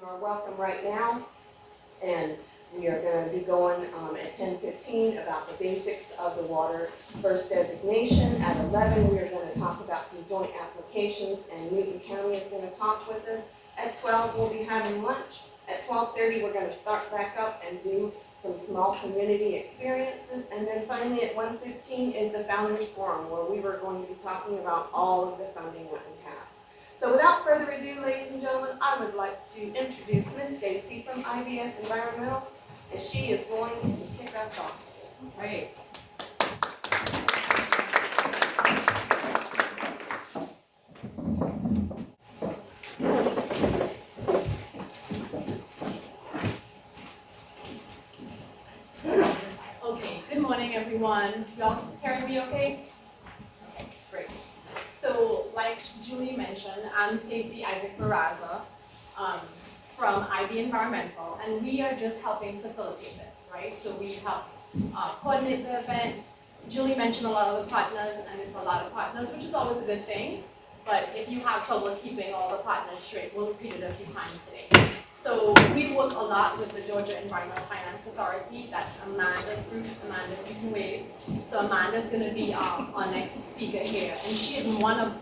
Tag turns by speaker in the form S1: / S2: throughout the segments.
S1: are welcome right now. And we are going to be going at 10:15 about the basics of the WaterFirst designation. At 11, we are going to talk about some joint applications, and Newton County is going to talk with us. At 12, we'll be having lunch. At 12:30, we're going to start back up and do some small community experiences. And then finally at 1:15 is the Founders Forum, where we were going to be talking about all of the funding that we have. So without further ado, ladies and gentlemen, I would like to introduce Ms. Stacy from IBS Environmental, and she is going to kick us off.
S2: Great. Okay, good morning everyone. Y'all hearing me okay? Okay, great. So like Julie mentioned, I'm Stacy Isaac Barraza from IB Environmental, and we are just helping facilitate this, right? So we helped coordinate the event. Julie mentioned a lot of the partners, and it's a lot of partners, which is always a good thing. But if you have trouble keeping all the partners straight, we'll repeat it a few times today. So we work a lot with the Georgia Environmental Finance Authority. That's Amanda's group. Amanda, you can wave. So Amanda's going to be our next speaker here, and she is one of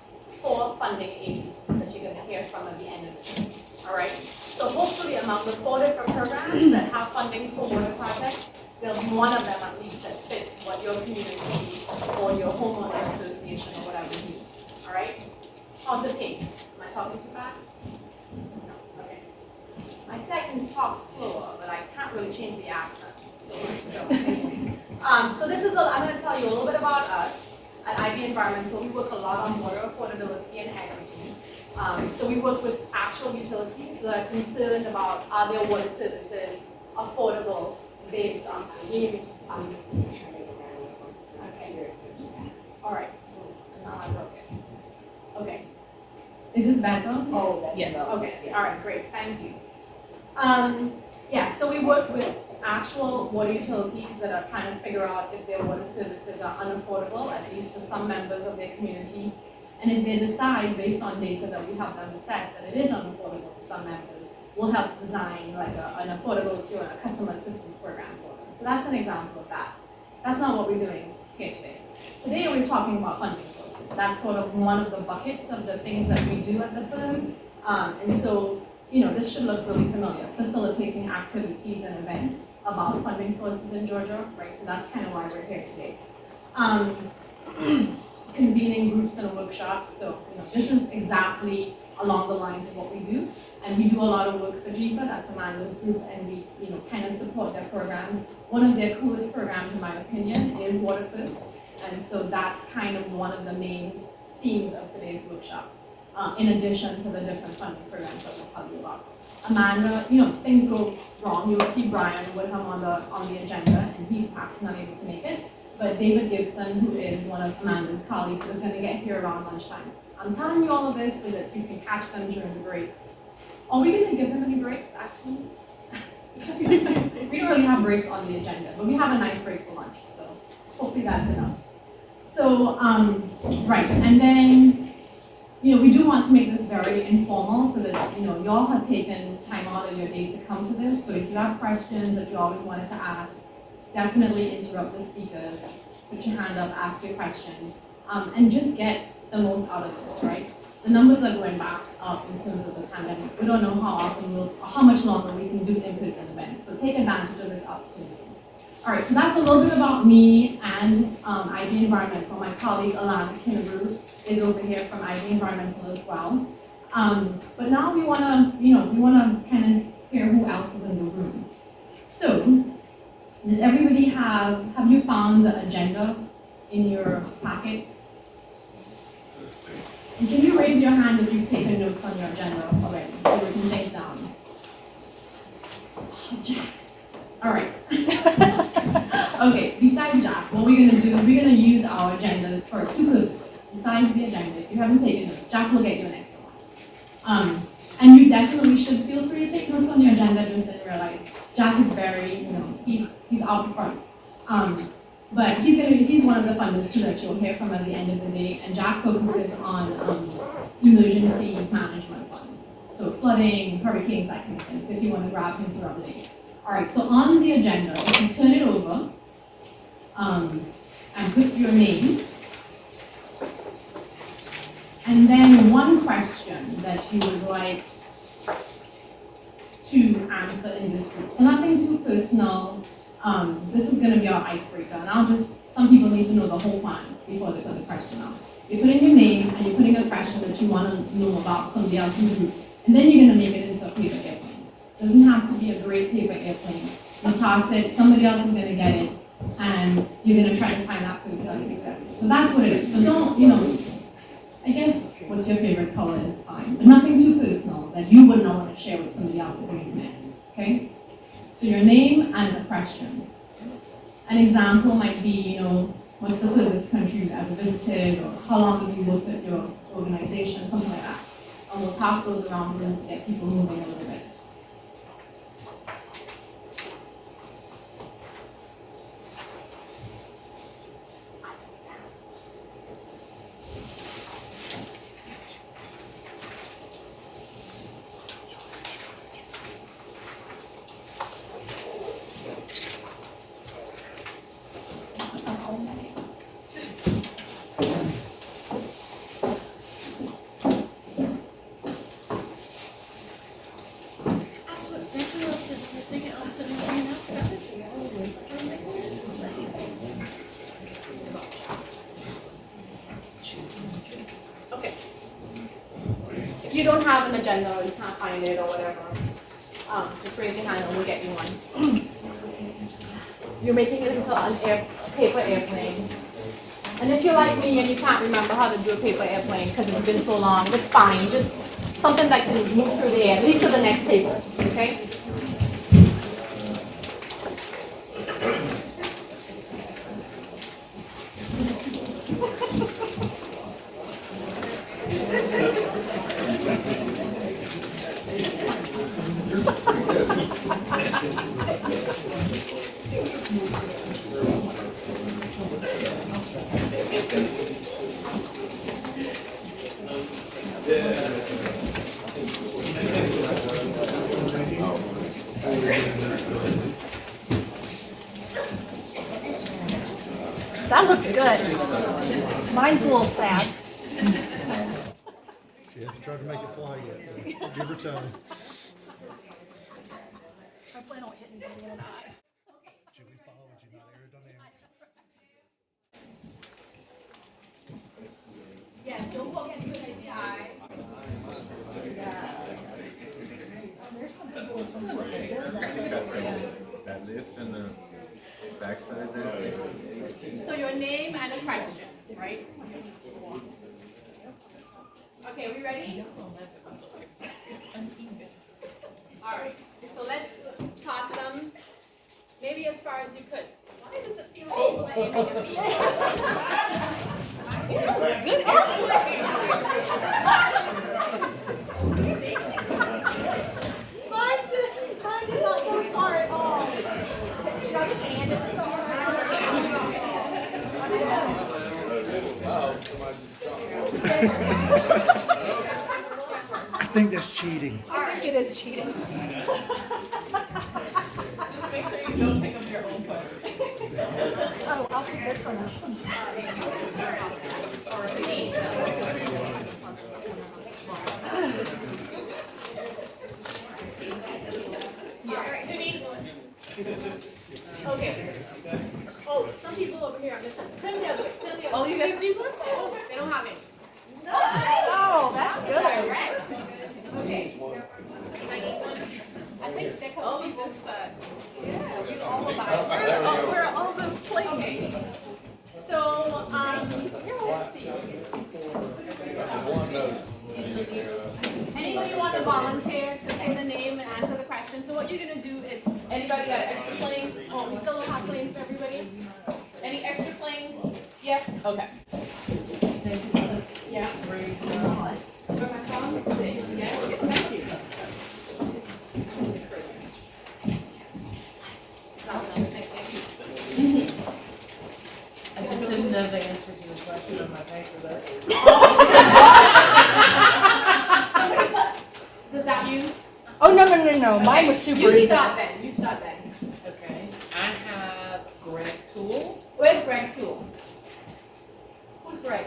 S2: 4 funding agencies that you're going to hear from at the end of the day. All right. So hopefully among the 4 different programs that have funding for water projects, there's one of them at least that fits what your community or your homeowner association or whatever needs. All right? How's the pace? Am I talking too fast? No. Okay. I'd say I can talk slower, but I can't really change the accent. So this is, I'm going to tell you a little bit about us at IB Environmental. We work a lot on water affordability and equity. So we work with actual utilities that are concerned about are their water services affordable based on Okay. All right. Now I broke it. Okay. Is this better?
S1: Oh, that's
S2: yes. Okay.
S1: Yes.
S2: All right. Great. Thank you. Yeah. So we work with actual water utilities that are trying to figure out if their water services are unaffordable, at least to some members of their community. And if they decide, based on data that we have done assess, that it is unaffordable to some members, we'll help design like an affordability or a customer assistance program for them. So that's an example of that. That's not what we're doing here today. Today we're talking about funding sources. That's sort of one of the buckets of the things that we do at the firm. And so, this should look really familiar, facilitating activities and events about funding sources in Georgia, right? So that's kind of why we're here today. Convening groups and workshops. So, this is exactly along the lines of what we do. And we do a lot of work for GEFA, that's Amanda's group, and we, kind of support their programs. One of their coolest programs, in my opinion, is WaterFirst. And so that's kind of one of the main themes of today's workshop, in addition to the different funding programs that we'll tell you about. Amanda, things go wrong. You'll see Brian Woodham on the agenda, and he's not able to make it. But David Gibson, who is one of Amanda's colleagues, is going to get here around lunchtime. I'm telling you all of this so that you can catch them during the breaks. Are we going to give them any breaks, actually? We don't really have breaks on the agenda, but we have a nice break for lunch, so hopefully that's enough. So, right, and then, we do want to make this very informal so that, y'all have taken time out of your day to come to this. So if you have questions that you always wanted to ask, definitely interrupt the speakers, put your hand up, ask your question, and just get the most out of this, right? The numbers are going back up in terms of the pandemic. We don't know how much longer we can do in-person events, so take advantage of this opportunity. All right, so that's a little bit about me and IB Environmental. My colleague Alana Kinnebrew is over here from IB Environmental as well. But now we wanna kind of hear who else is in the room. So, does everybody have you found the agenda in your packet? And can you raise your hand if you've taken notes on your agenda already? You've written things down. Oh, Jack. All right. Okay, besides Jack, what we're going to do is we're going to use our agendas for 2 purposes. Besides the agenda, if you haven't taken notes, Jack will get you an extra one. And you definitely should feel free to take notes on your agenda, just didn't realize. Jack is very, he's out front. But he's one of the funders too that you'll hear from at the end of the day, and Jack focuses on emergency management funds. So flooding, hurricanes, that kind of thing. So if you want to grab him throughout the day. All right, so on the agenda, if you turn it over and put your name, and then one question that you would like to answer in this group. So nothing too personal. This is going to be our icebreaker, and some people need to know the whole plan before they put the question out. You put in your name, and you're putting a question that you want to know about somebody else in the group, and then you're going to make it into a paper airplane. It doesn't have to be a great paper airplane. You toss it, somebody else is going to get it, and you're going to try to find that person. Exactly. So that's what it is. So don't, I guess what's your favorite color is fine, but nothing too personal that you would not want to share with somebody else that you've met, okay? So your name and the question. An example might be, what's the furthest country you've ever visited, or how long have you worked at your organization, something like that. And we'll toss those around to get people moving a little bit. Okay. If you don't have an agenda or you can't find it or whatever, just raise your hand and we'll get you one. You're making it into a paper airplane. And if you're like me and you can't remember how to do a paper airplane because it's been so long, that's fine. Just something that can move through the air, at least to the next table, okay?
S3: That looks good. Mine's a little sad.
S4: She hasn't tried to make it fly yet, but give her time.
S3: I plan on hitting you in the eye.
S4: Should we follow you, not aerodynamics?
S2: Yes, don't poke anybody in the eye.
S5: That lift in the backside there.
S2: So your name and a question, right? Okay, are we ready? All right, so let's toss them maybe as far as you could. Why does it feel like people are aiming at me?
S3: Good Mine did not go far at all. Should I just hand it to someone?
S4: I think that's cheating.
S3: I think it is cheating.
S6: Just make sure you don't take up your own photo.
S3: Oh, I'll pick this one up.
S2: Okay. Oh, some people over here are missing. Turn the other way. Turn the other way.
S6: Oh, you guys need one?
S2: Oh, they don't have any.
S3: Oh, that's good.
S2: Right. Okay. I think they could be this side. Yeah, we all alive.
S3: Where are all the plates?
S2: Okay. So, let's see. Anybody want to volunteer to say the name and answer the question? So what you're going to do is,
S6: Anybody got an extra plane?
S2: oh, we still don't have planes for everybody?
S6: Any extra planes? Yes? Okay.
S2: Yeah. Where my phone? Yes, thank you.
S6: I just didn't know the answer to the question on my paper.
S2: Somebody put, does that
S3: No. Mine was super
S2: You
S3: easy.
S2: start then,
S6: Okay, I have Greg Tool,
S2: Where's Greg Tool? Who's Greg?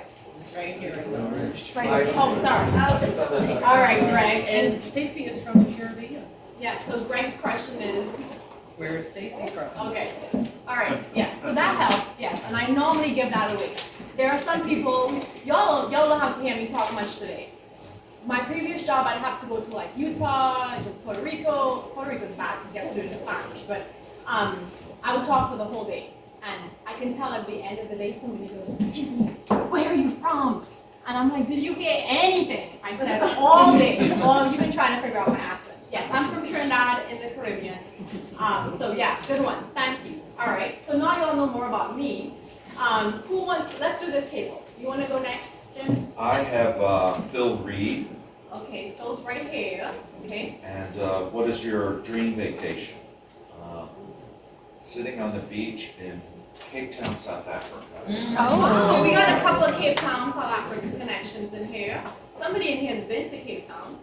S6: right here.
S2: Oh, sorry. All right, Greg.
S6: And Stacy is from the Caribbean.
S2: Yeah, so Greg's question is,
S6: Where is Stacy from?
S2: okay, all right, yeah, so that helps, yes, and I normally give that away. There are some people, y'all don't have to hear me talk much today. My previous job, I'd have to go to like Utah, go to Puerto Rico. Puerto Rico's bad because you have to do it in Spanish, but I would talk for the whole day. And I can tell at the end of the day, somebody goes, excuse me, where are you from? And I'm like, did you hear anything? I said, all day. Well, you've been trying to figure out my accent. Yes, I'm from Trinidad in the Caribbean. So yeah, good one, thank you. All right, so now y'all know more about me. Let's do this table. You wanna go next, Jim?
S7: I have Phil Reed,
S2: Okay, Phil's right here, okay?
S7: and what is your dream vacation? Sitting on the beach in Cape Town, South Africa.
S2: Oh, we got a couple of Cape Town, South African connections in here. Somebody in here has been to Cape Town.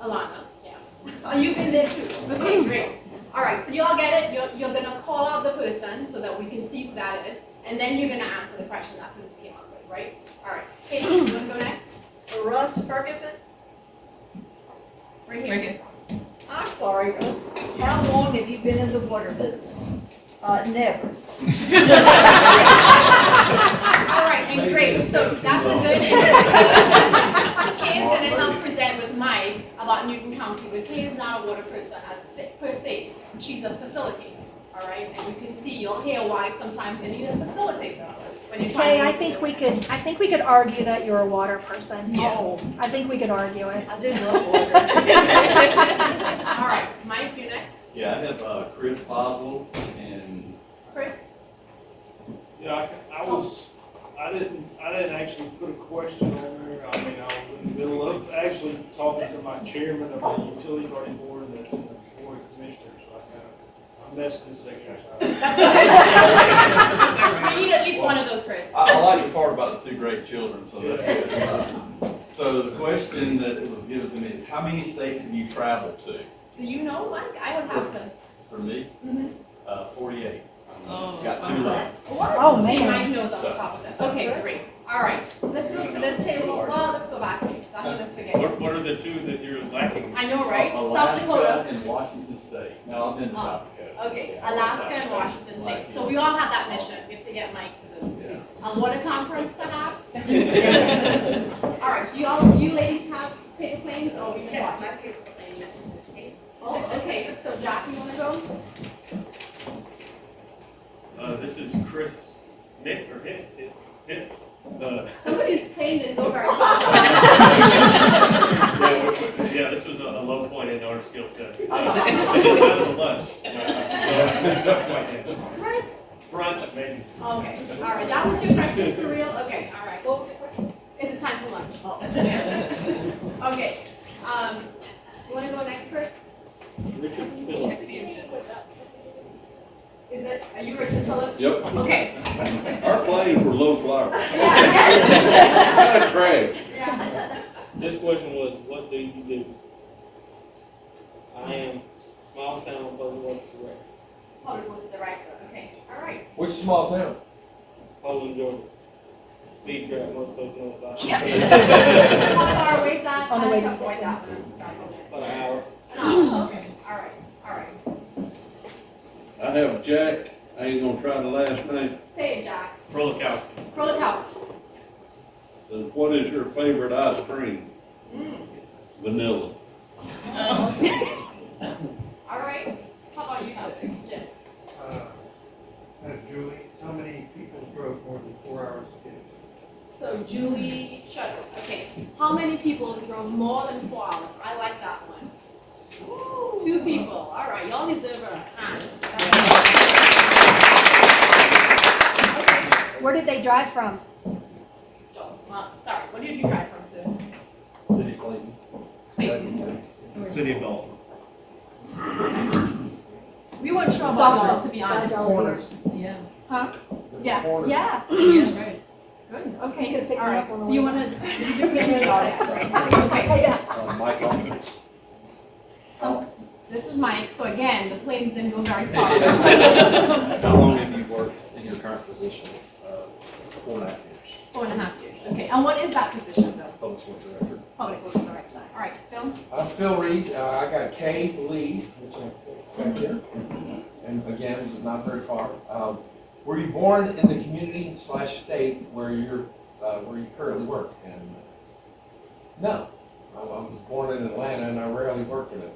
S2: Alana, yeah. Oh, you've been there too. Okay, great. All right, so you all get it? You're gonna call out the person so that we can see who that is, and then you're gonna answer the question that person came up with, right? All right. Katie, you wanna go next?
S8: Russ Ferguson?
S2: Right here.
S8: I'm sorry, Russ. How long have you been in the water business? Never.
S2: All right, and great, so that's a good answer. Kay is gonna help present with Mike about Newton County, but Kay is not a water person per se. She's a facilitator, all right? And you can see, you'll hear why sometimes you need a facilitator when you're trying
S3: Okay,
S2: to.
S3: I think we could argue that you're a water person.
S2: Yeah.
S8: Oh,
S3: I think we could argue it.
S8: I do love water.
S2: All right, Mike, you next.
S9: Yeah, I have Chris Boswell and
S2: Chris?
S10: Yeah, I didn't actually put a question on there. I mean, I was in the middle of actually talking to my chairman of the utility body board and the board of commissioners, so I messed this exercise.
S2: That's okay. We need at least one of those, Chris.
S9: I like the part about the two great children, so that's good. So the question that was given to me is, how many states have you traveled to?
S2: Do you know, Mike? I would have to.
S9: For me, 48.
S6: Oh,
S9: Got two left.
S2: What?
S3: Oh,
S2: See,
S3: man.
S2: Mike knows off the top of his head. Okay, great. All right, let's move to this table. Well, let's go back, because I'm gonna forget.
S9: What are the two that you're lacking?
S2: I know, right? South
S9: Alaska
S2: Dakota.
S9: and Washington State. No, I've been to South Dakota.
S2: Okay, Alaska and Washington State. So we all have that mission. We have to get Mike to those. Water conference, perhaps? All right, do you ladies have paper planes, or we just watch?
S8: Yes, my paper plane.
S2: Oh, okay, so Jack, you wanna go?
S9: This is Chris Nick or Hit.
S2: Somebody's plane didn't go very far.
S9: Yeah, this was a low point in our skill set. Lunch.
S2: Chris?
S9: Brunch, maybe.
S2: Okay, all right, that was your question for real? Okay, all right. Well, is it time for lunch? Okay, you wanna go next, Chris?
S10: Richard Phillips.
S2: Are you Richard Phillips?
S9: Yep.
S2: Okay.
S9: Our planes were low flyer.
S2: Yeah.
S9: Kind of crash.
S2: Yeah.
S10: This question was, what do you do? I am small town public works director,
S2: Public Works Director, okay, all right.
S9: Which small town?
S10: Poland, Georgia. Speed trap, most folks know about it.
S2: How far away is that?
S3: On the way to
S2: Avoid
S3: the-
S2: that one.
S10: About an hour.
S2: Okay, all right, all right.
S9: I have Jack. I ain't gonna try the last name.
S2: Say it, Jack.
S9: Krulikowski.
S2: Krulikowski.
S9: What is your favorite ice cream? Vanilla.
S2: All right, how about you, Jim?
S4: Julie, how many people drove more than 4 hours to get here?
S2: So Julie Shutters, okay. How many people drove more than 4 hours? I like that one. 2 people, all right, y'all deserve a hand.
S3: Where did they drive from?
S2: Sorry, where did you drive from, Sue?
S9: City Clayton.
S2: Clayton.
S9: City of Dalton.
S2: We weren't sure about that, to be honest.
S6: Yeah.
S2: Huh? Yeah, yeah.
S6: Yeah, right.
S2: Good,
S3: You
S2: okay,
S3: could've picked
S2: all
S3: me
S2: right.
S3: up on the
S2: Do you
S3: way.
S2: wanna, do you think you got it? Okay.
S9: Mike Hopkins.
S2: So, this is Mike, so again, the planes didn't go very far.
S11: How long have you worked in your current position? 4.5 years.
S2: 4.5 years, okay, and what is that position though?
S11: Public Works Director.
S2: Public Works Director, all right, Phil?
S12: I'm Phil Reed. I got a K lead, which I'm back here. And again, this is not very far. Were you born in the community / state where you currently work? And no, I was born in Atlanta and I rarely work in Atlanta.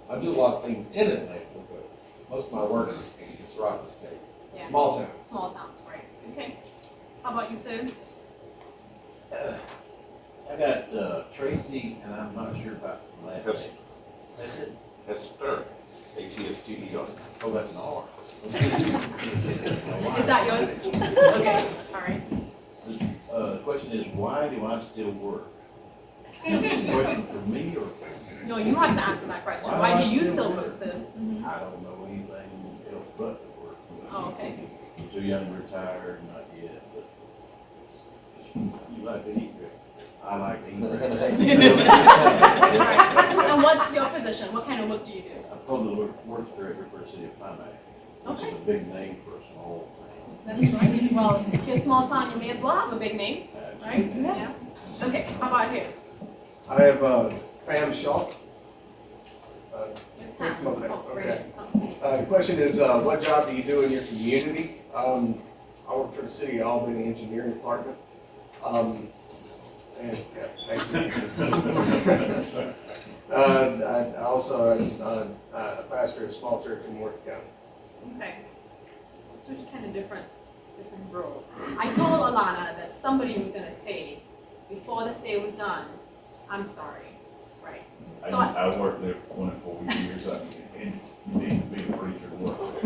S12: I do a lot of things in Atlanta, but most of my work is throughout the state.
S2: Yeah.
S12: Small town.
S2: Small towns, right, okay. How about you, Sue?
S11: I got Tracy, and I'm not sure about the last name. That's it?
S7: Hester, H-E-S-T-E-R.
S11: Oh, that's an R.
S2: Is that yours? Okay, all right.
S11: The question is, why do I still work? Question for me or?
S2: No, you have to answer that question. Why do you still work, Sue?
S11: I don't know anything else but to work.
S2: Oh, okay.
S11: I'm too young to retire, not yet, but you like to eat good. I like to eat good.
S2: All right. And what's your position? What kind of work do you do?
S11: I'm Public Works Director for the city of Parkway. Which
S2: Okay.
S11: is a big name for a small town.
S2: That is right. Well, if you're a small town, you may as well have a big name, right? Yeah. Okay, how about here?
S12: I have Pam Shaw.
S2: Miss Pam.
S12: Okay,
S2: Oh,
S12: okay.
S2: right.
S12: The question is, what job do you do in your community? I work for the City of Albany Engineering Department. And, yeah, thank you. I also am a pastor of a small church in Worth County.
S2: Okay. Two kind of different roles. I told Alana that somebody was gonna say, before this day was done, I'm sorry, right? So
S13: I worked there for 24 years, and you need to be a preacher to work.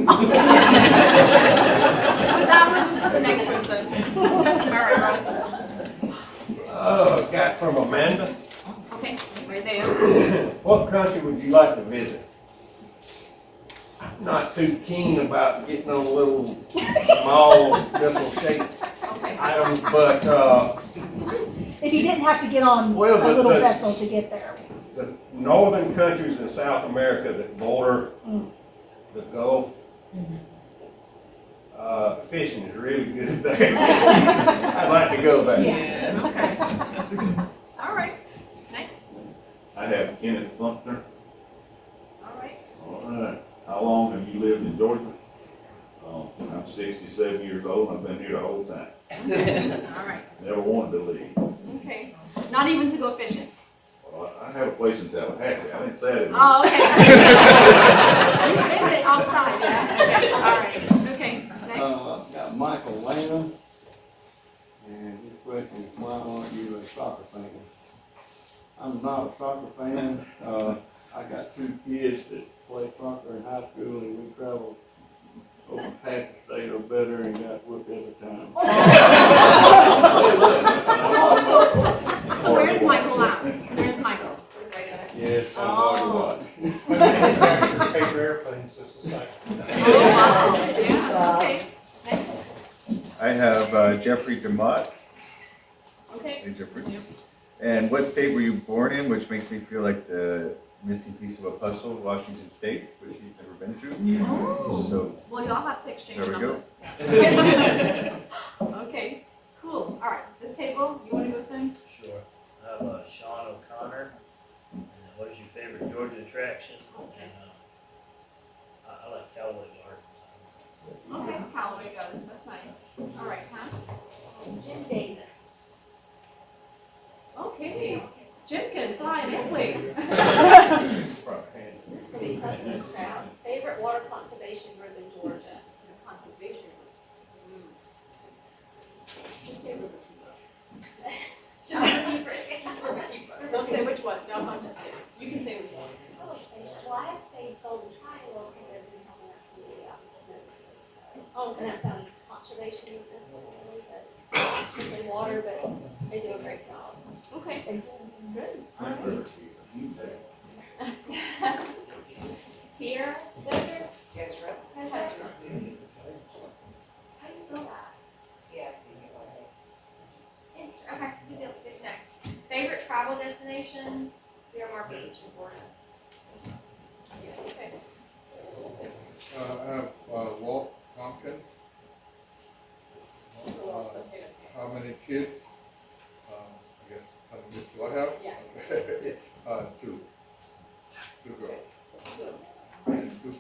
S2: that was the next person. All right, Russ.
S14: Oh, got from Amanda.
S2: Okay, right there.
S14: What country would you like to visit? I'm not too keen about getting on little small missile-shaped
S2: Okay.
S14: items, but
S3: If you didn't have to get on
S14: Well,
S3: a
S14: but
S3: little
S14: the-
S3: vessel to get there.
S14: the northern countries in South America that border the Gulf, fishing is really good there. I'd like to go there.
S2: Yeah. Okay. All right. Next.
S13: I have Kenneth Sumpter.
S2: All right.
S13: All right. How long have you lived in Georgia? I'm 67 years old, and I've been here the whole time.
S2: All right.
S13: Never wanted to leave.
S2: Okay. Not even to go fishing.
S13: Well, I have a place in Tallahassee. I didn't say I didn't.
S2: Oh, okay. You visit outside, yeah? Okay. All right. Okay. Next.
S4: Got Michael Lanham, and his question is, why aren't you a soccer fan? I'm not a soccer fan. I got 2 kids that play soccer in high school, and we traveled over half the state or better and got whooped every time.
S2: So where's Michael now? Where's Michael?
S4: Yes, I'm hard to watch.
S10: Paper airplanes, just a second.
S2: Oh, wow. Yeah. Okay. Next.
S5: I have Jeffrey DeMott.
S2: Okay.
S5: Hey, Jeffrey.
S2: Yep.
S5: And what state were you born in, which makes me feel like the missing piece of a puzzle, Washington State, which he's never been to.
S2: Oh.
S5: So,
S2: Well, y'all have to exchange
S5: There we go.
S2: numbers. Okay. Cool. All right. This table, you want to go soon?
S15: Sure. I have Sean O'Connor. And what is your favorite Georgia attraction?
S2: Okay.
S15: And, I like Callaway Gardens.
S2: Okay. Callaway Gardens. That's nice. All right, Pam.
S8: Jim Davis.
S2: Okay. Jim can fly an airplane.
S8: This is gonna be tough in this crowd. Favorite water conservation group in Georgia?
S2: Conservation.
S8: Just say River
S2: Just riverkeeper. Don't say which one. No, I'm just kidding. You can say which one.
S8: Well, I had to say Golden Triangle because they've been helping our community out with noticing.
S2: Oh,
S8: And that's not conservation necessarily, but it's strictly water, but they do a great job.
S2: okay.
S8: They do.
S2: Good. All
S13: That's
S2: right.
S13: better for you.
S8: Tier, Ledger?
S1: Yes, right.
S8: How do you spell that?
S16: Okay, good deal, good to know. Favorite travel destination? Miramar Beach in Florida.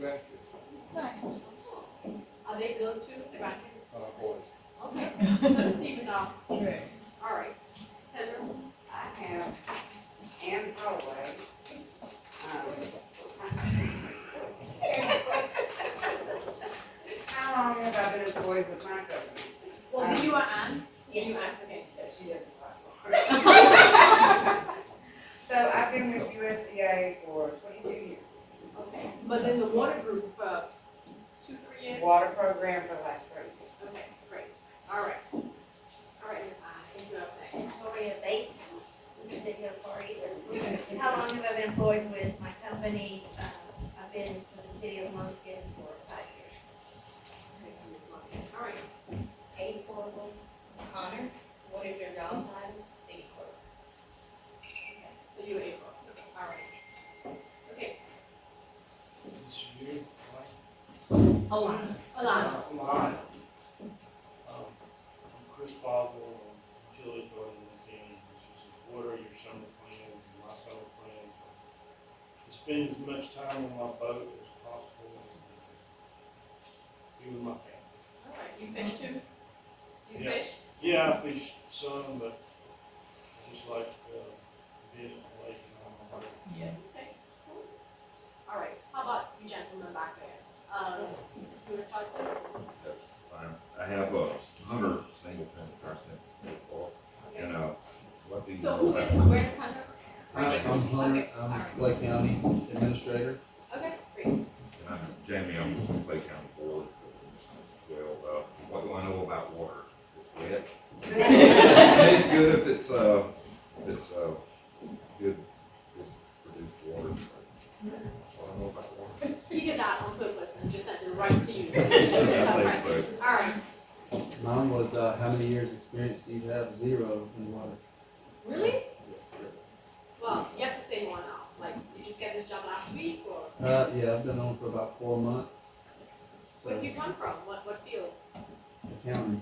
S3: Nice.
S2: Are they girls too, the grandkids?
S12: Boys.
S2: Okay, so let's see now.
S6: Right.
S2: All right. Tezra?
S16: I have Ann Parkway. How long have I been employed with my company?
S2: Well, did you are Ann?
S16: Yes.
S2: You Ann, okay.
S16: She doesn't. So I've been with USDA for 22 years.
S2: Okay, but then the water group for 2-3 years?
S16: Water program for the last 3 years.
S2: Okay, great. All right. All right, Ms. Ann, thank you. Okay.
S17: Gloria Bates, video for either. How long have I been employed with my company? I've been with the city of Munkin for 5 years.
S2: Okay, so you're lucky. All right.
S17: Kate Horrible, Connor, what is your job title? City clerk.
S2: So you April. All right. Okay.
S10: This year,
S2: Alana. Alana.
S10: I'm Chris Boswell, utility authority in the county, which is water your summer plans, and my summer plans. To spend as much time on my boat as possible, and be with my family.
S2: All right, you fish too? Do you
S10: Yeah.
S2: fish?
S10: Yeah, I fish some, but just like, being at the lake and all my boat.
S2: Yeah. Okay, cool. All right, how about you gentlemen back there? You want to start, sir?
S11: That's fine. I have 100 single family cars
S2: Okay.
S11: and what do you?
S2: So where's Hunter? Right next to
S18: I'm
S2: you.
S18: Hunter,
S2: Okay, all
S18: I'm
S2: right.
S18: Clay County Administrator.
S2: Okay, great.
S11: And I'm Jamie, I'm from Clay County Board. Well, what do I know about water? It's wet. It's good if it's good produced water. That's what I know about water.
S2: You did that on purpose and just sent it right to you.
S11: I think so.
S2: All right,
S18: Mine was, how many years experience do you have? 0 in water.
S2: really?
S18: Yes, sir.
S2: Well, you have to say more now. Like, did you just get this job last week or?
S18: Yeah, I've been on for about 4 months. So,
S2: Where did you come from? What field?
S18: accounting.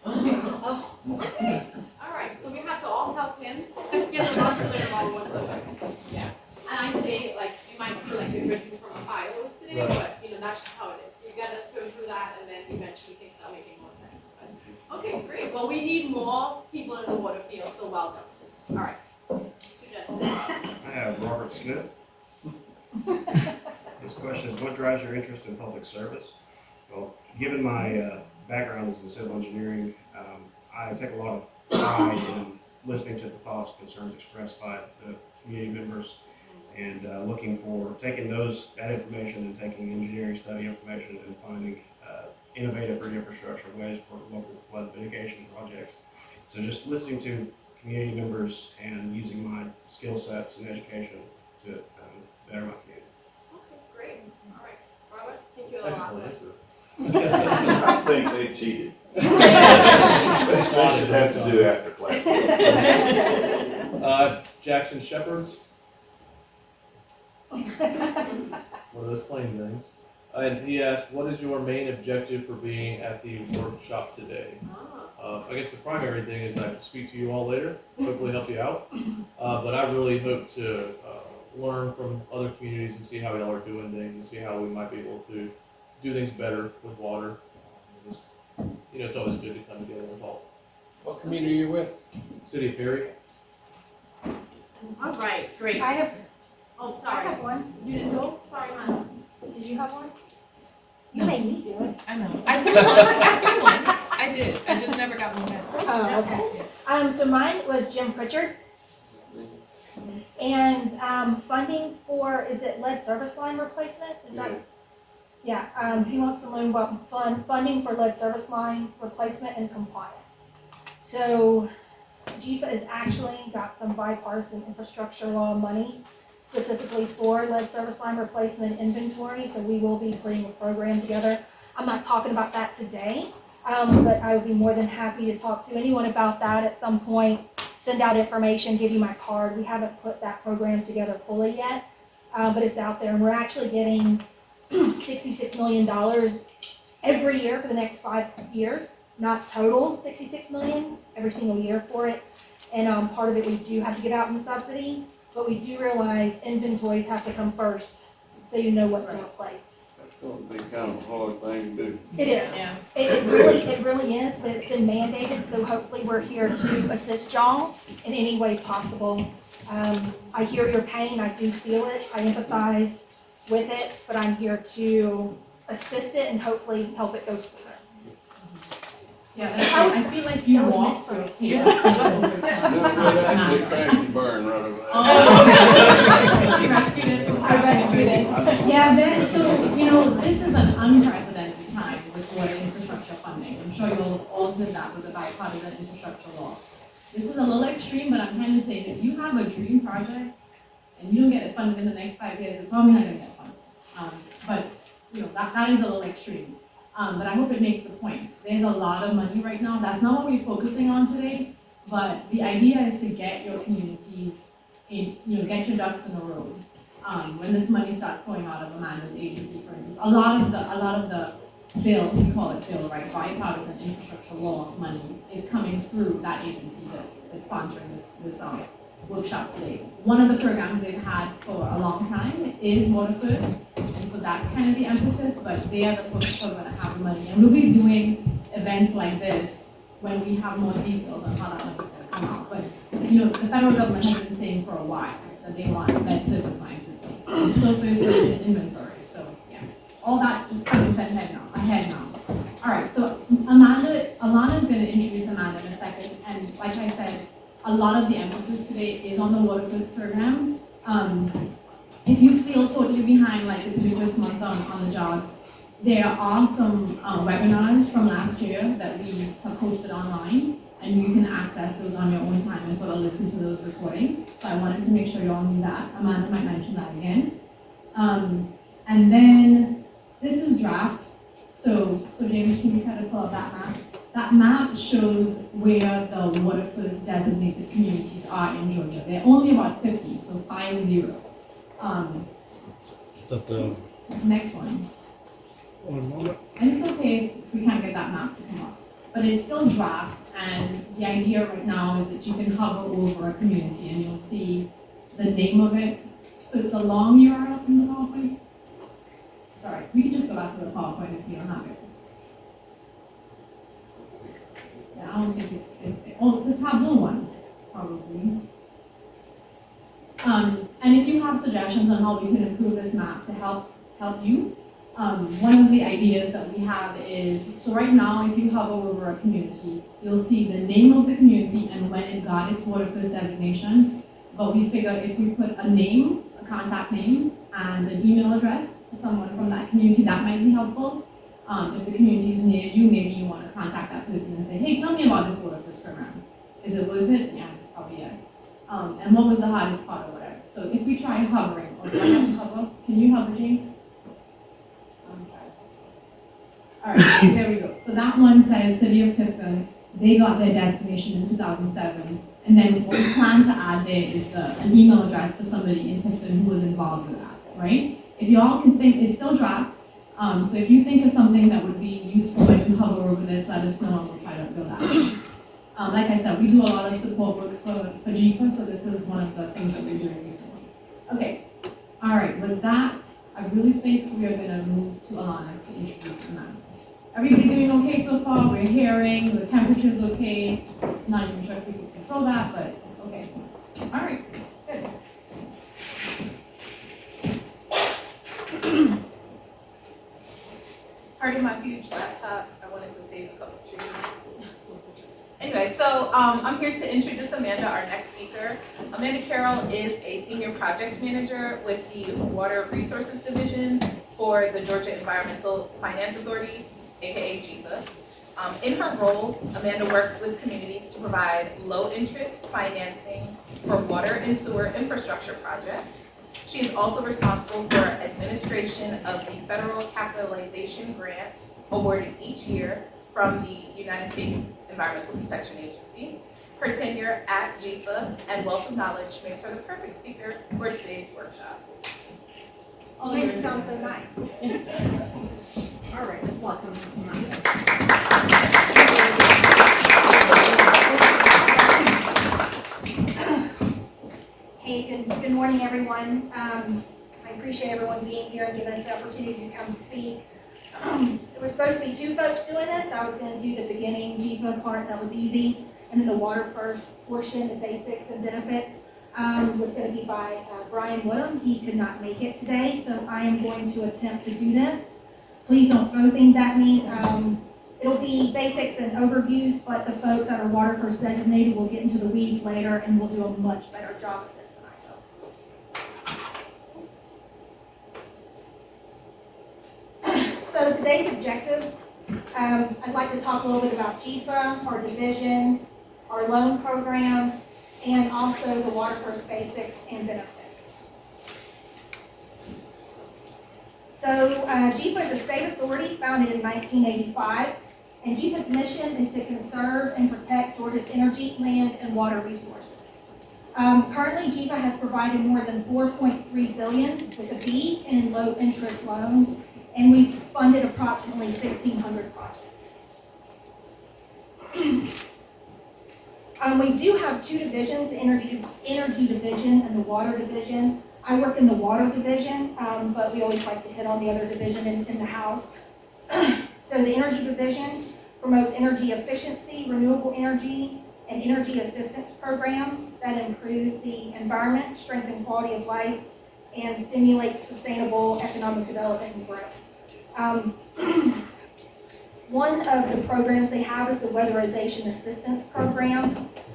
S2: Okay. Oh, okay. All right, so we have to all help him. He has a lot to learn about what's going. Yeah. And I say, like, you might feel like you're drinking from a fire hose today,
S18: Right.
S2: but, you know, that's just how it is. You gotta swim through that and then eventually things start making more sense. But, okay, great. Well, we need more people in the water field, so welcome. All right. 2 gentlemen.
S19: I have Robert Smith. This question is, what drives your interest in public service? Well, given my background is in civil engineering, I take a lot of pride in listening to the thoughts and concerns expressed by the community members and looking for taking that information and taking engineering study information and finding innovative re-infrastructure ways for local flood mitigation projects. So just listening to community members and using my skill sets and education to better my community.
S2: Okay, great. All right. Robert, thank you a lot.
S11: Excellent answer. I think they cheated. They should have to do after class.
S20: Jackson Shepherds. One of those plain things. And he asked, what is your main objective for being at the workshop today? I guess the primary thing is I can speak to you all later, hopefully help you out. But I really hope to learn from other communities and see how y'all are doing things and see how we might be able to do things better with water. Just, you know, it's always good to come together and talk.
S12: What community are you with?
S20: City of Perry.
S2: All right, great.
S3: I have,
S2: Oh,
S3: I
S2: sorry.
S3: have one.
S2: You didn't go? Sorry, man.
S3: Did you have one? You made me do it.
S6: I know. I threw one. I did. I just never got one back.
S3: Oh, okay. So mine was Jim Pritchard. And, funding for, is it lead service line replacement? Is that? Yeah, he wants to learn about funding for lead service line replacement and compliance. So GEFA has actually got some bipartisan infrastructure law money specifically for lead service line replacement inventory, so we will be putting a program together. I'm not talking about that today, but I would be more than happy to talk to anyone about that at some point, send out information, give you my card. We haven't put that program together fully yet, but it's out there, and we're actually getting $66 million every year for the next 5 years, not total 66 million every single year for it. And part of it we do have to give out in subsidy, but we do realize inventories have to come first, so you know what to replace.
S4: gonna be kind of a hard thing to do.
S3: It is.
S6: Yeah.
S3: It really is, but it's been mandated, so hopefully we're here to assist y'all in any way possible. I hear your pain, I do feel it, I empathize with it, but I'm here to assist it and hopefully help it go smoother.
S2: Yeah, that's right. I feel like you walked through a pain over time.
S4: Actually, crashed and burned right over there.
S2: Oh, she rescued it. I rescued it. Yeah, so, this is an unprecedented time with water infrastructure funding. I'm sure you all did that with the bipartisan infrastructure law. This is a little extreme, but I'm kind of saying if you have a dream project and you don't get it funded in the next 5 years, it's probably not going to get funded. But, that is a little extreme. But I hope it makes the point. There's a lot of money right now. That's not what we're focusing on today, but the idea is to get your communities in, get your ducks in a row. When this money starts going out of Amanda's agency, for instance, a lot of the bill, we call it bill, right, bipartisan infrastructure law money is coming through that agency that's sponsoring this workshop today. One of the programs they've had for a long time is WaterFirst, and so that's kind of the emphasis, but they are the folks who are gonna have the money. And we'll be doing events like this when we have more details on how that money's gonna come out. But, the federal government has been saying for a while that they want med service lines replaced. So first inventory, so yeah. All that's just coming ahead now. All right, so Alana's gonna introduce Amanda in a second, and like I said, a lot of the emphasis today is on the WaterFirst program. If you feel totally behind, like it's your first month on the job, there are some webinars from last year that we have posted online, and you can access those on your own time and sort of listen to those recordings. So I wanted to make sure you all knew that. Amanda might mention that again. And then this is draft. So James, can you try to pull up that map? That map shows where the WaterFirst designated communities are in Georgia. They're only about 50, so 50.
S21: Is that the
S2: Next one.
S21: one moment?
S2: And it's okay if we can't get that map to come up. But it's still draft, and the idea right now is that you can hover over a community and you'll see the name of it. So it's the long URL from the PowerPoint. Sorry, we can just go back to the PowerPoint if you don't have it. Yeah, I don't think it's the Tableau one, probably. And if you have suggestions on how we can improve this map to help you, one of the ideas that we have is, so right now, if you hover over a community, you'll see the name of the community and when it got its WaterFirst designation. But we figure if we put a name, a contact name, and an email address for someone from that community, that might be helpful. If the community is near you, maybe you want to contact that person and say, hey, tell me about this WaterFirst program. Is it worth it? The answer is probably yes. And what was the hardest part or whatever. So if we try hovering, or do I have to hover? Can you hover, James? All right, there we go. So that one says City of Tifton. They got their designation in 2007. And then what we plan to add there is an email address for somebody in Tifton who was involved with that, right? If you all can think, it's still draft. So if you think of something that would be useful when you hover over this, let us know and we'll try to build that. Like I said, we do a lot of support work for GEFA, so this is one of the things that we're doing recently. Okay, all right, with that, I really think we are gonna move to Alana to introduce Amanda. Everybody doing okay so far? We're hearing, the temperature's okay. Not even sure if we can control that, but okay. All right, good.
S22: Pardon my huge laptop, I wanted to save a couple trees. Anyway, so I'm here to introduce Amanda, our next speaker. Amanda Carroll is a senior project manager with the Water Resources Division for the Georgia Environmental Finance Authority, aka GEFA. In her role, Amanda works with communities to provide low-interest financing for water and sewer infrastructure projects. She is also responsible for administration of the federal capitalization grant awarded each year from the United States Environmental Protection Agency. Her tenure at GEFA and wealth of knowledge makes her the perfect speaker for today's workshop.
S17: Oh, you sound so nice.
S2: All right, let's welcome Amanda.
S17: Hey, good morning, everyone. I
S3: appreciate everyone being here and giving us the opportunity to come speak. There was supposed to be 2 folks doing this. I was gonna do the beginning GEFA part, that was easy, and then the WaterFirst portion, the basics and benefits, was gonna be by Brian Woodham. He could not make it today, so I am going to attempt to do this. Please don't throw things at me. It'll be basics and overviews, but the folks that are WaterFirst designated will get into the weeds later, and we'll do a much better job at this than I will. So today's objectives, I'd like to talk a little bit about GEFA, our divisions, our loan programs, and also the WaterFirst basics and benefits. So GEFA is a state authority founded in 1985, and GEFA's mission is to conserve and protect Georgia's energy, land, and water resources. Currently, GEFA has provided more than $4.3 billion with a B in low-interest loans, and we've funded approximately 1,600 projects. We do have 2 divisions, the energy division and the water division. I work in the water division, but we always like to hit on the other division in the house. So the energy division promotes energy efficiency, renewable energy, and energy assistance programs that improve the environment, strengthen quality of life, and stimulate sustainable economic development and growth. One of the programs they have is the Weatherization Assistance Program,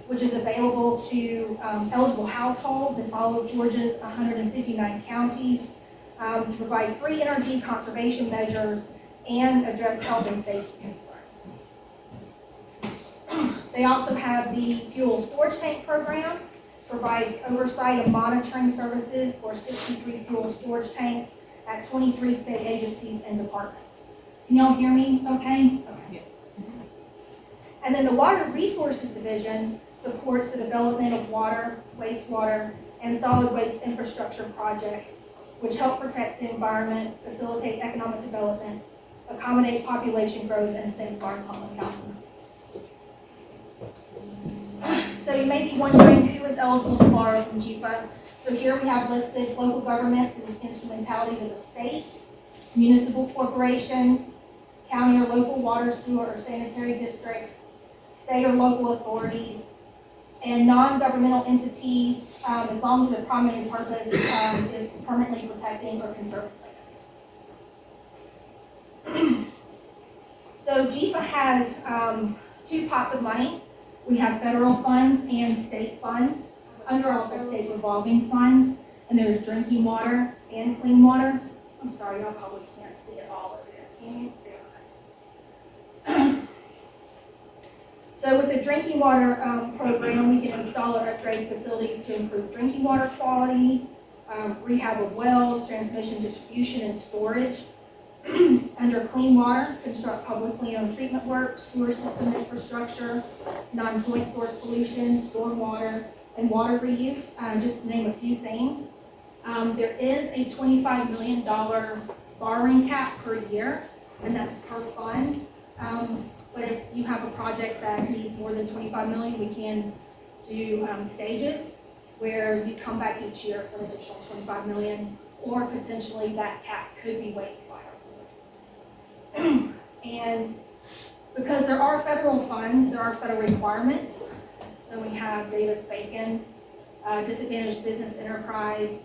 S3: which is available to eligible households in all of Georgia's 159 counties to provide free energy conservation measures and address health and safety concerns. They also have the Fuel Storage Tank Program, provides oversight and monitoring services for 63 fuel storage tanks at 23 state agencies and departments. Can y'all hear me okay? Okay. And then the Water Resources Division supports the development of water, wastewater, and solid waste infrastructure projects, which help protect the environment, facilitate economic development, accommodate population growth, and safeguard public health. So you may be wondering who is eligible to borrow from GEFA. So here we have listed local governments and instrumentalities of the state, municipal corporations, county or local water, sewer, or sanitary districts, state or local authorities, and non-governmental entities, as long as the primary purpose is permanently protecting or conserving land. So GEFA has 2 pots of money. We have federal funds and state funds. Under all the state revolving funds, and there's drinking water and clean water. I'm sorry, y'all probably can't see it all over there, can you? So with the drinking water program, we can install or upgrade facilities to improve drinking water quality, rehab of wells, transmission, distribution, and storage. Under clean water, construct publicly owned treatment work, sewer system infrastructure, non-point source pollution, stormwater, and water reuse, just to name a few things. There is a $25 million borrowing cap per year, and that's per fund. But if you have a project that needs more than $25 million, we can do stages where you come back each year for an additional $25 million, or potentially that cap could be waived by our board. And because there are federal funds, there are federal requirements. So we have Davis-Bacon, Disadvantaged Business Enterprise,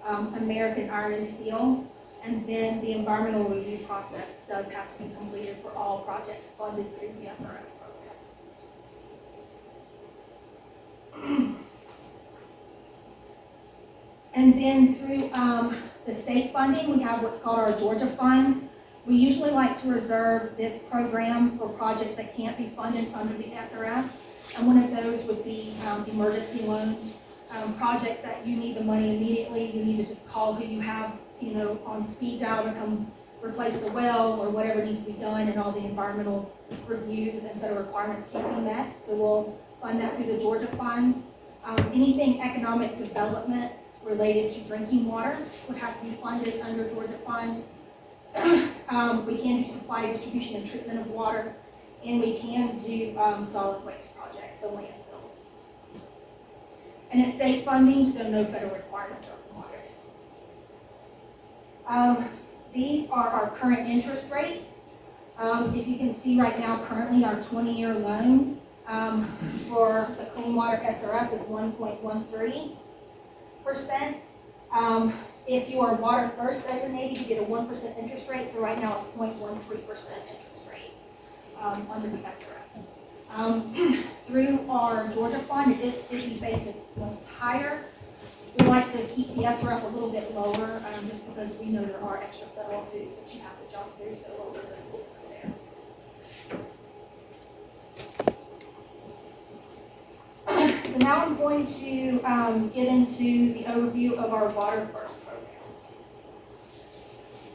S3: American Iron and Steel, and then the environmental review process does have to be completed for all projects funded through the SRF program. And then through the state funding, we have what's called our Georgia Fund. We usually like to reserve this program for projects that can't be funded under the SRF. And one of those would be emergency loans, projects that you need the money immediately. You need to just call who you have, on speed dial to come replace the well or whatever needs to be done, and all the environmental reviews and federal requirements can't be met. So we'll fund that through the Georgia funds. Anything economic development related to drinking water would have to be funded under Georgia funds. We can do supply, distribution, and treatment of water, and we can do solid waste projects, so landfills. And it's state funding, so no federal requirements are required. These are our current interest rates. If you can see right now, currently our 20-year loan for the clean water SRF is 1.13%. If you are WaterFirst designated, you get a 1% interest rate, so right now it's 0.13% interest rate under the SRF. Through our Georgia fund, it is 50 basis points higher. We like to keep the SRF a little bit lower, just because we know there are extra federal hoops that you have to jump through, so lower than there. So now I'm going to get into the overview of our WaterFirst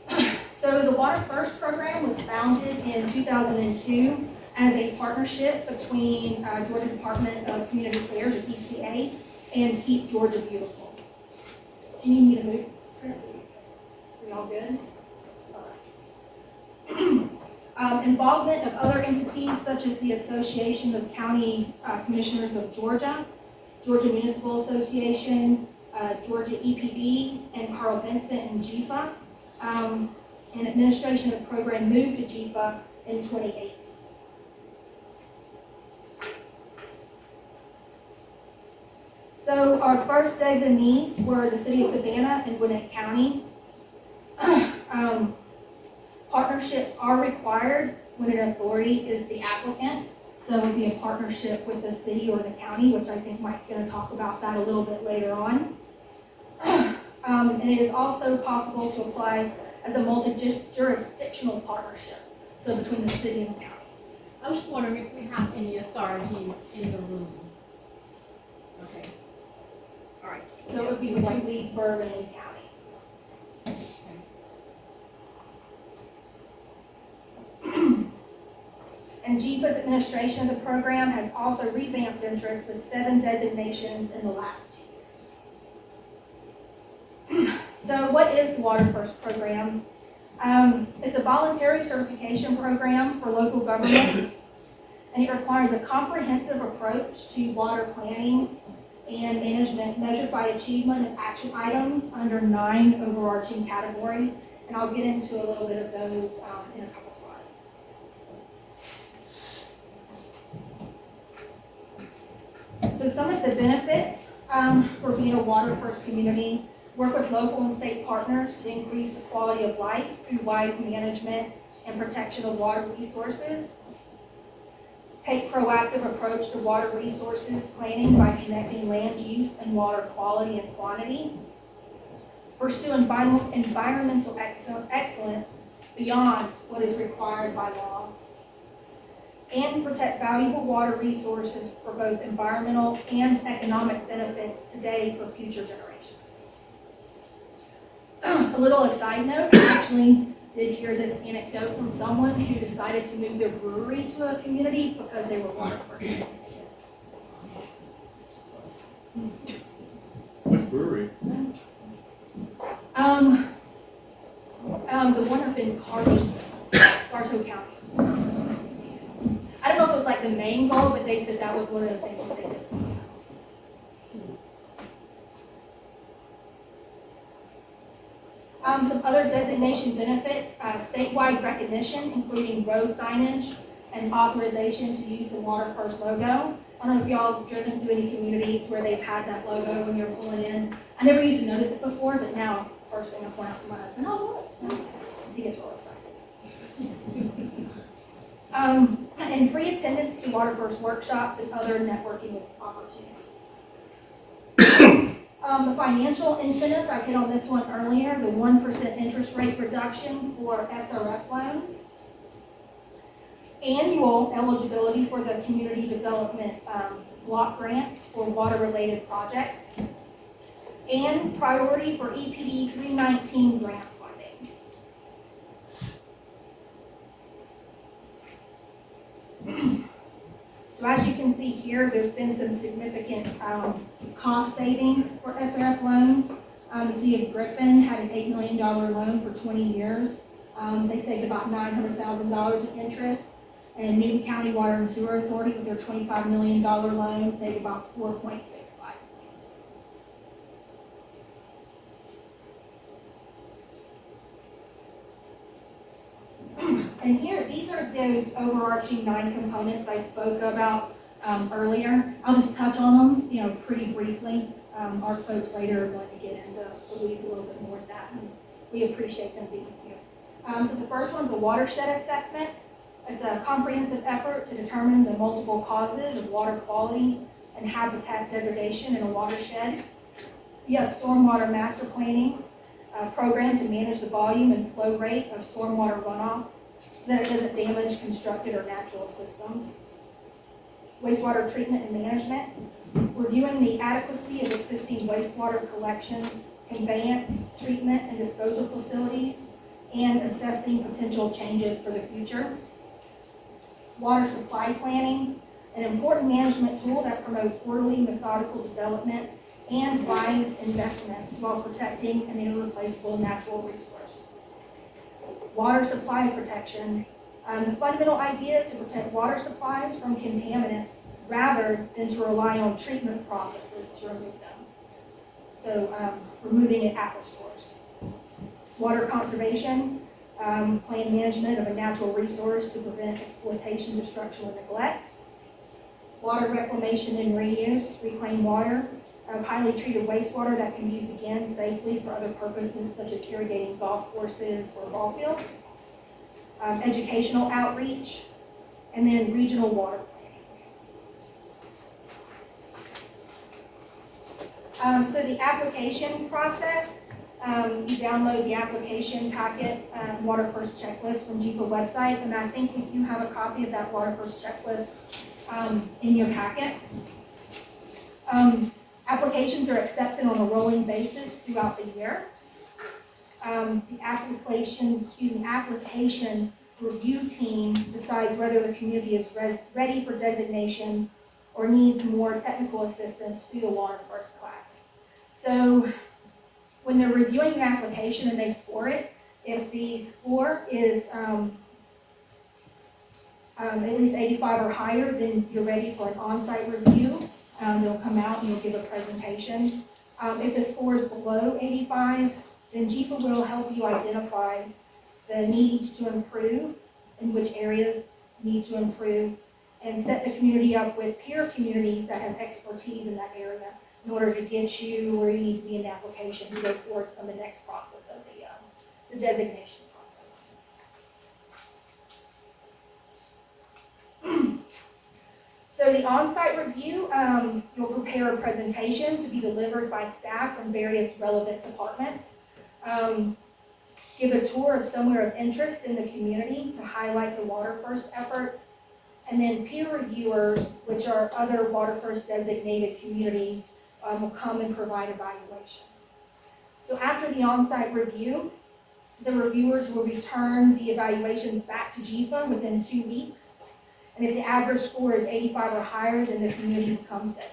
S3: program. So the WaterFirst program was founded in 2002 as a partnership between Georgia Department of Community Affairs, or DCA, and Keep Georgia Beautiful. Do you need me to move, Chris? Are we all good? Involvement of other entities such as the Association of County Commissioners of Georgia, Georgia Municipal Association, Georgia EPD, and Carroll Vincent and GEFA. And administration of the program moved to GEFA in 2018. So our first designees were the City of Savannah and Gwinnett County. Partnerships are required when an authority is the applicant. So it would be a partnership with the city or the county, which I think Mike's going to talk about that a little bit later on. And it is also possible to apply as a multi-jurisdictional partnership, so between the city and the county.
S2: I was just wondering if we have any authorities in the room. Okay. All right.
S3: So it would be between Leesburg and Lee County. And GEFA's administration of the program has also revamped interest with 7 designations in the last 2 years. So what is the WaterFirst program? It's a voluntary certification program for local governments, and it requires a comprehensive approach to water planning and management measured by achievement of action items under 9 overarching categories, and I'll get into a little bit of those in a couple slides. So some of the benefits for being a WaterFirst community: work with local and state partners to increase the quality of life through wise management and protection of water resources. Take proactive approach to water resources planning by connecting land use and water quality and quantity. Pursue environmental excellence beyond what is required by law. And protect valuable water resources for both environmental and economic benefits today for future generations. A little aside note, I actually did hear this anecdote from someone who decided to move their brewery to a community because they were WaterFirst.
S20: Which brewery?
S3: The one up in Bartow County. I don't know if it was like the main goal, but they said that was one of the things that they did. Some other designation benefits: statewide recognition, including road signage and authorization to use the WaterFirst logo. I don't know if y'all have driven through any communities where they've had that logo when you're pulling in. I never used to notice it before, but now it's the first thing I point out to my husband. Oh, look. He gets real excited. And free attendance to WaterFirst workshops and other networking opportunities. The financial incentives, I hit on this one earlier, the 1% interest rate reduction for SRF loans. Annual eligibility for the community development block grants for water-related projects. And priority for EPD 319 grant funding. So as you can see here, there's been some significant cost savings for SRF loans. The City of Griffin had an $8 million loan for 20 years. They saved about $900,000 in interest. And Newton County Water and Sewer Authority, with their $25 million loan, saved about $4.65 million. And here, these are those overarching 9 components I spoke about earlier. I'll just touch on them, pretty briefly. Our folks later are going to get into the weeds a little bit more of that, and we appreciate them being here. So the first one's a watershed assessment. It's a comprehensive effort to determine the multiple causes of water quality and habitat degradation in a watershed. You have stormwater master planning, a program to manage the volume and flow rate of stormwater runoff so that it doesn't damage constructed or natural systems. Wastewater treatment and management, reviewing the adequacy of existing wastewater collection, conveyance, treatment, and disposal facilities, and assessing potential changes for the future. Water supply planning, an important management tool that promotes orderly, methodical development and wise investments while protecting an irreplaceable natural resource. Water supply protection. The fundamental idea is to protect water supplies from contaminants rather than to rely on treatment processes to remove them. So removing it at the source. Water conservation, planned management of a natural resource to prevent exploitation, destruction, or neglect. Water reclamation and reuse, reclaim water, highly treated wastewater that can be used again safely for other purposes such as irrigating golf courses or ball fields. Educational outreach, and then regional water planning. So the application process, you download the application packet, WaterFirst checklist from GEFA website, and I think we do have a copy of that WaterFirst checklist in your packet. Applications are accepted on a rolling basis throughout the year. The application review team decides whether the community is ready for designation or needs more technical assistance through the WaterFirst class. So when they're reviewing your application and they score it, if the score is at least 85 or higher, then you're ready for an on-site review. They'll come out and you'll give a presentation. If the score is below 85, then GEFA will help you identify the needs to improve, in which areas need to improve, and set the community up with peer communities that have expertise in that area in order to get you where you need to be in the application to go forward from the next process of the designation process. So the on-site review, you'll prepare a presentation to be delivered by staff from various relevant departments. Give a tour of somewhere of interest in the community to highlight the WaterFirst efforts. And then peer reviewers, which are other WaterFirst designated communities, will come and provide evaluations. So after the on-site review, the reviewers will return the evaluations back to GEFA within 2 weeks. And if the average score is 85 or higher, then the community becomes designated.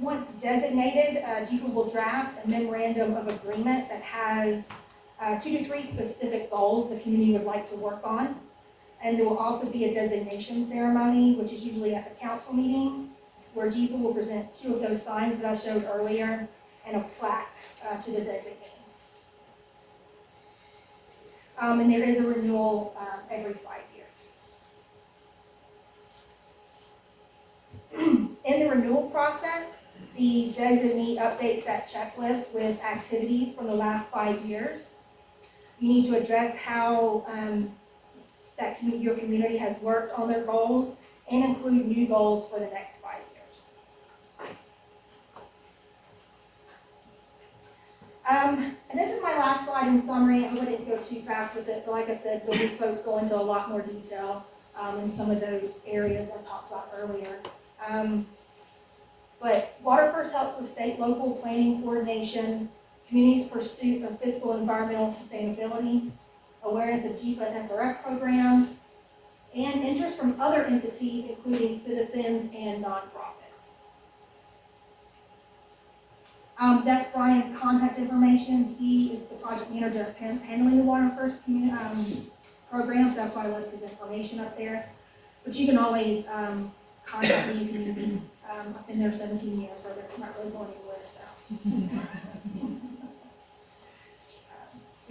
S3: Once designated, GEFA will draft a memorandum of agreement that has 2 to 3 specific goals the community would like to work on. And there will also be a designation ceremony, which is usually at the council meeting, where GEFA will present 2 of those signs that I showed earlier and a plaque to the designee. And there is a renewal every 5 years. In the renewal process, the designee updates that checklist with activities from the last 5 years. You need to address how your community has worked on their goals and include new goals for the next 5 years. And this is my last slide in summary. I wouldn't go too fast with it, but like I said, there'll be folks go into a lot more detail in some of those areas I talked about earlier. But WaterFirst helps with state, local planning coordination, communities' pursuit of fiscal and environmental sustainability, awareness of GEFA and SRF programs, and interest from other entities, including citizens and nonprofits. That's Brian's contact information. He is the project manager that's handling the WaterFirst programs. That's why I left his information up there. But you can always contact me if you need me. I've been there 17 years, so I guess I'm not really going anywhere. So.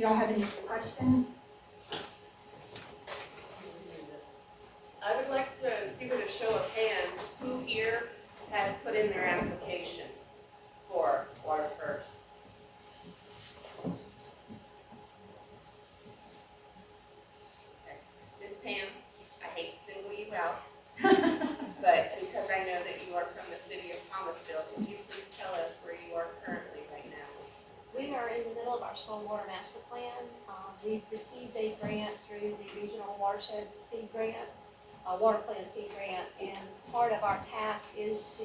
S3: y'all have any questions?
S9: I would like to see with a show of hands, who here has put in their application for WaterFirst? Okay. Miss Pam, I hate to single you out, but because I know that you are from the city of Thomasville, could you please tell us where you are currently right now?
S17: We are in the middle of our stormwater master plan. We've received a grant through the regional watershed seed grant, water plan seed grant, and part of our task is to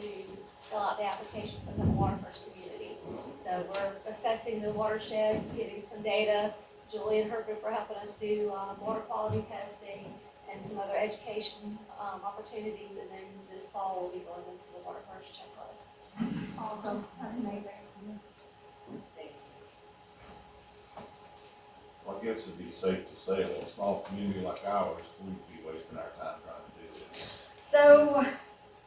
S17: fill out the application for the WaterFirst community. So we're assessing the watersheds, getting some data. Julie and her group are helping us do water quality testing and some other education opportunities, and then this fall we'll be going into the WaterFirst checklist.
S3: Awesome, that's amazing.
S13: Well, I guess it'd be safe to say, in a small community like ours, we'd be wasting our time trying to do this.
S3: So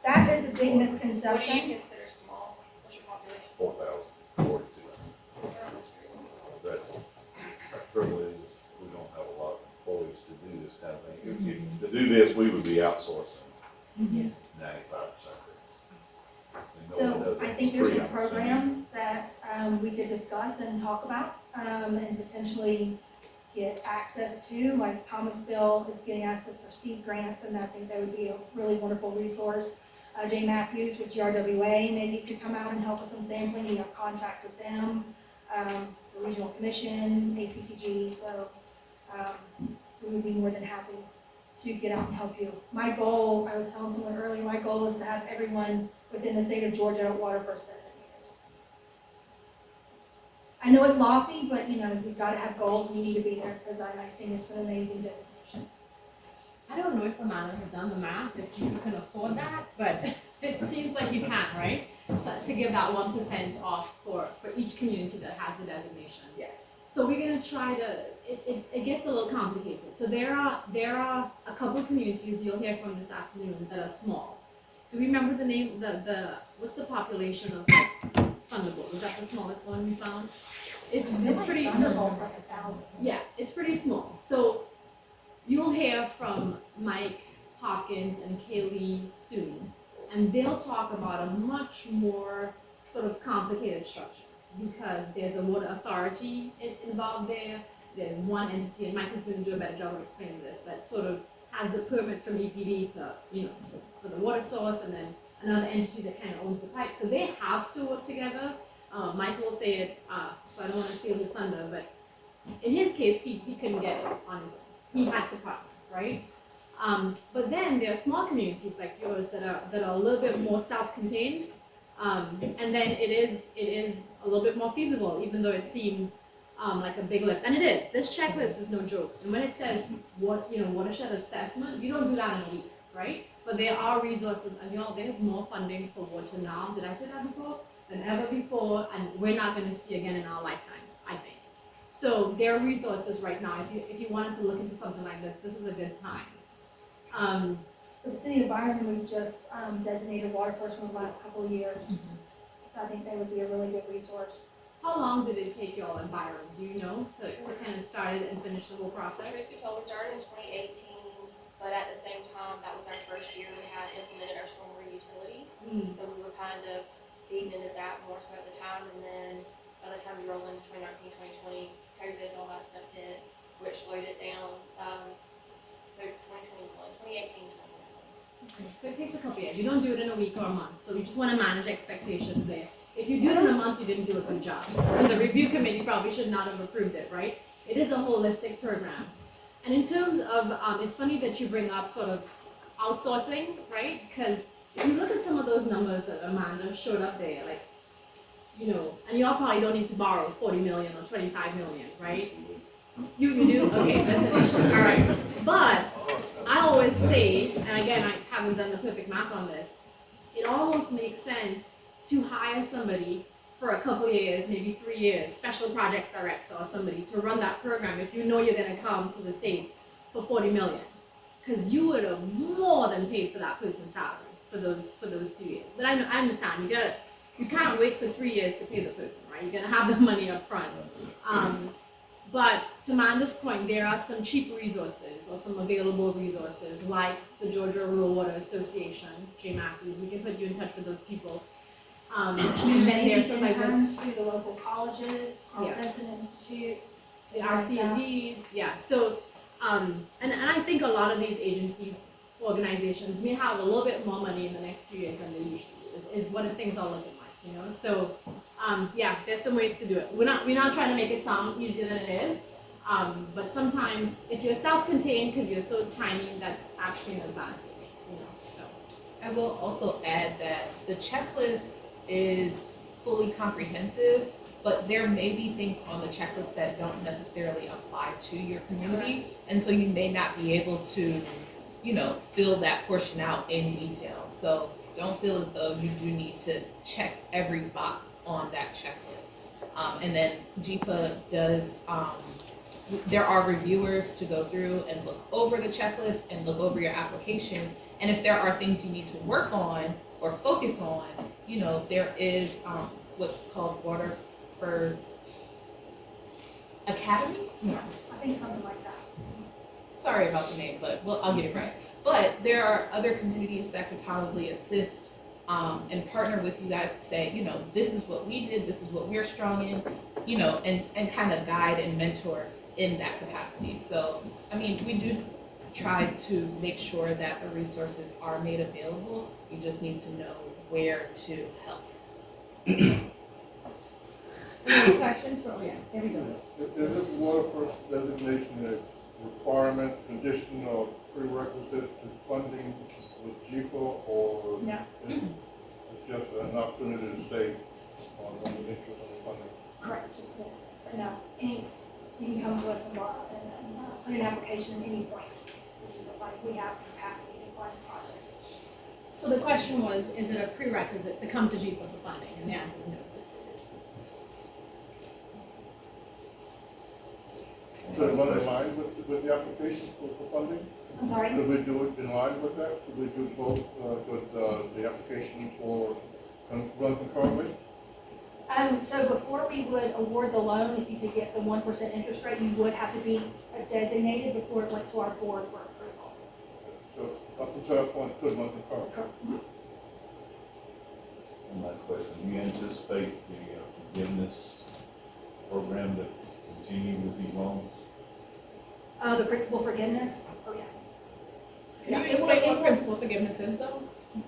S3: that is a big
S17: What do you
S3: misconception.
S17: consider small? What's your population?
S13: 4,042. But our trouble is, we don't have a lot of employees to do this kind of thing. To do this, we would be outsourcing 95% of this.
S3: So I think there's some programs that we could discuss and talk about and potentially get access to, like Thomasville is getting access for seed grants, and I think that would be a really wonderful resource. Jay Matthews with GRWA maybe could come out and help us on sampling. We have contracts with them, the Regional Commission, ACCG, so we would be more than happy to get out and help you. My goal, I was telling someone earlier, my goal is to have everyone within the state of Georgia WaterFirst designated. I know it's lofty, but you know, we've got to have goals and we need to be there because I think it's an amazing designation.
S2: I don't know if Amanda has done the math, if you can afford that, but it seems like you can, right? So, to give that 1% off for each community that has the designation.
S1: Yes.
S2: So we're gonna try to, it gets a little complicated. So there are a couple of communities you'll hear from this afternoon that are small. Do we remember the name, what's the population of Thunderbolt? Was that the smallest one we found? It's pretty.
S3: Thunderbolt's like 1,000.
S2: Yeah, it's pretty small. So you'll hear from Mike, Hopkins, and Kaylee soon, and they'll talk about a much more sort of complicated structure because there's a water authority involved there. There's one entity, and Mike is going to do a better job of explaining this, that sort of has the permit from EPD to, for the water source, and then another entity that kind of owns the pipe. So they have to work together. Michael will say it, so I don't want to steal his thunder, but in his case, he couldn't get it on his own. He had to partner, right? But then there are small communities like yours that are a little bit more self-contained, and then it is a little bit more feasible, even though it seems like a big lift, and it is. This checklist is no joke. And when it says watershed assessment, you don't do that in a week, right? But there are resources, and there's more funding for water now. Did I say that before? Than ever before, and we're not going to see again in our lifetimes, I think. So there are resources right now. If you wanted to look into something like this is a good time.
S3: The city of Byron was just designated WaterFirst for the last couple of years. So I think they would be a really good resource.
S2: How long did it take y'all in Byron? Do you know to kind of start it and finish the whole process?
S17: Truth be told, we started in 2018, but at the same time, that was our first year we had implemented our stormwater utility. So we were kind of feeding into that more so at the time, and then by the time we rolled into 2019, 2020, COVID and all that stuff hit, which slowed it down. So 2018, 2019.
S2: Okay, so it takes a couple years. You don't do it in a week or a month, so we just want to manage expectations there. If you do it in a month, you didn't do a good job. And the review committee probably should not have approved it, right? It is a holistic program. And in terms of, it's funny that you bring up sort of outsourcing, right? Because if you look at some of those numbers that Amanda showed up there, like, and y'all probably don't need to borrow 40 million or 25 million, right? You do? Okay, that's an issue. All right. But I always say, and again, I haven't done the perfect math on this, it almost makes sense to hire somebody for a couple years, maybe 3 years, special projects director or somebody to run that program if you know you're going to come to the state for 40 million. Because you would have more than paid for that person's salary for those few years. But I understand, you can't wait for 3 years to pay the person, right? You're going to have the money up front. But to Amanda's point, there are some cheap resources or some available resources like the Georgia Rural Water Association, Jay Matthews. We can put you in touch with those people. And then there's some like
S3: interns through the local colleges, our
S2: Yeah.
S3: Resident Institute,
S2: the
S3: things like that.
S2: RCNDs, yeah. So, and I think a lot of these agencies, organizations may have a little bit more money in the next few years than they usually do, is what things are looking like, you know? So, yeah, there's some ways to do it. We're not trying to make it sound easier than it is, but sometimes if you're self-contained, because you're so tiny, that's actually an advantage, you know, so.
S7: I will also add that the checklist is fully comprehensive, but there may be things on the checklist that don't necessarily apply to your community. And so you may not be able to, you know, fill that portion out in detail. So don't feel as though you do need to check every box on that checklist. And then GEFA does, there are reviewers to go through and look over the checklist and look over your application. And if there are things you need to work on or focus on, you know, there is what's called WaterFirst Academy?
S3: Yeah, I think something like that.
S7: Sorry about the name, but I'll get it right. But there are other communities that could probably assist and partner with you guys to say, you know, this is what we did, this is what we're strong in, you know, and kind of guide and mentor in that capacity. So, I mean, we do try to make sure that the resources are made available. You just need to know where to help.
S2: Any questions for, yeah, there we go.
S13: Is this WaterFirst designation a requirement, condition, or prerequisite to funding with GEFA, or
S3: No.
S13: it's just an opportunity to say on the interest of the funding?
S3: Correct, just this. But no, you can come to us and put an application at any point. Like we have capacity to fund projects.
S2: So the question was, is it a prerequisite to come to GEFA for funding? And the answer is no.
S13: Should it run in line with the application for funding?
S3: I'm sorry?
S13: Could we do it in line with that? Could we do both, with the application for run concurrently?
S3: So before we would award the loan, if you could get the 1% interest rate, you would have to be designated before it went to our board for approval.
S13: So up until that point, could run concurrently?
S11: One last question, do you anticipate the forgiveness program to continue with these loans?
S3: The principal forgiveness, oh yeah.
S2: Can you explain what principal forgiveness is though?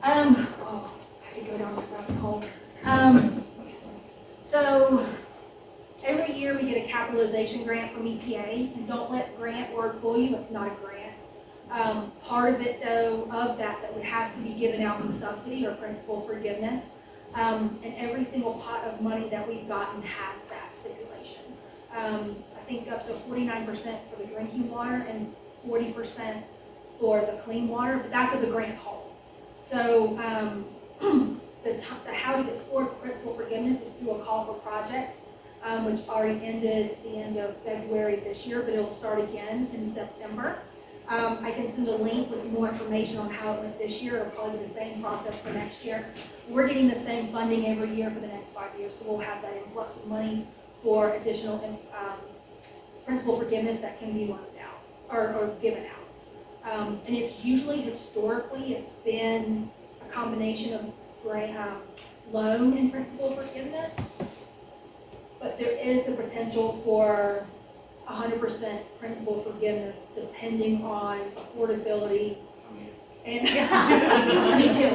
S3: Oh, I could go down that rabbit hole. So every year we get a capitalization grant from EPA, and don't let grant word fool you, it's not a grant. Part of it though, of that has to be given out in subsidy or principal forgiveness. And every single pot of money that we've gotten has that stipulation. I think up to 49% for the drinking water and 40% for the clean water, but that's of the grant whole. So how to get scored for principal forgiveness is through a call for projects, which already ended at the end of February this year, but it'll start again in September. I can send a link with more information on how it went this year. It'll probably be the same process for next year. We're getting the same funding every year for the next 5 years, so we'll have that influx of money for additional principal forgiveness that can be loaned out or given out. And it's usually, historically, it's been a combination of loan and principal forgiveness, but there is the potential for 100% principal forgiveness depending on affordability. And me too.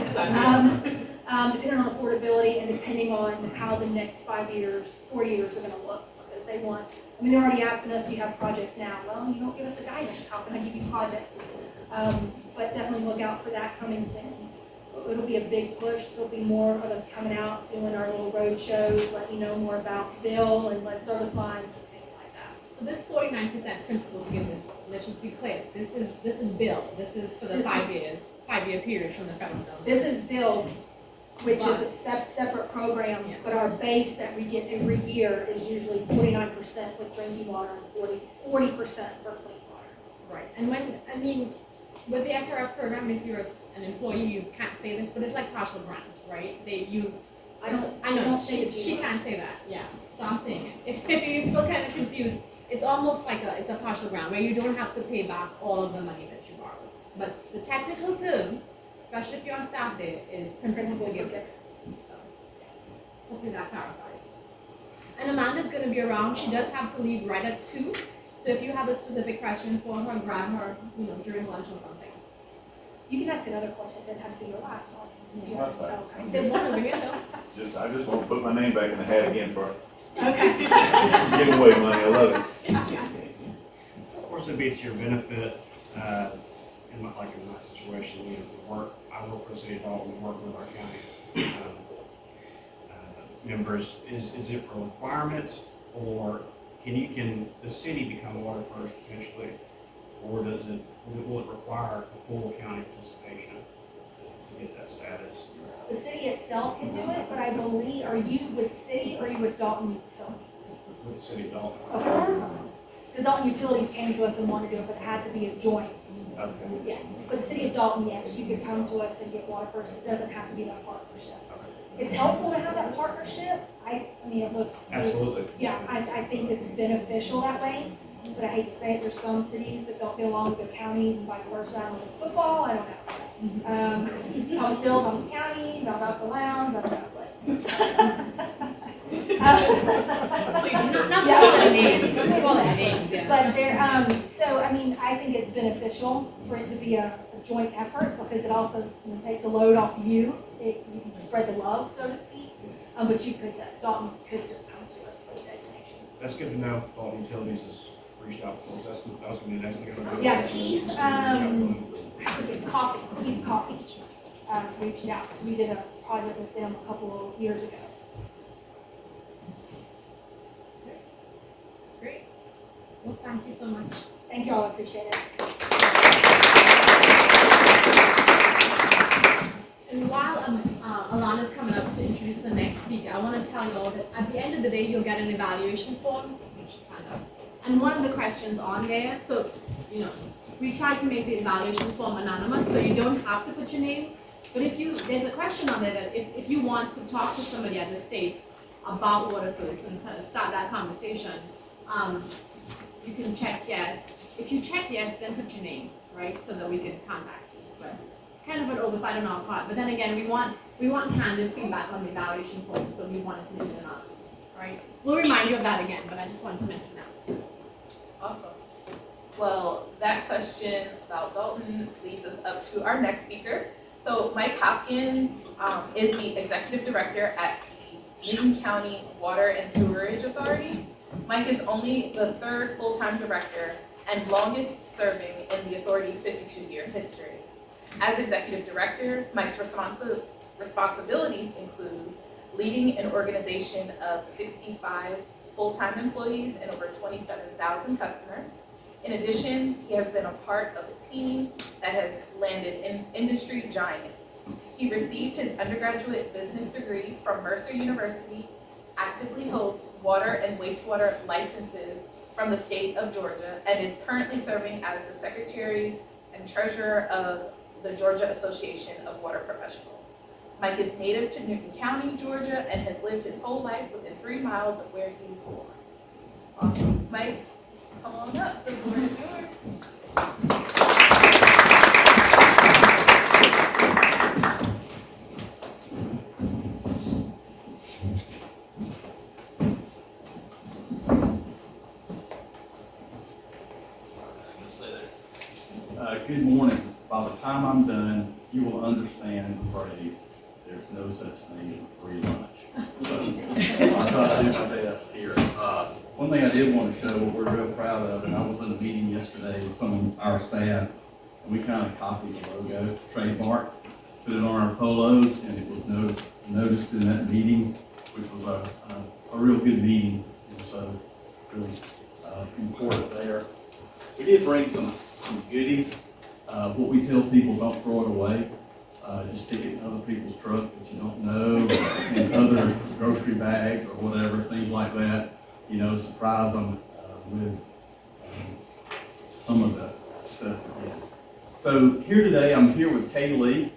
S3: Depending on affordability and depending on how the next 4 years are going to look, because they want. I mean, they're already asking us, do you have projects now? Well, you don't give us the guidance. How can I give you projects? But definitely look out for that coming soon. It'll be a big push. There'll be more of us coming out, doing our little road shows, letting you know more about bill and lead service lines and things like that.
S2: So this 49% principal forgiveness, let's just be clear, this is bill. This is for the 5-year period from the federal government.
S3: This is bill, which is a separate programs, but our base that we get every year is usually 49% with drinking water and 40% for clean water.
S2: Right. And with the SRF program, if you're an employee, you can't say this, but it's like partial grant, right? I know.
S3: don't say it to
S2: She
S3: you.
S2: can't say that, yeah. So I'm saying it. If you're still kind of confused,
S14: it's almost like it's a partial grant where you don't have to pay back all of the money that you borrowed. But the technical term, especially if you're on staff there, is principal forgiveness. So, hopefully that clarifies. And Amanda's gonna be around. She does have to leave right at 2. So if you have a specific question for her, grab her, during lunch or something.
S3: You can ask another question, it doesn't have to be your last one.
S13: That's fine.
S3: Okay.
S14: There's one over here though.
S13: I just want to put my name back in the hat again for
S3: Okay.
S13: giving away money, I love it.
S19: Of course, it'd be to your benefit, in my situation, I work for the city of Dalton, we work with our county members. Is it a requirement, or can the city become WaterFirst potentially, or will it require a full county participation to get that status?
S3: The city itself can do it, but I believe, are you with city or are you with Dalton Utilities?
S19: With the city of Dalton.
S3: Okay. Because Dalton Utilities came to us and wanted to do it, but it had to be a joint.
S19: Okay.
S3: Yeah, for the city of Dalton, yes, you could come to us and get WaterFirst, it doesn't have to be that partnership. It's helpful to have that partnership, I mean, it looks.
S19: Absolutely.
S3: Yeah, I think it's beneficial that way, but I hate to say it, there's some cities that don't get along with their counties and vice versa, I don't know if it's football, I don't know. Thomasville, Thomas County, Valdosta Lowndes, I don't know,
S14: Not all the names, not all the names, yeah.
S3: But there, so, I mean, I think it's beneficial for it to be a joint effort, because it also takes a load off you. You can spread the love, so to speak. But you could, Dalton could just come to us for the designation.
S19: That's good to know. Dalton Utilities has reached out for us. That was going to be the next thing.
S3: Yeah, Keith, I forget, Keith Coffee, reached out, because we did a project with them a couple of years ago.
S14: Great. Well, thank you so much.
S3: Thank you all, I appreciate it.
S14: And while Alana's coming up to introduce the next speaker, I want to tell you all that at the end of the day, you'll get an evaluation form, which is kind of, and one of the questions on there, so, we tried to make the evaluation form anonymous, so you don't have to put your name, but there's a question on there that if you want to talk to somebody at the state about WaterFirst and start that conversation, you can check yes. If you check yes, then put your name, right, so that we can contact you. But it's kind of an oversight on our part. But then again, we want candid feedback on the evaluation form, so we wanted to do it anonymous, right? We'll remind you of that again, but I just wanted to mention that.
S22: Awesome. Well, that question about Dalton leads us up to our next speaker. So Mike Hopkins is the executive director at the Beaton County Water and Sewerage Authority. Mike is only the 3rd full-time director and longest serving in the authority's 52-year history. As executive director, Mike's responsibilities include leading an organization of 65 full-time employees and over 27,000 customers. In addition, he has been a part of a team that has landed in industry giants. He received his undergraduate business degree from Mercer University, actively holds water and wastewater licenses from the state of Georgia, and is currently serving as the secretary and treasurer of the Georgia Association of Water Professionals. Mike is native to Newton County, Georgia, and has lived his whole life within 3 miles of where he was born. Awesome. Mike, come on up. The floor is yours.
S21: Good morning. By the time I'm done, you will understand the phrase, there's no such thing as a free lunch. So I'll try to do my best here. One thing I did want to show, what we're real proud of, and I was in a meeting yesterday with some of our staff, and we kind of copied the logo, trademark, put it on our polos, and it was noticed in that meeting, which was a real good meeting, and so really important there. We did bring some goodies. What we tell people, don't throw it away. Just stick it in other people's truck that you don't know, or in other grocery bags or whatever, things like that. Surprise them with some of the stuff. So here today, I'm here with Kay Lee,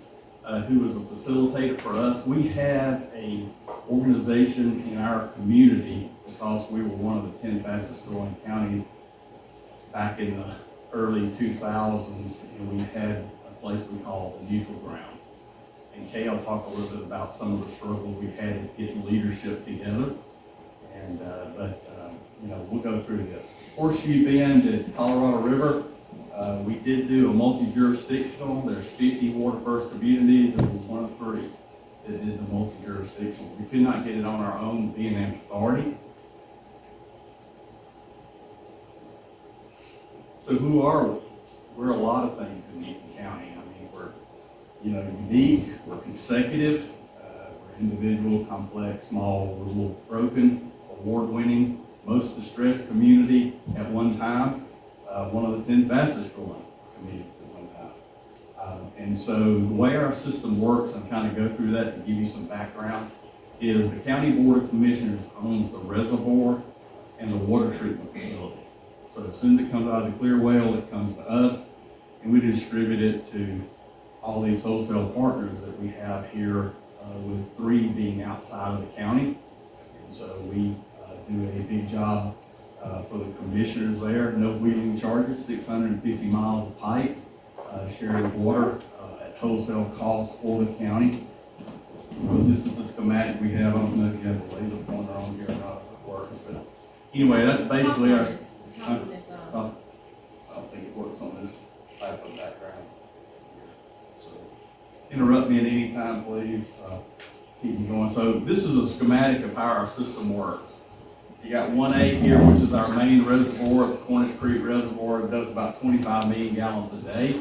S21: who is a facilitator for us. We have a organization in our community because we were one of the 10 fastest growing counties back in the early 2000s, and we had a place we call the neutral ground. And Kay will talk a little bit about some of the struggles we had in getting leadership together. And, you know, we'll go through this. Horseshoe Bend at Colorado River, we did do a multi-jurisdictional. There's 50 WaterFirst communities, and we're one of 3 that did the multi-jurisdictional. We could not get it on our own, being an authority. So who are we? We're a lot of things in Beaton County. I mean, we're, you know, unique, we're consecutive, we're individual, complex, small, rural, broken, award-winning, most distressed community at one time, one of the 10 fastest growing communities at one time. And so the way our system works, and kind of go through that to give you some background, is the County Board of Commissioners owns the reservoir and the water treatment facility. So as soon as it comes out of the clear well, it comes to us, and we distribute it to all these wholesale partners that we have here, with 3 being outside of the county. And so we do a big job for the commissioners there. No wheeling charges, 650 miles of pipe, sharing water at wholesale cost for the county. This is the schematic we have. I don't know if you have the laser pointer on here or not, if it works, but anyway, that's basically our. I don't think it works on this type of background. So interrupt me at any time, please. Keep me going. So this is a schematic of how our system works. You got 1A here, which is our main reservoir, the Cornish Creek Reservoir. It does about 25 million gallons a day.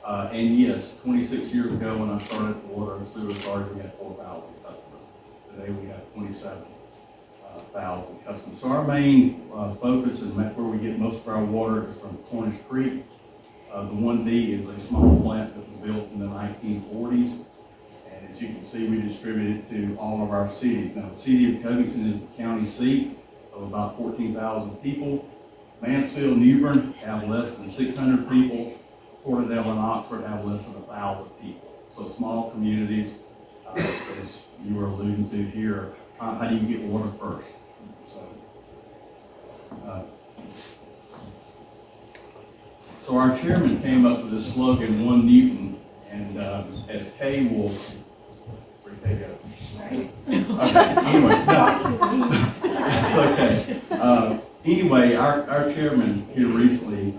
S21: And yes, 26 years ago when I started the Water and Sewer Authority, we had 4,000 customers. Today we have 27,000 customers. So our main focus and where we get most of our water is from Cornish Creek. The 1B is a small plant that was built in the 1940s. And as you can see, we distribute it to all of our cities. Now, the city of Covington is the county seat of about 14,000 people. Mansfield and New Bern have less than 600 people. Porterdale and Oxford have less than 1,000 people. So small communities, as you were alluding to here, how do you get water first? So our chairman came up with this slogan, 1 Newton, and as Kay will, where'd Kay go? Okay, anyway, it's okay. Anyway, our chairman here recently,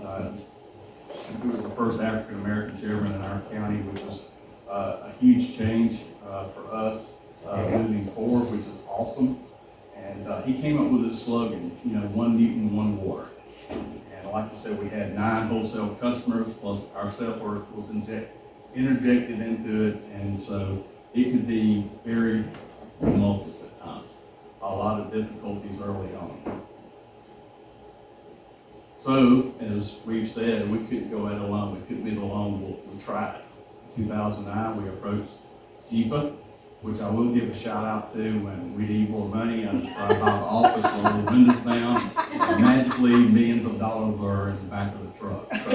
S21: he was the first African American chairman in our county, which was a huge change for us moving forward, which is awesome. And he came up with this slogan, you know, 1 Newton, 1 water. And like I said, we had 9 wholesale customers, plus our self-work was interjected into it, and so it could be very tumultuous at times. A lot of difficulties early on. So, as we've said, we couldn't go it alone. We couldn't be the lone wolf. We tried. In 2009, we approached GEFA, which I will give a shout out to when we need more money. I just drive by the office, roll the windows down, and magically millions of dollars are in the back of the truck. So,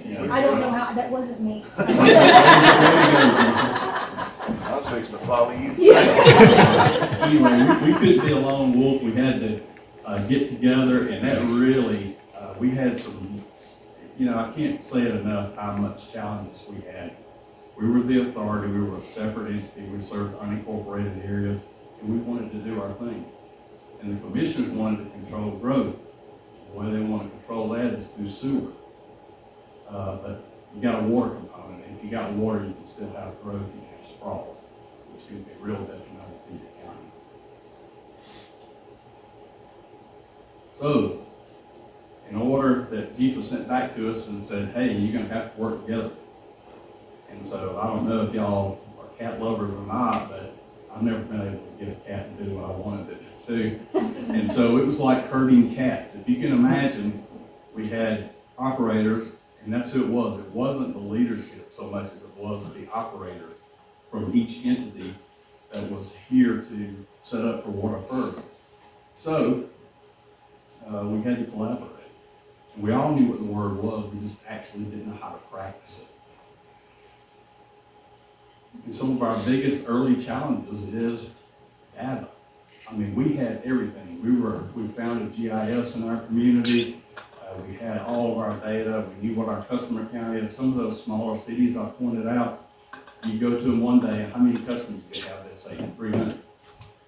S21: you know,
S3: I don't know how, that wasn't me.
S13: I was fixing to follow you.
S21: Anyway, we couldn't be a lone wolf. We had to get together, and that really, we had some, you know, I can't say it enough how much challenges we had. We were the authority, we were a separate entity, we served unincorporated areas, and we wanted to do our thing. And the commissioners wanted to control growth. The way they want to control that is through sewer. But you got a water component, and if you got water, you can still have growth, you can have sprawl, which can be real detrimental to your county. So, in order that GEFA sent back to us and said, hey, you're going to have to work together. And so I don't know if y'all are cat lovers or not, but I've never been able to get a cat to do what I wanted it to do. And so it was like herding cats. If you can imagine, we had operators, and that's who it was. It wasn't the leadership so much as it was the operator from each entity that was here to set up for WaterFirst. So we had to collaborate. And we all knew what the word was, we just actually didn't know how to practice it. And some of our biggest early challenges is data. I mean, we had everything. We found a GIS in our community. We had all of our data. We knew what our customer count is. Some of those smaller cities I pointed out, you go to them one day, and how many customers do you have? They say 300.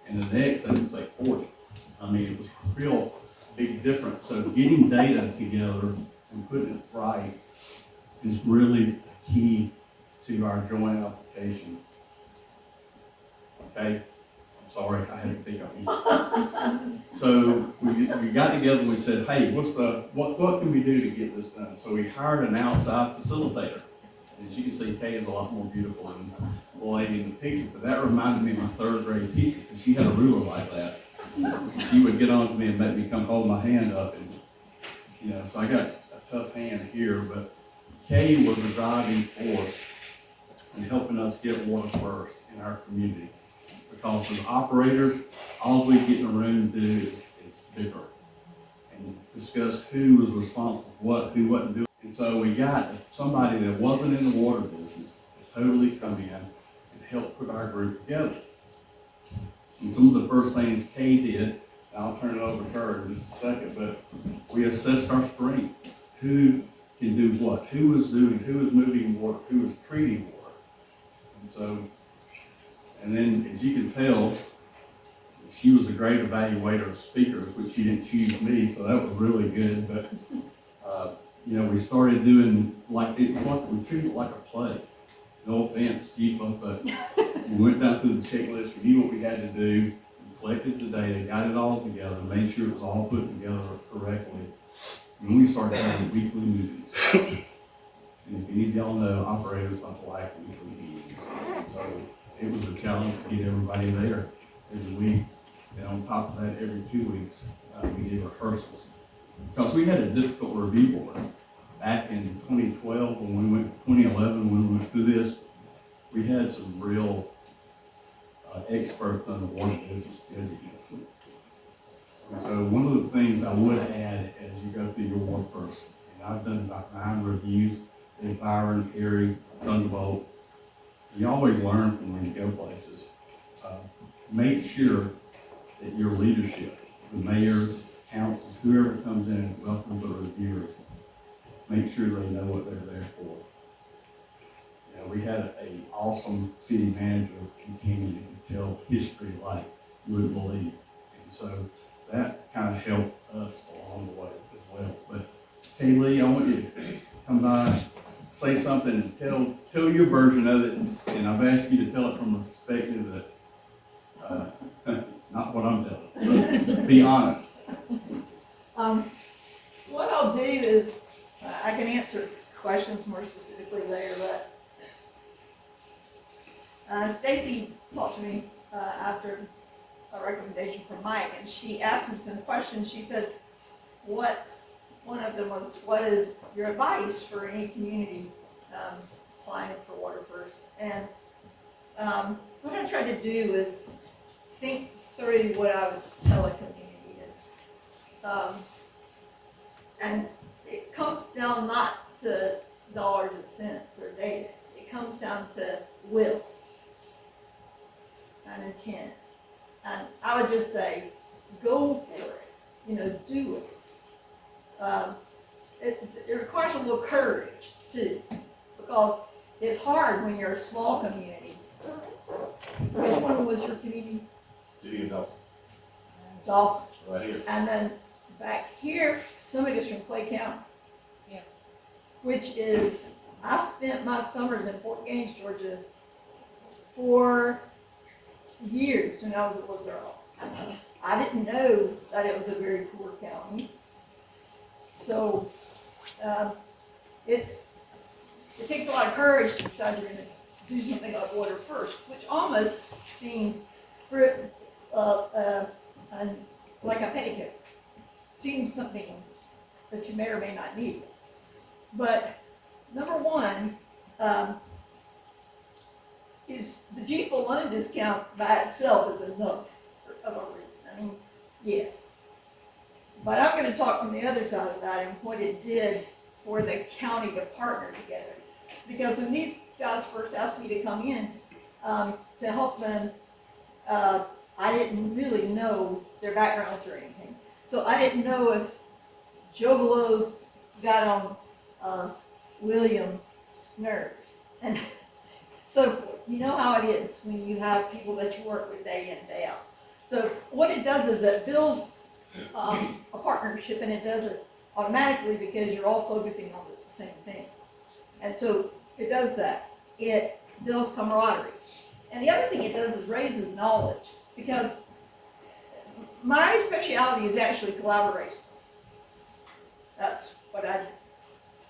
S21: And the next, they would say 40. I mean, it was a real big difference. So getting data together and putting it right is really key to our joint application. Okay? I'm sorry, I had to pick up you. So we got together and we said, hey, what can we do to get this done? So we hired an outside facilitator. And as you can see, Kay is a lot more beautiful than the lady in the picture, but that reminded me of my third grade teacher, because she had a ruler like that. She would get on to me and make me come hold my hand up, and so I got a tough hand here, but Kay was a driving force in helping us get WaterFirst in our community. Because as operators, all we get in a room and do is bicker and discuss who was responsible for what, who wasn't doing. And so we got somebody that wasn't in the water business to totally come in and help put our group together. And some of the first things Kay did, and I'll turn it over to her in just a second, but we assessed our strength. Who can do what? Who was moving water? Who was treating water? And then as you can tell, she was a great evaluator of speakers, which she didn't choose me, so that was really good. But we started doing we treated it like a play. No offense, GEFA, but we went down through the checklist, we knew what we had to do, we collected the data, got it all together, made sure it was all put together correctly. And we started having weekly meetings. And if any of y'all know, operators don't like weekly meetings. So it was a challenge to get everybody there every week. And on top of that, every 2 weeks, we did rehearsals. Because we had a difficult review board. Back in 2012, when we went, 2011, when we went through this, we had some real experts on the water business judging us. And so one of the things I would add as you go through your WaterFirst, and I've done about 9 reviews, in Byron, Perry, Thunderbolt. You always learn from when you go places. Make sure that your leadership, the mayors, councils, whoever comes in and welcomes the reviewers, make sure they know what they're there for. We had an awesome city manager who came in and could tell history like you wouldn't believe. And so that kind of helped us along the way as well. But Kaylee, I want you to come by, say something, and tell your version of it. And I've asked you to tell it from a perspective that, not what I'm telling. So be honest.
S8: What I'll do is, I can answer questions more specifically later, but Stacy talked to me after a recommendation from Mike, and she asked me some questions. She said, one of them was, what is your advice for any community applying for WaterFirst? And what I tried to do is think through what I would tell a community. And it comes down not to dollars and cents or data. It comes down to will and intent. And I would just say, go for it. Do it. It requires a little courage too, because it's hard when you're a small community. Which one was your community?
S13: City of Dawson.
S8: Dawson.
S13: Right here.
S8: And then back here, somebody is from Clay County.
S7: Yeah.
S8: Which is, I spent my summers in Fort Gaines, Georgia for years when I was a little girl. I didn't know that it was a very poor county. So it takes a lot of courage to decide you're going to do something like WaterFirst, which almost seems like a petticoat. Seems something that you may or may not need. But number one is the GEFA loan discount by itself is enough of a reason. I mean, yes. But I'm going to talk from the other side of that and what it did for the county to partner together. Because when these guys first asked me to come in to help them I didn't really know their backgrounds or anything. So I didn't know if Joe Blow got on William's nerves and so forth. You know how it is when you have people that you work with day in, day out. So what it does is it builds a partnership, and it does it automatically because you're all focusing on the same thing. And so it does that. It builds camaraderie. And the other thing it does is raises knowledge, because my specialty is actually collaboration. That's what I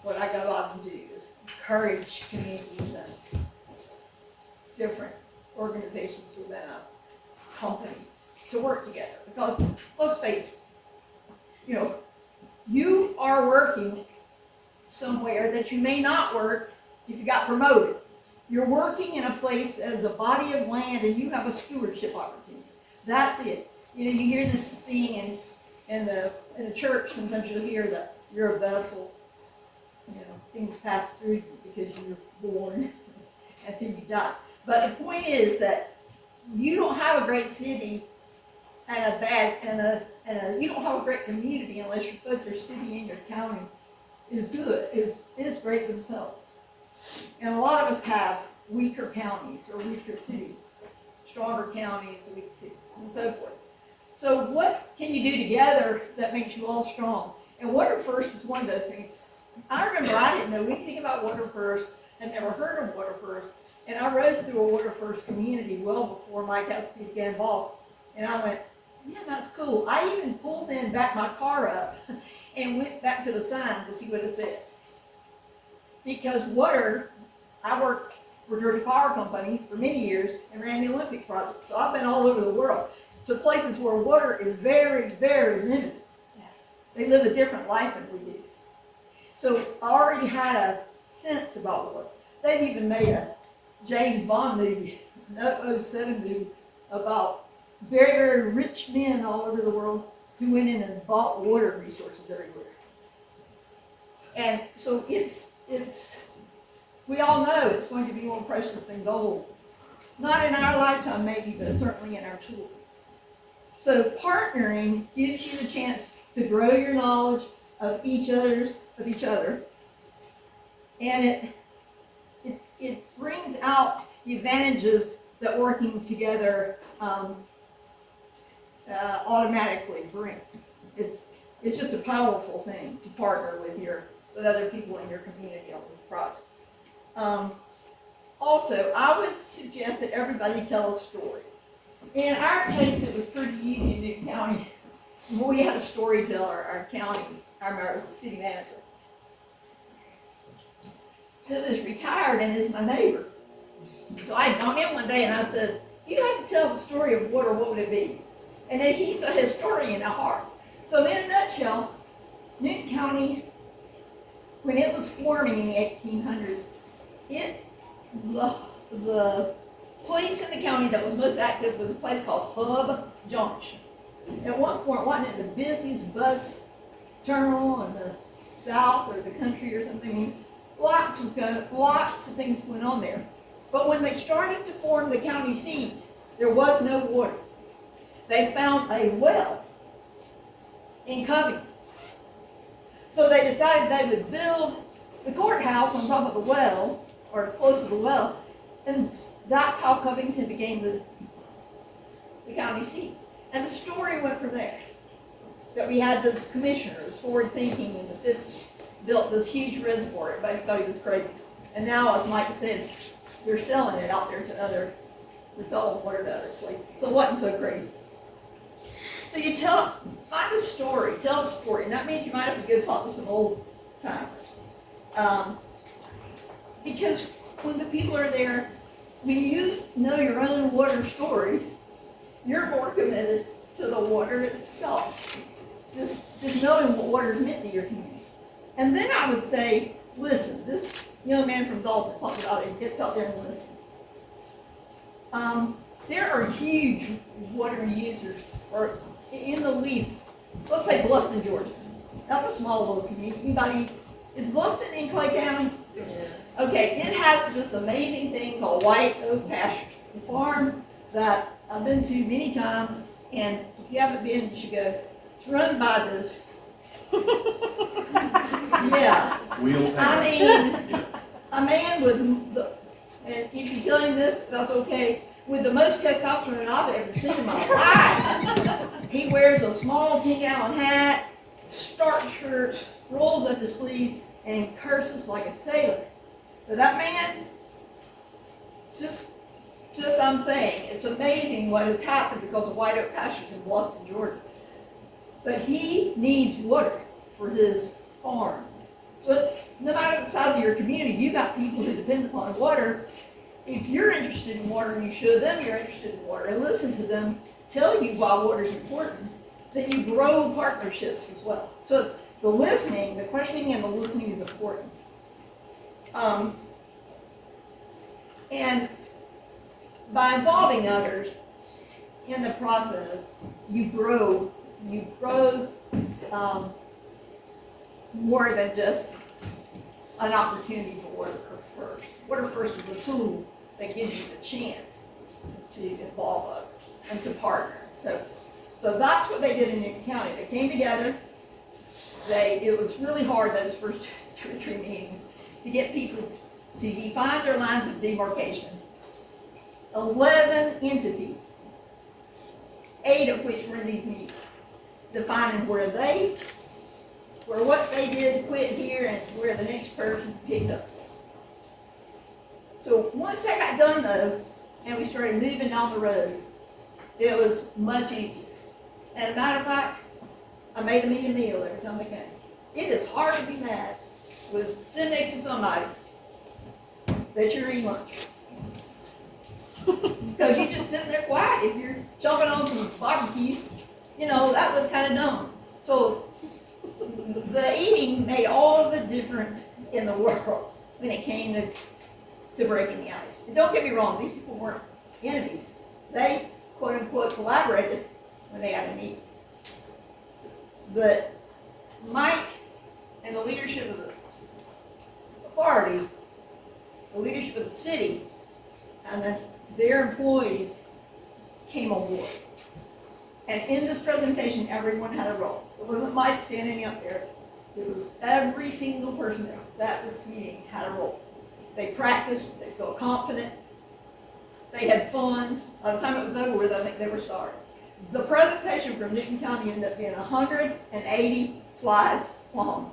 S8: go out and do, is encourage communities and different organizations within a company to work together. Because let's face it, you know, you are working somewhere that you may not work if you got promoted. You're working in a place as a body of land, and you have a stewardship opportunity. That's it. You know, you hear this thing in the church. Sometimes you'll hear that you're a vessel. You know, things pass through you because you were born and then you die. But the point is that you don't have a great city and you don't have a great community unless both your city and your county is good, is great themselves. And a lot of us have weaker counties or weaker cities, stronger counties or weak cities, and so forth. So what can you do together that makes you all strong? And WaterFirst is one of those things. I remember I didn't know anything about WaterFirst, had never heard of WaterFirst, and I rode through a WaterFirst community well before Mike Heskey to get involved. And I went, yeah, that's cool. I even pulled back my car up and went back to the sign to see what it said. Because water, I worked for Dirty Power Company for many years and ran the Olympic project. So I've been all over the world to places where water is very, very limited. Yes. They live a different life than we do. So I already had a sense about water. They've even made a James Bond movie, an 07 movie, about very, very rich men all over the world who went in and bought water resources everywhere. And so we all know it's going to be more precious than gold. Not in our lifetime maybe, but certainly in our children's. So partnering gives you the chance to grow your knowledge of each other, and it brings out the advantages that working together automatically brings. It's just a powerful thing to partner with other people in your community on this project. Also, I would suggest that everybody tell a story. In our case, it was pretty easy in Newton County. We had a storyteller, our city manager, who is retired and is my neighbor. So I came in one day and I said, if you had to tell the story of water, what would it be? And then he's a historian at heart. So in a nutshell, Newton County, when it was forming in the 1800s, the place in the county that was most active was a place called Hub Junction. At one point, wasn't it the busiest bus terminal in the south or the country or something? I mean, lots of things went on there. But when they started to form the county seat, there was no water. They found a well in Covington. So they decided they would build the courthouse on top of the well, or close to the well, and that's how Covington became the county seat. And the story went from there. That we had this commissioner, this forward thinking in the 50s, built this huge reservoir. Everybody thought he was crazy. And now, as Mike said, they're selling it out there they're selling water to other places. So it wasn't so crazy. So you find a story, tell a story. And that means you might have to go talk to some old timers. Because when the people are there, when you know your own water story, you're more committed to the water itself. Just knowing what water is meant to your community. And then I would say, listen, this young man from Dalton talked about it, he gets out there and listens. There are huge water users, or in the least, let's say Bluffton, Georgia. That's a small little community. Anybody, is Bluffton in Clay County? Yes. Okay, it has this amazing thing called White Oak Pasture. It's a farm that I've been to many times, and if you haven't been, you should go. It's run by this. Yeah.
S21: Wheel
S8: I mean, a man with the, and if you tell him this, that's okay, with the most testosterone I've ever seen in my life. He wears a small 10-gallon hat, starch shirt, rolls up his sleeves, and curses like a sailor. But that man, just I'm saying, it's amazing what has happened because of White Oak Pastures in Bluffton, Georgia. But he needs water for his farm. So no matter the size of your community, you got people who depend upon water. If you're interested in water and you show them you're interested in water and listen to them tell you why water is important, then you grow partnerships as well. So the listening, the questioning and the listening is important. And by involving others in the process, you grow more than just an opportunity for WaterFirst. WaterFirst is a tool that gives you the chance to involve others and to partner. So that's what they did in Newton County. They came together. It was really hard those first 2 or 3 meetings to get people to define their lines of demarcation. 11 entities, 8 of which were in these meetings, defining where what they did quit here and where the next person picked up. So once that got done though, and we started moving down the road, it was much easier. And as a matter of fact, I made them eat a meal every time they came. It is hard to be mad with sitting next to somebody that you're eating lunch. Because you're just sitting there quiet. If you're chomping on some barbecue, that was kind of dumb. So the eating made all the difference in the world when it came to breaking the ice. And don't get me wrong, these people weren't enemies. They, quote unquote, collaborated when they had a meeting. But Mike and the leadership of the authority, the leadership of the city, and then their employees came on board. And in this presentation, everyone had a role. It wasn't Mike standing up there. It was every single person that was at this meeting had a role. They practiced, they felt confident, they had fun. By the time it was over with, I think they were sorry. The presentation from Newton County ended up being 180 slides long.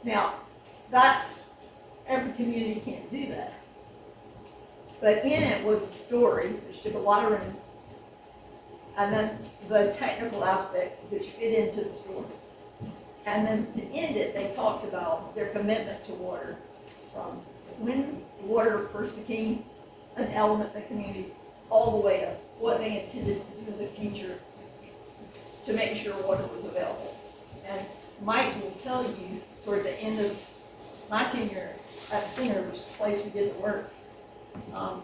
S8: Now, every community can't do that. But in it was a story, which took a lot of room, and then the technical aspect, which fit into the story. And then to end it, they talked about their commitment to water from when water first became an element in the community, all the way to what they intended to do in the future to make sure water was available. And Mike will tell you, toward the end of my tenure at the center, which is the place we did the work,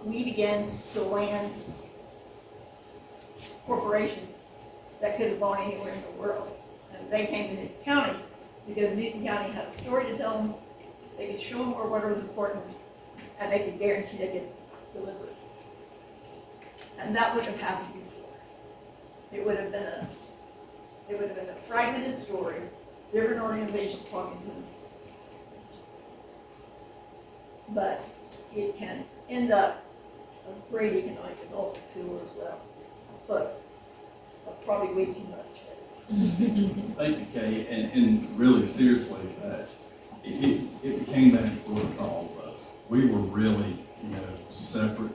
S8: we began to land corporations that could have gone anywhere in the world. And they came to Newton County because Newton County had a story to tell them, they could show them where water was important, and they could guarantee they could deliver it. And that wouldn't have happened before. It would have been a fragmented story, different organizations talking to them. But it can end up a great economic development tool as well. So, that's probably way too much.
S21: Thank you, Kay, and really seriously, it became that important for all of us. We were really, separate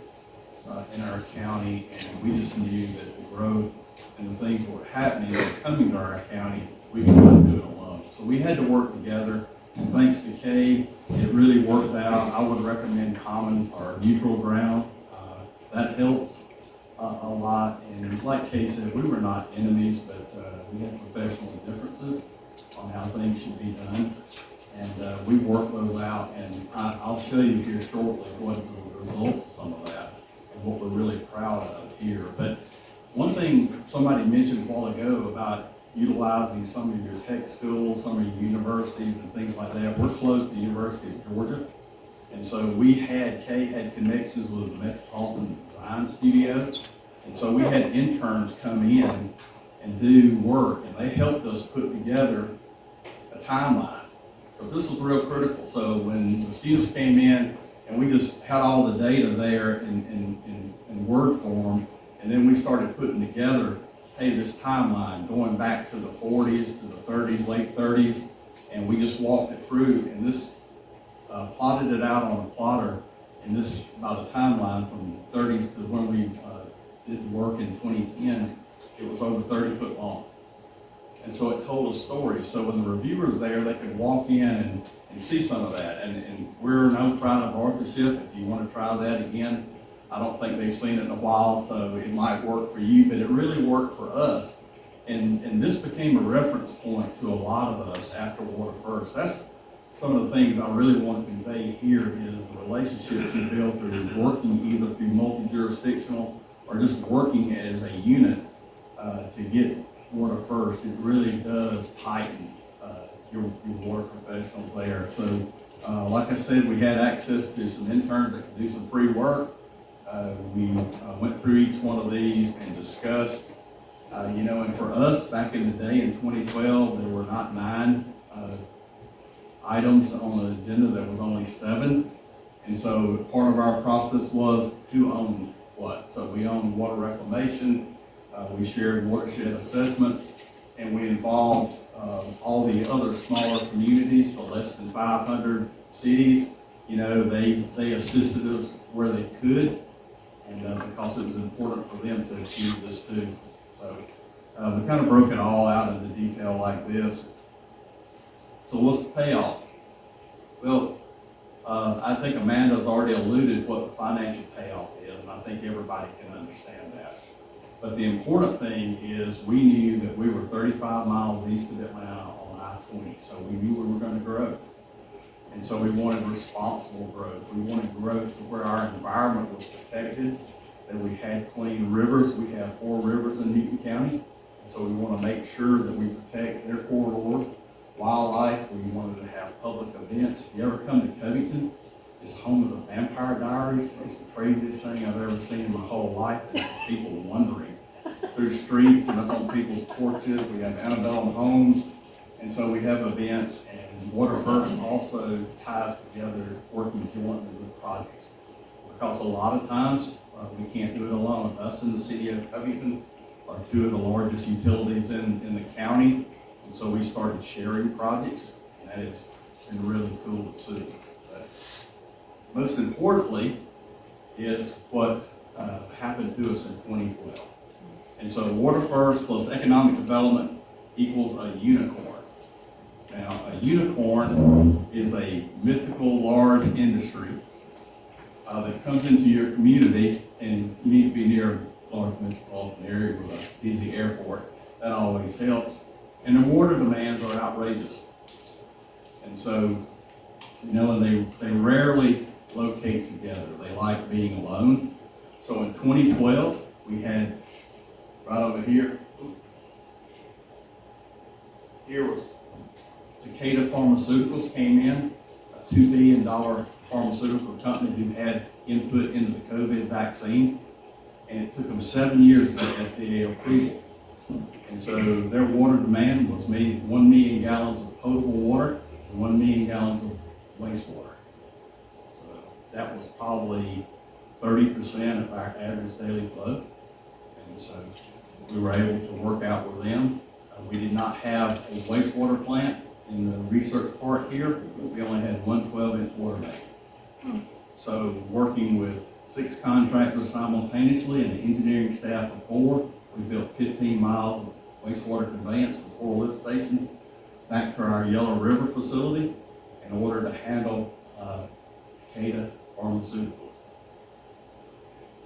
S21: in our county, and we just knew that the growth and the things that were happening and coming to our county, we could not do it alone. So we had to work together, and thanks to Kay, it really worked out. I would recommend common or neutral ground. That helps a lot, and like Kay said, we were not enemies, but we had professional differences on how things should be done, and we worked those out, and I'll show you here shortly what the results of some of that and what we're really proud of here. But one thing somebody mentioned a while ago about utilizing some of your tech schools, some of your universities and things like that. We're close to the University of Georgia, And so Kay had connections with the Metropolitan Design Studio. And so we had interns come in and do work, and they helped us put together a timeline, because this was real critical. So when the students came in, and we just had all the data there in Word form, and then we started putting together, hey, this timeline going back to the 40s, to the 30s, late 30s, and we just walked it through, and this plotted it out on a plotter, and this, by the timeline from 30s to when we did the work in 2010, it was over 30 foot long. And so it told a story. So when the reviewers there, they could walk in and see some of that. And we're no pride of authorship. If you want to try that again, I don't think they've seen it in a while, so it might work for you, but it really worked for us. And this became a reference point to a lot of us after WaterFirst. That's some of the things I really want to convey here is the relationships you build through working either through multi-jurisdictional or just working as a unit to get WaterFirst. It really does tighten your water professionals there. So like I said, we had access to some interns that could do some free work. We went through each one of these and discussed, and for us back in the day in 2012, there were not 9 items on the agenda, there was only 7. And so part of our process was who owned what. So we owned water reclamation, we shared watershed assessments, and we involved all the other smaller communities, the less than 500 cities. They assisted us where they could, and because it was important for them to achieve this too. So we kind of broke it all out into detail like this. So what's the payoff? Well, I think Amanda's already alluded what the financial payoff is, and I think everybody can understand that. But the important thing is we knew that we were 35 miles east of Atlanta on I-20, so we knew we were going to grow. And so we wanted responsible growth. We wanted growth to where our environment was protected, that we had clean rivers. We have 4 rivers in Newton County, and so we want to make sure that we protect their corridor. Wildlife, we wanted to have public events. If you ever come to Covington, it's home of the Vampire Diaries. It's the craziest thing I've ever seen in my whole life. It's just people wandering through streets and up on people's porches. We have antebellum homes, and so we have events, and WaterFirst also ties together working jointly with projects. Because a lot of times, we can't do it alone. Us and the city of Covington are 2 of the largest utilities in the county. And so we started sharing projects, and that has been really cool to see. But most importantly is what happened to us in 2012. And so WaterFirst plus economic development equals a unicorn. Now, a unicorn is a mythical large industry that comes into your community, and you need to be near a large metropolitan area with a busy airport. That always helps. And the water demands are outrageous. And so, and they rarely locate together. They like being alone. So in 2012, we had right over here was Takeda Pharmaceuticals came in, a $2 billion pharmaceutical company who had input into the COVID vaccine. And it took them 7 years to get FDA approval. And so their water demand was 1 million gallons of potable water and 1 million gallons of wastewater. So that was probably 30% of our average daily flow. And so we were able to work out with them. We did not have a wastewater plant in the research park here. We only had 1 12-inch water main. So working with 6 contractors simultaneously and an engineering staff of 4, we built 15 miles of wastewater conveyance with 4 lift stations back to our Yellow River facility in order to handle Takeda Pharmaceuticals.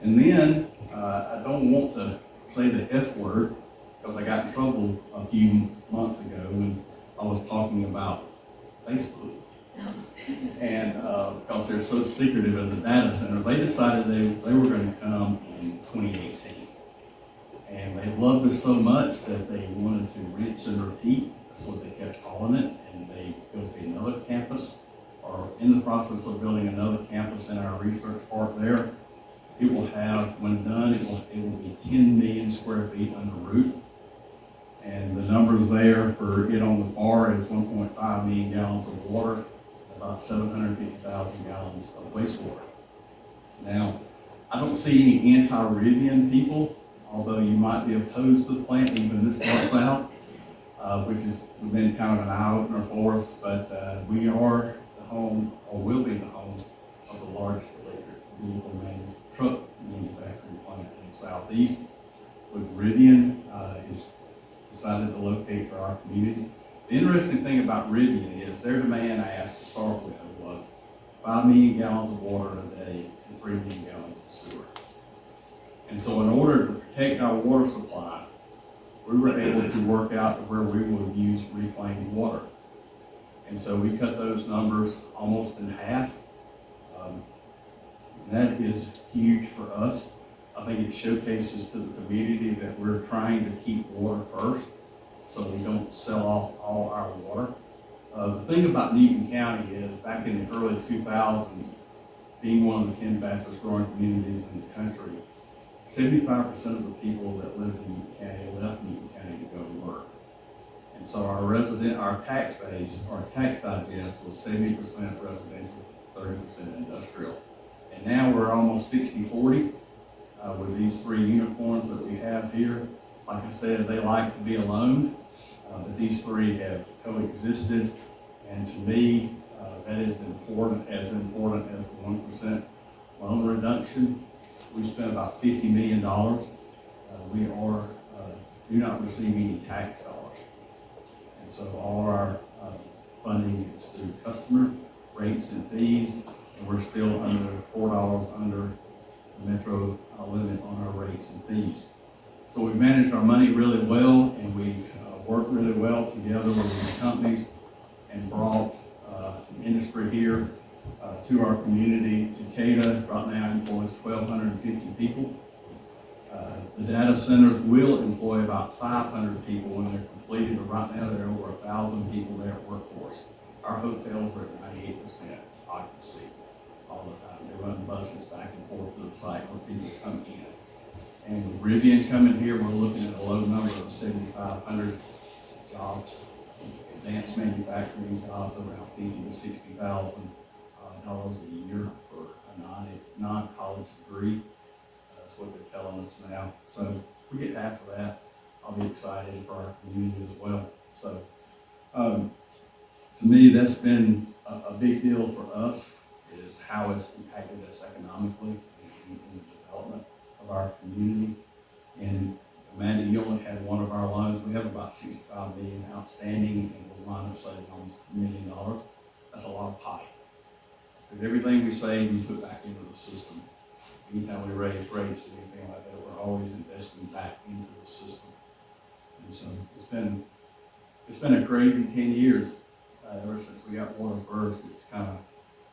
S21: And then, I don't want to say the F word because I got in trouble a few months ago when I was talking about Facebook. And because they're so secretive as a data center, they decided they were going to come in 2018. And they loved us so much that they wanted to rinse and repeat. That's what they kept calling it. And they built another campus, or in the process of building another campus in our research park there. It will have, when done, it will be 10 million square feet under roof. And the numbers there for it on the far is 1.5 million gallons of water, about 750,000 gallons of wastewater. Now, I don't see any anti-Rivian people, although you might be opposed to the plant, even this far south, which has been kind of an eye-opener for us, but we are the home, or will be the home, of the largest electric vehicle truck manufacturing plant in the southeast. With Rivian is decided to locate for our community. The interesting thing about Rivian is their demand ask to start with was 5 million gallons of water a day and 3 million gallons of sewer. And so in order to protect our water supply, we were able to work out where we would use reclaimed water. And so we cut those numbers almost in half. That is huge for us. I think it showcases to the community that we're trying to keep water first so we don't sell off all our water. The thing about Newton County is back in the early 2000s, being one of the 10 fastest growing communities in the country, 75% of the people that lived in Newton County left Newton County to go to work. And so our tax base, our tax digest was 70% residential, 30% industrial. And now we're almost 60-40 with these three unicorns that we have here. Like I said, they like to be alone, but these three have coexisted. And to me, that is important as the 1% loan reduction. We spent about $50 million. We do not receive any tax dollars. And so all our funding is through customer rates and fees, and we're still under $4 under the metro limit on our rates and fees. So we've managed our money really well, and we've worked really well together with these companies and brought industry here to our community. Takeda right now employs 1,250 people. The data centers will employ about 500 people when they're completed, but right now there are over 1,000 people there at workforce. Our hotels are at 98% occupancy all the time. They run buses back and forth to the site where people come in. And with Rivian coming here, we're looking at a low number of 7,500 jobs, advanced manufacturing jobs around $50,000 to $60,000 a year for a non-college degree. That's what they're telling us now. So if we get half of that, I'll be excited for our community as well. So to me, that's been a big deal for us, is how it's impacted us economically in the development of our community. And Amanda, you only had one of our loans. We have about $65 million outstanding, and we'll wind up saving almost $1 million. That's a lot of pie. Because everything we save, we put back into the system. Anytime we raise rates or anything like that, we're always investing back into the system. And so it's been a crazy 10 years. Ever since we got WaterFirst, it's kind of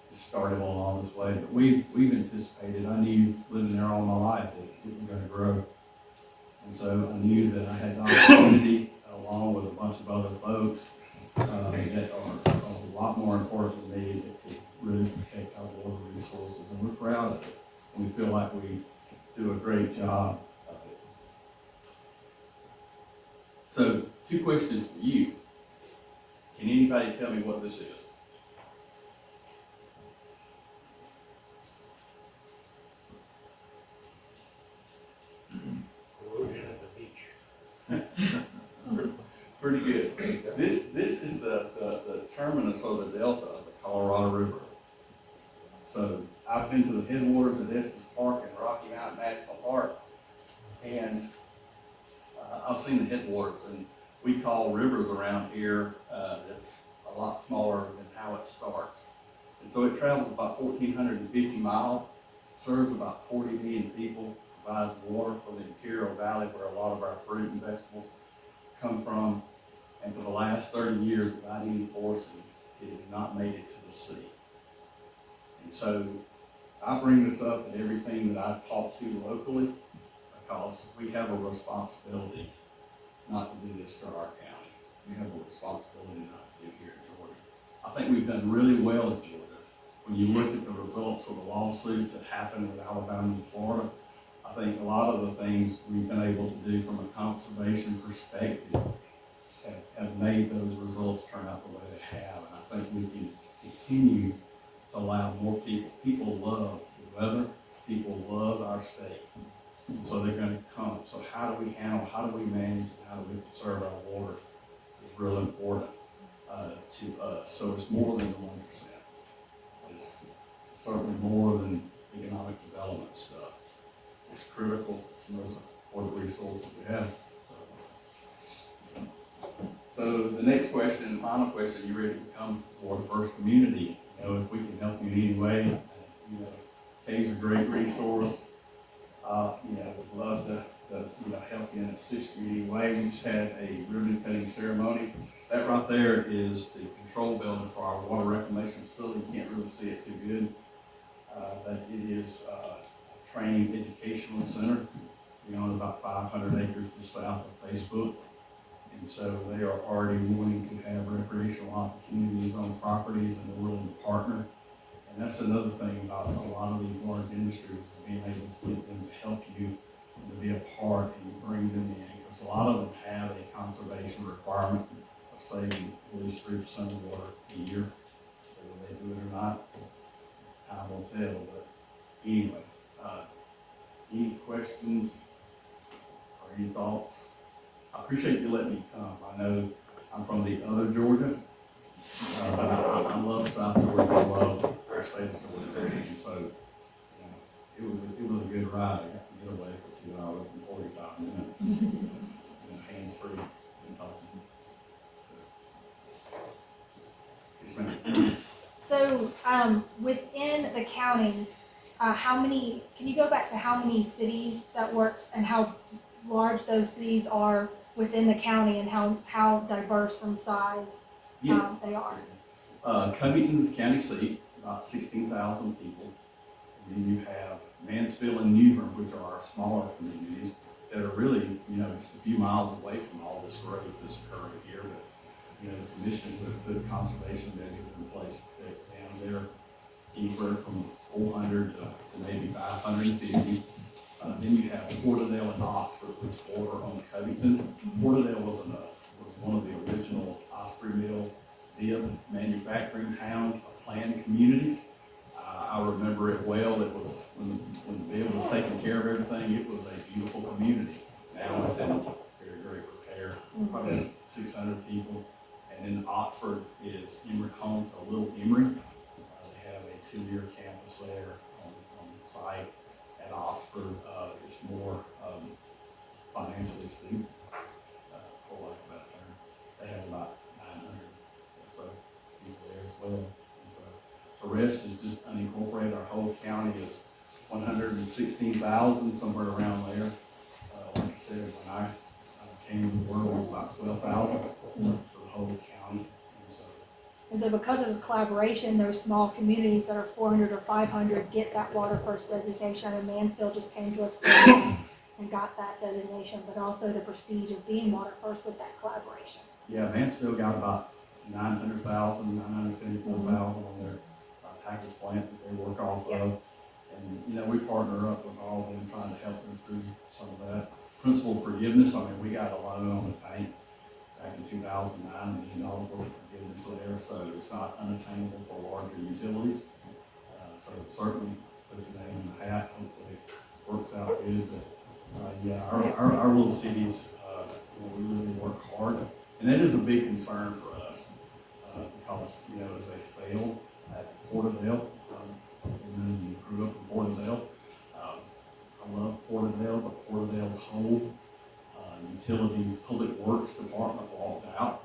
S21: just started along this way. But we've anticipated. I knew living there all my life that it was going to grow. And so I knew that I had the opportunity, along with a bunch of other folks that are a lot more important than me, that could really protect our water resources. And we're proud of it. And we feel like we do a great job of it. So, 2 questions for you. Can anybody tell me what this is?
S5: Erosion at the beach.
S21: Pretty good. This is the terminus or the delta of the Colorado River. So I've been to the headwaters at Estes Park and Rocky Mountain National Park, and I've seen the headwaters, and we call rivers around here that's a lot smaller than how it starts. And so it travels about 1,450 miles, serves about 40 million people, provides water for the Imperial Valley where a lot of our fruit and vegetables come from. And for the last 30 years, without any forcing, it has not made it to the sea. And so I bring this up in everything that I talk to locally, because we have a responsibility not to do this to our county. We have a responsibility not to do it here in Georgia. I think we've done really well in Georgia, when you look at the results of the lawsuits that happened with Alabama and Florida, I think a lot of the things we've been able to do from a conservation perspective have made those results turn out the way they have. And I think we can continue to allow more people. People love the weather. People love our state. And so they're going to come. So how do we handle, how do we manage, and how do we conserve our water is real important to us. So it's more than the 1%. It's certainly more than economic development stuff. It's critical. It's the most important resource that we have. So the next question, final question, you ready to become WaterFirst Community? You know, if we can help you in any way, you know, Kay's a great resource. You know, would love to you know, help you and assist you in any way. We just had a ribbon cutting ceremony. That right there is the control building for our water reclamation facility. You can't really see it too good, but it is a training educational center. We own about 500 acres just south of Facebook. And so they are already wanting to have recreational opportunities on properties, and they're willing to partner. And that's another thing about a lot of these large industries, is being able to get them to help you and to be a part, and you bring them in. Because a lot of them have a conservation requirement of saving at least 3% of water a year. Whether they do it or not, time will tell. But anyway, any questions or any thoughts? I appreciate you letting me come. I know I'm from the other Georgia, but I love South Georgia. I love our state of Georgia. And so, you know, it was a good ride. I got to get away for 2 hours and 45 minutes, you know, hands-free and talking. So, yes, ma'am.
S3: So, within the county, can you go back to how many cities that works and how large those cities are within the county and how diverse from size they are?
S21: Covington's county seat, about 16,000 people. And then you have Mansfield and Newbern, which are our smaller communities that are really, you know, just a few miles away from all this growth that's occurring here. But, you know, the commission put conservation measures in place down there, anywhere from 400 to maybe 550. Then you have Porterdale and Oxford, which border on Covington. Porterdale was one of the original Osprey Mill bib manufacturing towns, planned communities. I remember it well. It was when the bib was taking care of everything. It was a beautiful community. Now it's in very great repair. Probably 600 people. And then Oxford is home to Little Emery. They have a 2-year campus there on site. At Oxford, it's more financially astute, for lack of a better term. They have about 900 or so people there as well. And so the rest is just unincorporated. Our whole county is 116,000, somewhere around there. Like I said, when I came into the world, it was about 12,000 for the whole county.
S3: And so because of this collaboration, those small communities that are 400 or 500 get that WaterFirst designation. And Mansfield just came to us and got that designation, but also the prestige of being WaterFirst with that collaboration.
S21: Yeah, Mansfield got about 900,000, 974,000 on their package plant that they work off of. And, you know, we partner up with all of them, trying to help them through some of that. Principal forgiveness, I mean, we got a loan on the tank back in 2009, $1 million worth of forgiveness there, so it's not unattainable for larger utilities. So certainly put your name in the hat. Hopefully it works out good. But yeah, our little cities, you know, we really work hard, and that is a big concern for us because, you know, as they failed at Porterdale, and then you grew up in Porterdale. I love Porterdale, but Porterdale's whole utility public works department walked out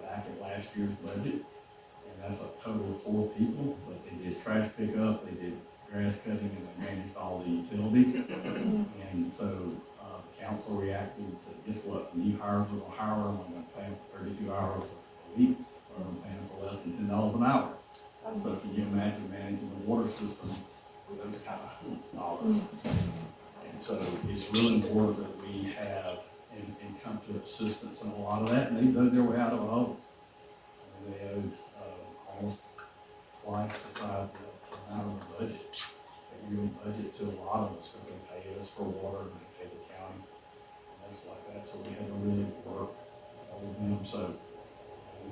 S21: back at last year's budget, and that's a total of 4 people, but they did trash pickup, they did grass cutting, and they managed all the utilities. And so the council reacted and said, guess what, new hires, we're going to hire them, I'm going to pay them for 32 hours a week, or I'm going to pay them for less than $10 an hour. So can you imagine managing the water system with those kind of dollars? And so it's really important that we have and come to assistance in a lot of that, and they dug their way out of a hole. And they owed almost twice beside the amount of the budget. They really budget to a lot of us because they pay us for water and they pay the county. And that's like that, so we had to really work with them. So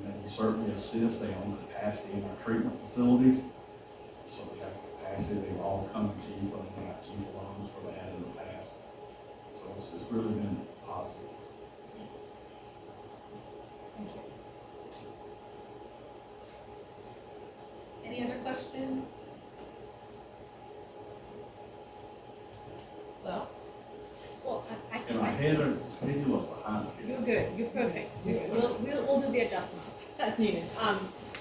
S21: they certainly assist. They own capacity in our treatment facilities. So we have capacity. They've all come to GEFA and we got GEFA loans for that in the past. So it's really been positive.
S7: Any other questions?
S14: Well,
S21: And I had a schedule of behind schedule.
S14: You're good, you're perfect. We'll do the adjustments that's needed.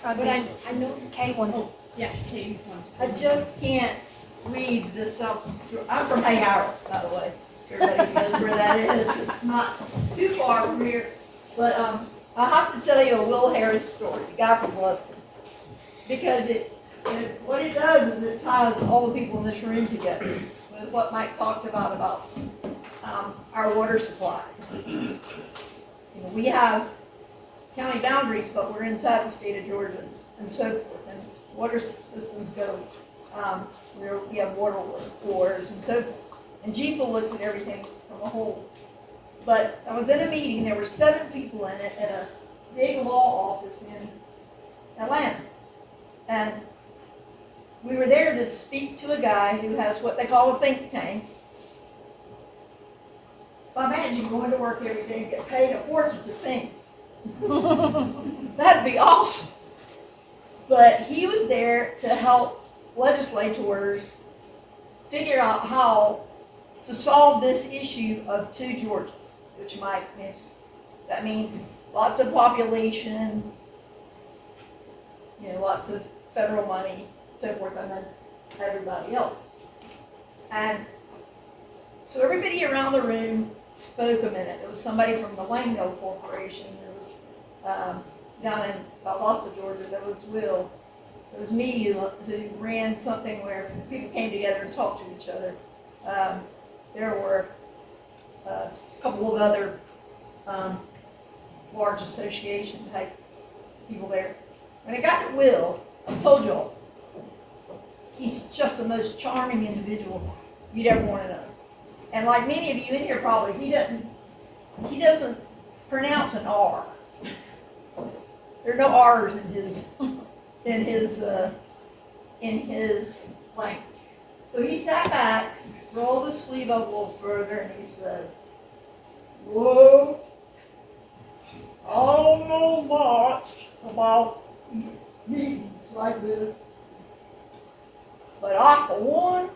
S14: But I know.
S3: Kay one.
S14: Oh, yes, Kay, you wanted to say
S8: I
S14: something.
S8: just can't read this up. I'm from Howard, by the way. Everybody knows where that is. It's not too far from here. But I have to tell you a Will Harris story, the guy from Lubbock. Because what it does is it ties all the people in this room together with what Mike talked about our water supply. You know, we have county boundaries, but we're inside the state of Georgia and so forth. And water systems go, we have water wars and so forth. And GEFA looks at everything from a whole. But I was in a meeting, there were 7 people in it at a big law office in Atlanta. And we were there to speak to a guy who has what they call a think tank. Imagine going to work every day and get paid a fortune to think. That'd be awesome. But he was there to help legislators figure out how to solve this issue of 2 Georgias, which Mike mentioned. That means lots of population, lots of federal money, so forth, and then everybody else. And so everybody around the room spoke a minute. It was somebody from the Langdale Corporation. There was down in Valdosta, Georgia. There was Will. It was me who ran something where people came together and talked to each other. There were a couple of other large association type people there. When I got to Will, I told y'all, he's just the most charming individual you'd ever want to know. And like many of you in here probably, he doesn't pronounce an R. There are no R's in his language. So he sat back, rolled his sleeve up a little further, and he said, "Whoa, I don't know much about meetings like this, but I, for one,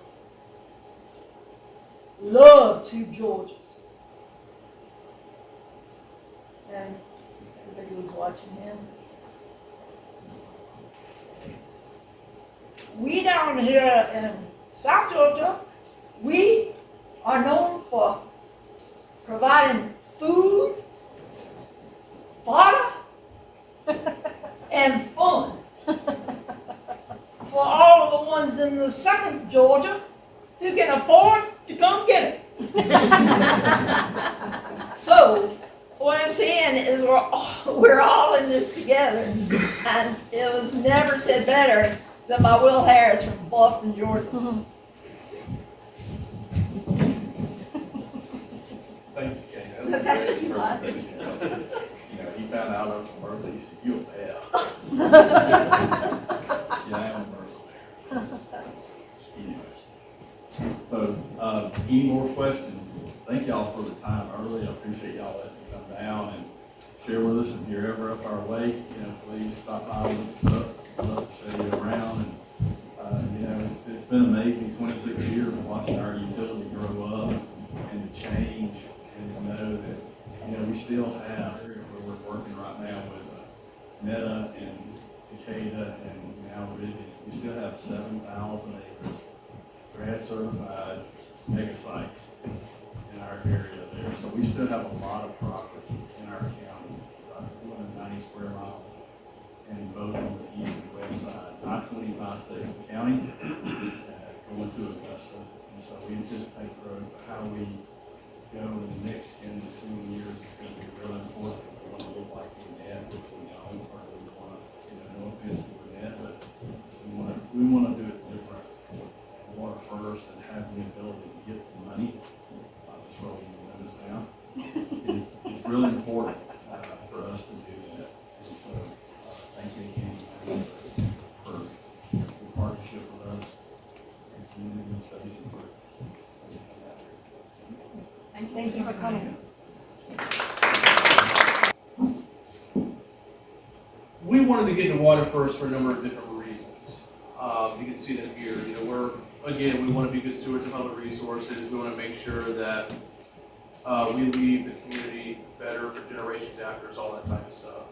S8: love 2 Georgias." And everybody was watching him. We down here in South Georgia, we are known for providing food, fodder, and fun for all of the ones in the second Georgia who can afford to come get it. So what I'm saying is we're all in this together, and it was never said better than by Will Harris from Boston, Georgia.
S21: Thank you, Kay. That was a great presentation. He found out I was from Mercer. He said, "You're bad." Yeah, I am a Mercer there. Anyway. So, any more questions? Thank y'all for the time early. I appreciate y'all letting me come down and share with us. If you're ever up our way, please stop by and look us up. I'd love to show you around. And, it's been amazing 26 years watching our utility grow up and to change and to know that, we still have, where we're working right now with Meta and Decatur and now Rivian, we still have 7,000 acres grad certified mega sites in our area there. So we still have a lot of property in our county, about 290 square miles, and both on the east and west side. I-20 bisects the county, going to Augusta. And so we anticipate growth. How we go in the next 10 to 20 years is going to be really important. We want to look like Gwinnett, which we don't, or we want to, no offense to Gwinnett, but we
S3: Thank you for coming.
S20: We wanted to get into WaterFirst for a number of different reasons. You can see them here. You know, we want to be good stewards of public resources. We want to make sure that we leave the community better for generations after us, all that type of stuff.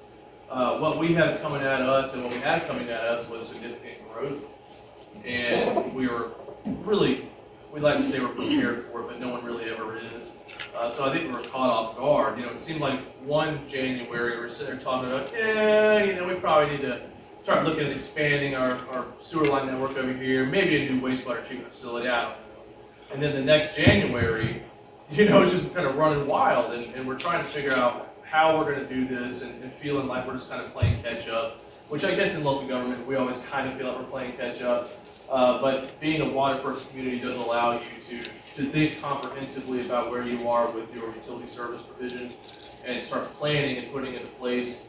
S20: What we had coming at us and what we had coming at us was significant growth. And we were really, we'd like to say we're prepared for it, but no one really ever is. So I think we were caught off guard. You know, it seemed like one January we were sitting there talking about, yeah, you know, we probably need to start looking at expanding our sewer line network over here, maybe a new wastewater treatment facility, I don't know. And then the next January, you know, it's just kind of running wild, and we're trying to figure out how we're going to do this and feeling like we're just kind of playing catch up, which I guess in local government we always kind of feel like we're playing catch up. But being a WaterFirst community does allow you to think comprehensively about where you are with your utility service provision and start planning and putting into place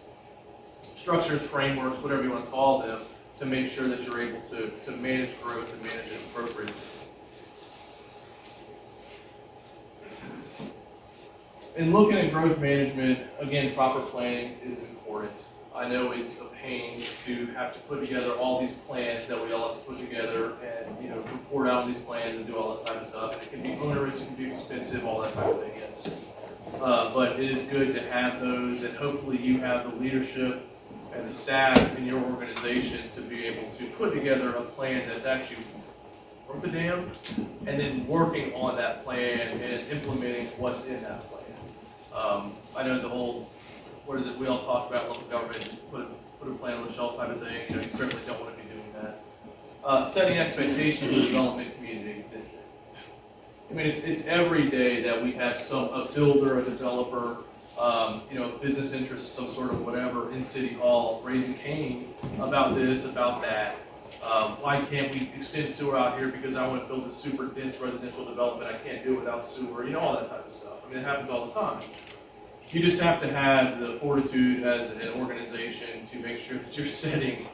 S20: structures, frameworks, whatever you want to call them, to make sure that you're able to manage growth and manage it appropriately. In looking at growth management, again, proper planning is important. I know it's a pain to have to put together all these plans that we all have to put together and, you know, report out on these plans and do all this type of stuff. And it can be onerous, it can be expensive, all that type of thing, yes. But it is good to have those, and hopefully you have the leadership and the staff in your organizations to be able to put together a plan that's actually worth a damn, and then working on that plan and implementing what's in that plan. I know the whole, what is it, we all talk about local government, just put a plan on the shelf type of thing. You know, you certainly don't want to be doing that. Setting expectations for the development community. I mean, it's every day that we have a builder, a developer, you know, business interest, some sort of whatever, in City Hall, raising Cain about this, about that. Why can't we extend sewer out here because I want to build a super dense residential development, I can't do it without sewer, you know, all that type of stuff. I mean, it happens all the time. You just have to have the fortitude as an organization to make sure that you're setting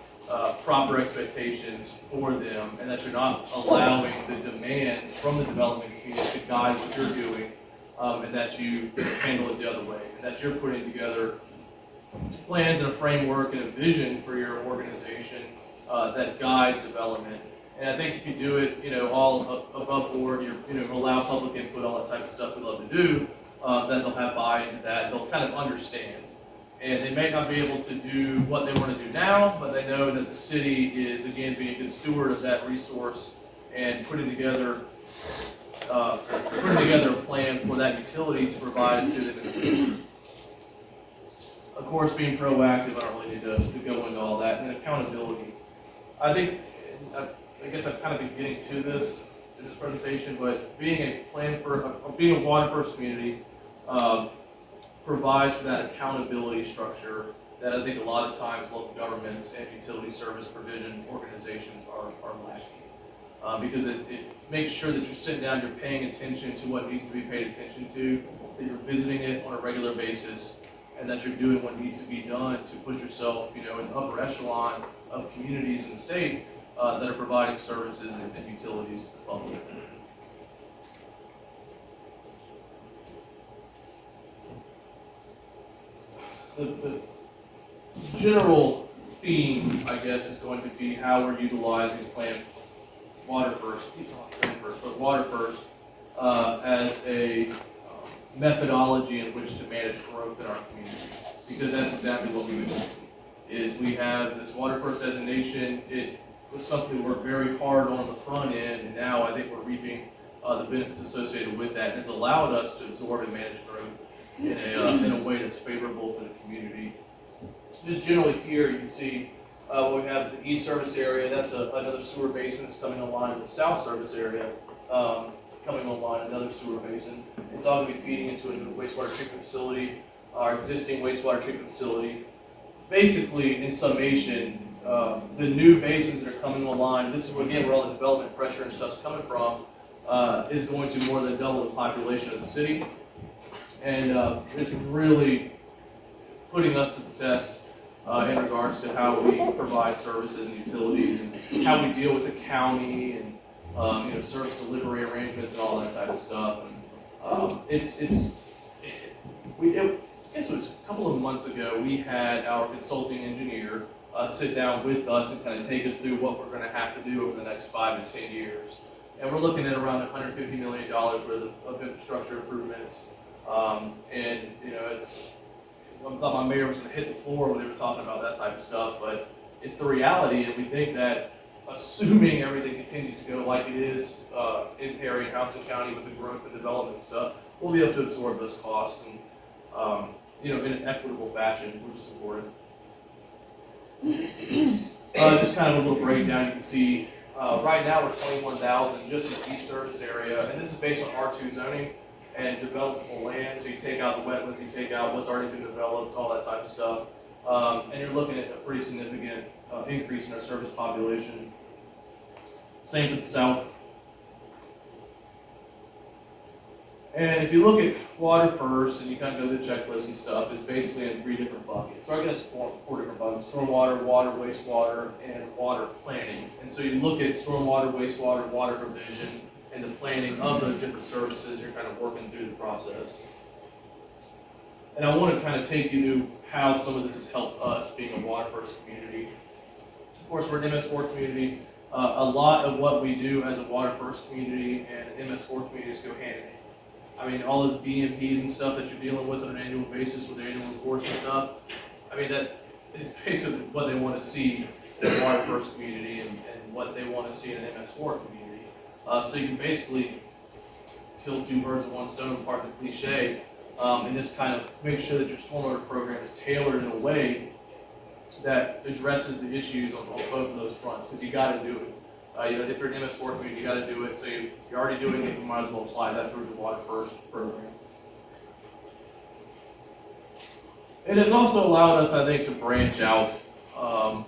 S20: proper expectations for them, and that you're not allowing the demands from the development community to guide what you're doing, and that you handle it the other way, and that you're putting together plans and a framework and a vision for your organization that guides development. And I think if you do it, you know, all above board, you know, allow public input, all that type of stuff we love to do, then they'll have buy-in to that. They'll kind of understand. And they may not be able to do what they want to do now, but they know that the city is, again, being a good steward of that resource and putting together a plan for that utility to provide to them in the future. Of course, being proactive, I don't really need to go into all that. And accountability. I think, I guess I've kind of been getting to this in this presentation, but being a WaterFirst community provides for that accountability structure that I think a lot of times local governments and utility service provision organizations are lacking. Because it makes sure that you're sitting down, you're paying attention to what needs to be paid attention to, that you're visiting it on a regular basis, and that you're doing what needs to be done to put yourself, you know, in the upper echelon of communities in the state that are providing services and utilities to the public. The general theme, I guess, is going to be how we're utilizing WaterFirst as a methodology in which to manage growth in our community, because that's exactly what we do. Is we have this WaterFirst designation. It was something we worked very hard on the front end, and now I think we're reaping the benefits associated with that. And it's allowed us to absorb and manage growth in a way that's favorable for the community. Just generally here, you can see we have the east service area. That's another sewer basin that's coming online. The south service area coming online, another sewer basin. It's all going to be feeding into a new wastewater treatment facility, our existing wastewater treatment facility. Basically, in summation, the new basins that are coming online, this is again where all the development pressure and stuff's coming from, is going to more than double the population of the city. And it's really putting us to the test in regards to how we provide services and utilities, and how we deal with the county, and you know, service delivery arrangements and all that type of stuff. I guess it was a couple of months ago, we had our consulting engineer sit down with us and kind of take us through what we're going to have to do over the next 5 to 10 years. And we're looking at around $150 million worth of infrastructure improvements. And, you know, I thought my mayor was going to hit the floor when they were talking about that type of stuff, but it's the reality, and we think that assuming everything continues to go like it is in Perry and Houston County with the growth and development stuff, we'll be able to absorb those costs and, you know, in an equitable fashion, which is important. Just kind of a little breakdown. You can see right now we're 21,000 just in the East Service area, and this is based on R2 zoning and developable land. So you take out the wetlands, you take out what's already been developed, all that type of stuff, and you're looking at a pretty significant increase in our service population. Same for the south. And if you look at WaterFirst and you kind of go to the checklist and stuff, it's basically in 3 different buckets. So I guess four different buckets: stormwater, water, wastewater, and water planning. And so you look at stormwater, wastewater, water provision, and the planning of those different services. You're kind of working through the process. And I want to kind of take you to how some of this has helped us being a WaterFirst community. Of course, we're an MS4 community. A lot of what we do as a WaterFirst community and MS4 communities go hand in hand. I mean, all those BMPs and stuff that you're dealing with on an annual basis with annual reports and stuff, I mean, that is basically what they want to see in a WaterFirst community and what they want to see in an MS4 community. So you can basically kill 2 birds with 1 stone, pardon the cliche, and just kind of make sure that your stormwater program is tailored in a way that addresses the issues on both of those fronts, because you got to do it. You know, if you're an MS4 community, you got to do it. So you're already doing it, you might as well apply that towards the WaterFirst program. It has also allowed us, I think, to branch out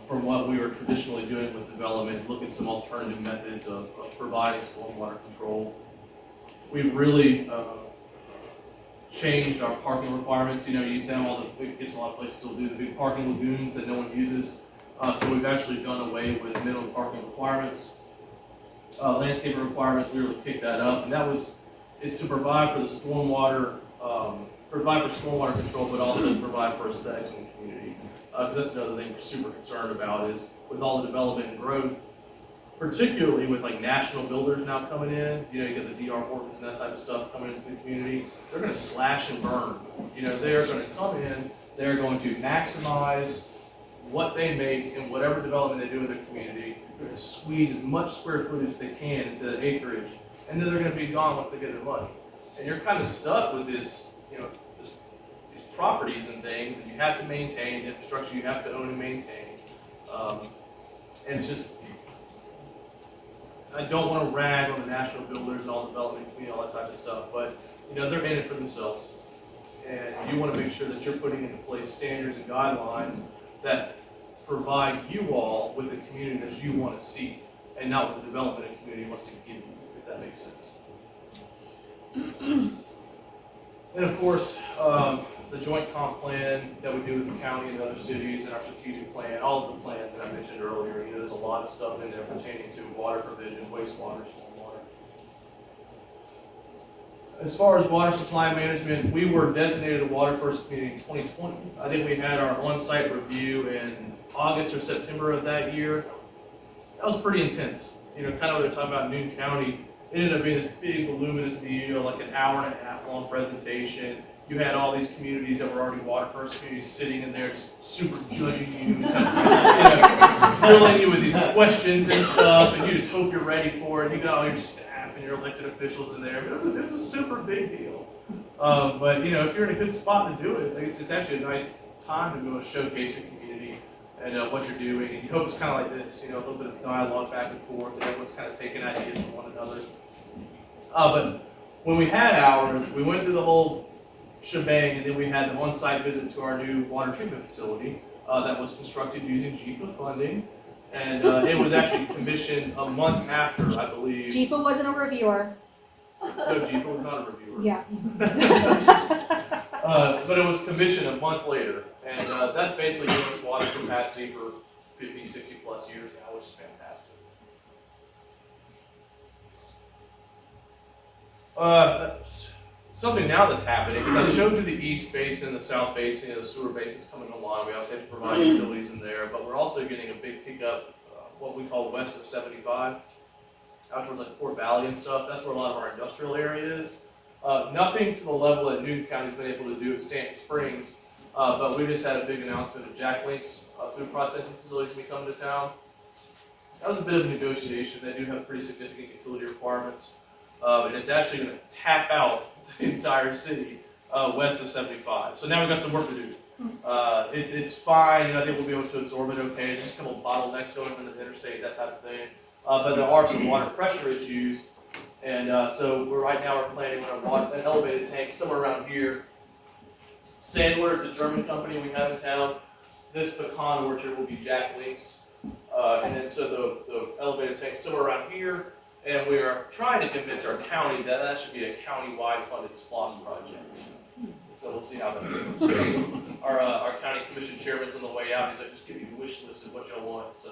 S20: from what we were traditionally doing with development, look at some alternative methods of providing stormwater control. We've really changed our parking requirements. You know, you used to have all the, I guess a lot of places still do, the big parking lagoons that no one uses. So we've actually done away with minimum parking requirements. Landscaping requirements, we really kicked that up, and it's to provide for the stormwater, provide for stormwater control, but also to provide for aesthetics in the community. Because that's another thing we're super concerned about is with all the development and growth, particularly with like national builders now coming in, you know, you get the DR Hortons and that type of stuff coming into the community, they're going to slash and burn. You know, they're going to come in, they're going to maximize what they make in whatever development they do in their community. They're going to squeeze as much square footage as they can into that acreage, and then they're going to be gone once they get their money. And you're kind of stuck with this, you know, these properties and things, and you have to maintain infrastructure, you have to own and maintain. And it's just, I don't want to rag on the national builders and all the development community, all that type of stuff, but you know, they're in it for themselves. And you want to make sure that you're putting into place standards and guidelines that provide you all with the community that you want to see, and not with the development the community wants to give you, if that makes sense. And of course, the joint comp plan that we do with the county and other cities, and our strategic plan, all of the plans that I mentioned earlier, you know, there's a lot of stuff in there pertaining to water provision, wastewater, stormwater. As far as water supply management, we were designated a WaterFirst community in 2020. I think we had our on-site review in August or September of that year. That was pretty intense. You know, kind of what they're talking about Newton County. It ended up being this big, voluminous view, like an hour and a half long presentation. You had all these communities that were already WaterFirst communities sitting in there, super judging you, kind of, drilling you with these questions and stuff, and you just hope you're ready for it. You got all your staff and your elected officials in there. It was a super big deal. But you know, if you're in a good spot to do it, it's actually a nice time to go and showcase your community and what you're doing. And you hope it's kind of like this, you know, a little bit of dialogue back and forth, and everyone's kind of taking ideas from one another. But when we had ours, we went through the whole shebang, and then we had the on-site visit to our new water treatment facility that was constructed using GEFA funding, and it was actually commissioned a month after, I believe.
S3: GEFA wasn't a reviewer.
S20: No, GEFA was not a reviewer.
S3: Yeah.
S20: But it was commissioned a month later, and that's basically given us water capacity for 50, 60 plus years now, which is fantastic. something now that's happening, because I showed you the east basin, the south basin, the sewer basins coming online. We obviously have to provide utilities in there, but we're also getting a big pickup, what we call west of 75, out towards like Fort Valley and stuff. That's where a lot of our industrial area is. Nothing to the level that Newton County's been able to do at Stanton Springs, but we just had a big announcement of Jack Link's food processing facilities to be coming to town. That was a bit of a negotiation. They do have pretty significant utility requirements. And it's actually going to tap out the entire city west of 75. So now we've got some work to do. It's fine. You know, I think we'll be able to absorb it okay. There's just a couple of bottlenecks going into the interstate, that type of thing. But there are some water pressure issues. And so right now we're planning on an elevated tank somewhere around here. Sandler is a German company we have in town. This pecan orchard will be Jack Link's. And then so the elevated tank somewhere around here. And we are trying to convince our county that that should be a county-wide funded SPLOST project. So we'll see how that goes. Our county commission chairman's on the way out. He's like, just give me a wish list of what y'all want. So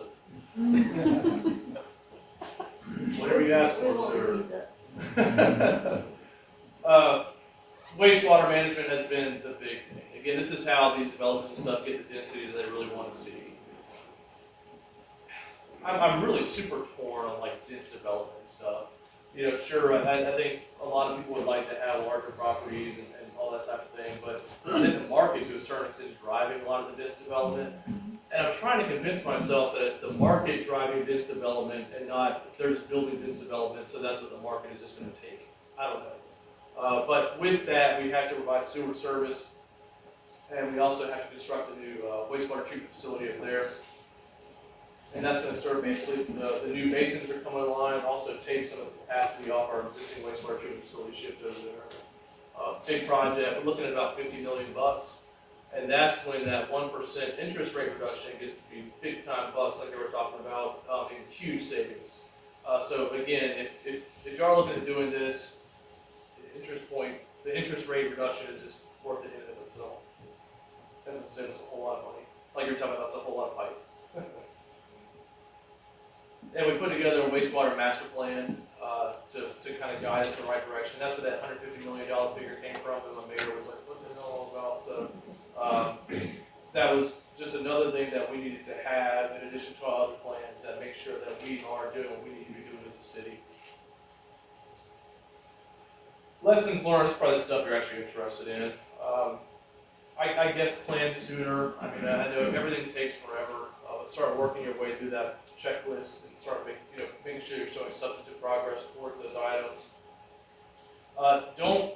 S20: whatever you ask for, sir. Wastewater management has been the big thing. Again, this is how these developments and stuff get the density that they really want to see. I'm really super torn on like dense development stuff. You know, sure, I think a lot of people would like to have larger properties and all that type of thing, but I think the market to a certain extent is driving a lot of the dense development. And I'm trying to convince myself that it's the market driving dense development and not there's building dense development, so that's what the market is just going to take. I don't know. But with that, we have to provide sewer service, and we also have to construct a new wastewater treatment facility up there. And that's going to serve basically the new basins that are coming online and also take some of the capacity off our existing wastewater treatment facility shift over there. Big project, we're looking at about $50 million. And that's when that 1% interest rate reduction gets to be big time bucks like they were talking about, in huge savings. So again, if you are looking at doing this, the interest rate reduction is just worth it in and of itself. Doesn't save us a whole lot of money. Like you're talking about, it's a whole lot of pipe. And we put together a wastewater master plan to kind of guide us in the right direction. That's where that $150 million figure came from, and my mayor was like, what the hell about? So that was just another thing that we needed to have in addition to our other plans that make sure that we are doing what we need to be doing as a city. Lessons learned is probably the stuff you're actually interested in. I guess plan sooner. I mean, I know everything takes forever. Start working your way through that checklist and start making sure you're showing substantive progress towards those items. Don't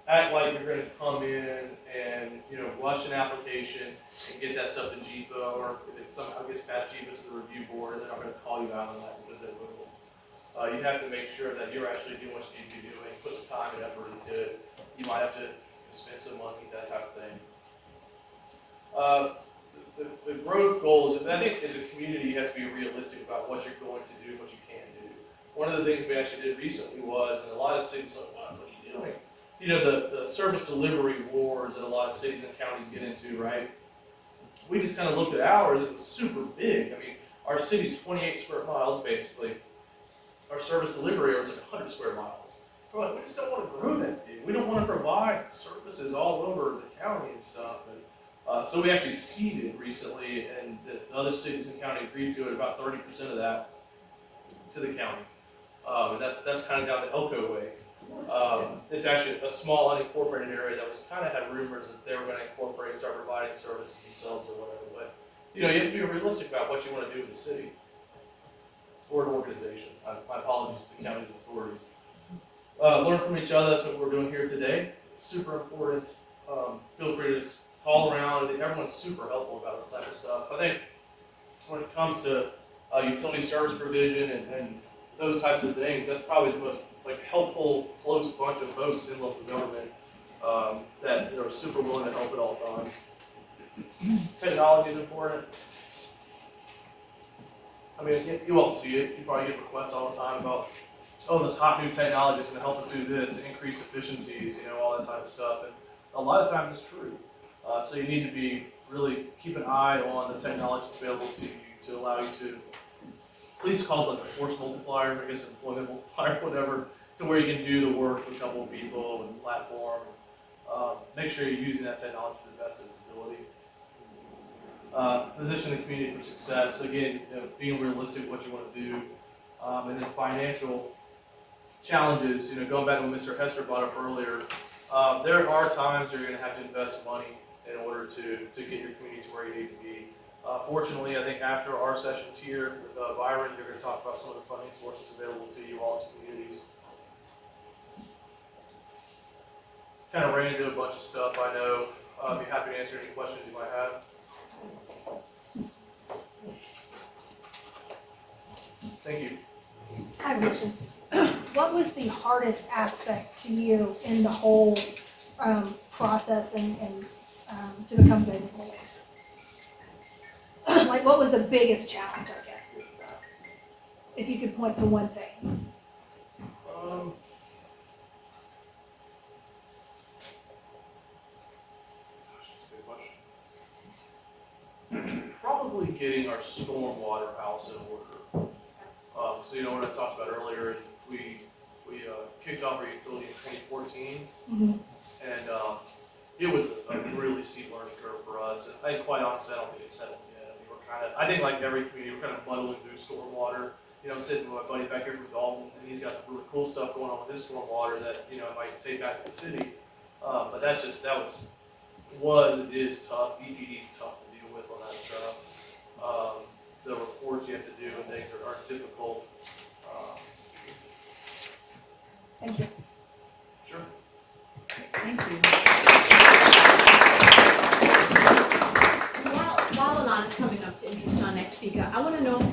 S20: act like you're going to come in and rush an application and get that stuff to GEFA, or if it somehow gets past GEFA to the review board, and they're not going to call you out on that because they will. You have to make sure that you're actually doing what you need to be doing, put the time and effort into it. You might have to spend some money, that type of thing. The growth goals, and I think as a community you have to be realistic about what you're going to do, what you can do. One of the things we actually did recently was, and a lot of cities are like, what are you doing? You know, the service delivery wars that a lot of cities and counties get into, right? We just kind of looked at ours, it was super big. I mean, our city's 28 square miles basically. Our service delivery area is like 100 square miles. We're like, we just don't want to grow that big. We don't want to provide services all over the county and stuff. So we actually seeded recently, and the other cities and county agreed to it, about 30% of that to the county. And that's kind of down the Elko way. It's actually a small unincorporated area that was kind of had rumors that they were going to incorporate and start providing services themselves or whatever. But you have to be realistic about what you want to do as a city or an organization. My apologies to the county's authorities. Learn from each other. That's what we're doing here today. It's super important. Feel free to just call around. I think everyone's super helpful about this type of stuff. I think when it comes to utility service provision and those types of things, that's probably the most helpful, close bunch of folks in local government that are super willing to help at all times. Technology is important. I mean, you all see it. You probably get requests all the time about, oh, this hot new technology is going to help us do this, increased efficiencies, all that type of stuff. And a lot of times it's true. So you need to be really keep an eye on the technology available to you to allow you to, at least calls like a force multiplier, I guess employment multiplier, whatever, to where you can do the work with a couple of people and platform. Make sure you're using that technology to the best of its ability. Position the community for success. Again, being realistic what you want to do. And then financial challenges, going back to what Mr. Hester brought up earlier, there are times you're going to have to invest money in order to get your community to where you need to be. Fortunately, I think after our sessions here with Byron, they're going to talk about some of the funding sources available to you all as communities. Kind of ran into a bunch of stuff, I know. I'd be happy to answer any questions you might have. Thank you.
S3: I have a question. What was the hardest aspect to you in the whole process and to become designated? Like, what was the biggest challenge, I guess, is if you could point to one thing?
S20: That's a good question. Probably getting our stormwater house in order. So what I talked about earlier, we kicked off our utility in 2014, and it was a really steep learning curve for us. And quite honestly, I don't think it's settled yet. I think like every community, we're kind of muddling through stormwater. Sitting with my buddy back here from Dalton, and he's got some really cool stuff going on with his stormwater that I might take back to the city. But it is tough. EPD's tough to deal with on that stuff. The reports you have to do and things are difficult.
S3: Thank you.
S20: Sure.
S22: Thank you.
S14: While Alana's coming up to introduce our next speaker, I want to know,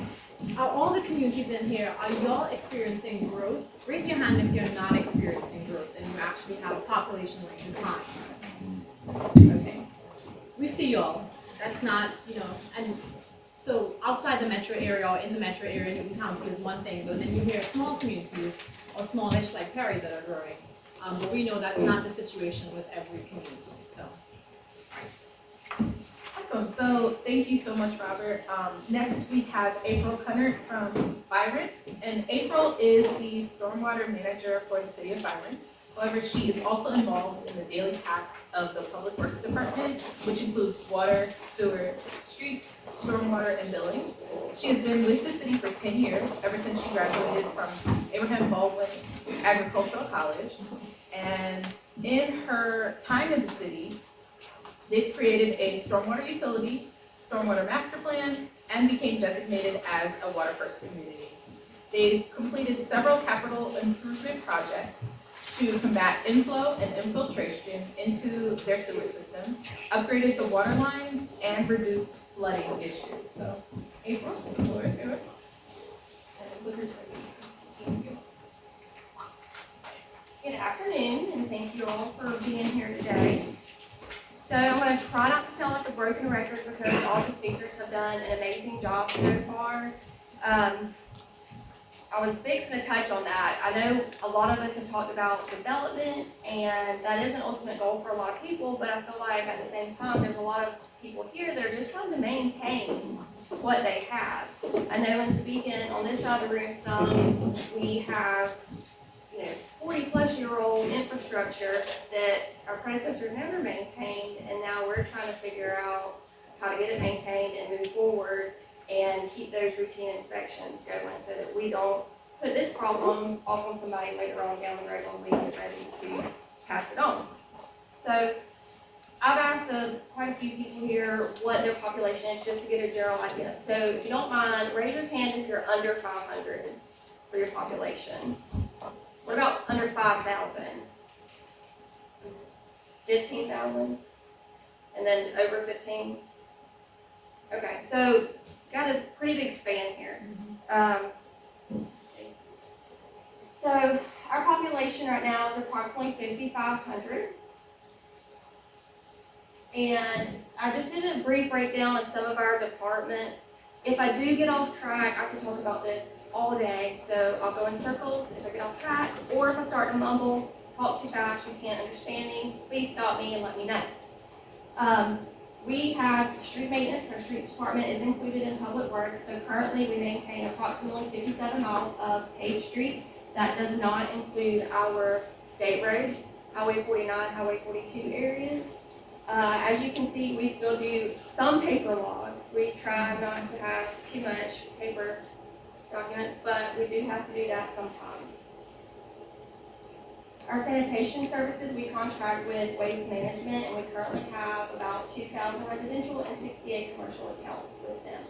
S14: are all the communities in here, are y'all experiencing growth? Raise your hand if you're not experiencing growth and you actually have a population like decline. Okay. We see y'all. That's not, and so outside the metro area or in the metro area, Newton County is one thing, but then you hear small communities or smallish like Perry that are growing. But we know that's not the situation with every community, so.
S22: Awesome. So thank you so much, Robert. Next we have April Cunnert from Byron, and April is the stormwater manager for the city of Byron. However, she is also involved in the daily tasks of the Public Works Department, which includes water, sewer, streets, stormwater, and billing. She has been with the city for 10 years, ever since she graduated from Abraham Baldwin Agricultural College. And in her time in the city, they've created a stormwater utility, stormwater master plan, and became designated as a WaterFirst community. They've completed several capital improvement projects to combat inflow and infiltration into their sewer system, upgraded the water lines, and reduced flooding issues. So, April, the floor is yours. And look who's ready. Thank you.
S15: Good afternoon, and thank you all for being here today. So I'm going to try not to sound like a broken record because all the speakers have done an amazing job so far. I was fixing to touch on that. I know a lot of us have talked about development, and that is an ultimate goal for a lot of people, but I feel like at the same time, there's a lot of people here that are just trying to maintain what they have. I know in speaking on this side of the room some, we have 40-plus-year-old infrastructure that our predecessors never maintained, and now we're trying to figure out how to get it maintained and move forward and keep those routine inspections going so that we don't put this problem off on somebody later on down the road when we get ready to pass it on. So I've asked quite a few people here what their population is just to get a general idea. So if you don't mind, raise your hand if you're under 500 for your population. What about under 5,000? 15,000? And then over 15? Okay, so got a pretty big span here. So our population right now is approximately 5,500. And I just did a brief breakdown of some of our departments. If I do get off track, I can talk about this all day. So I'll go in circles if I get off track, or if I start to mumble, talk too fast, you can't understand me, please stop me and let me know. We have street maintenance. Our streets department is included in public works. So currently we maintain approximately 57 miles of paved streets That does not include our state roads, Highway 49, Highway 42 areas. As you can see, we still do some paper logs. We try not to have too much paper documents, but we do have to do that sometimes. Our sanitation services, we contract with Waste Management, and we currently have about 2,000 residential and 68 commercial accounts with them.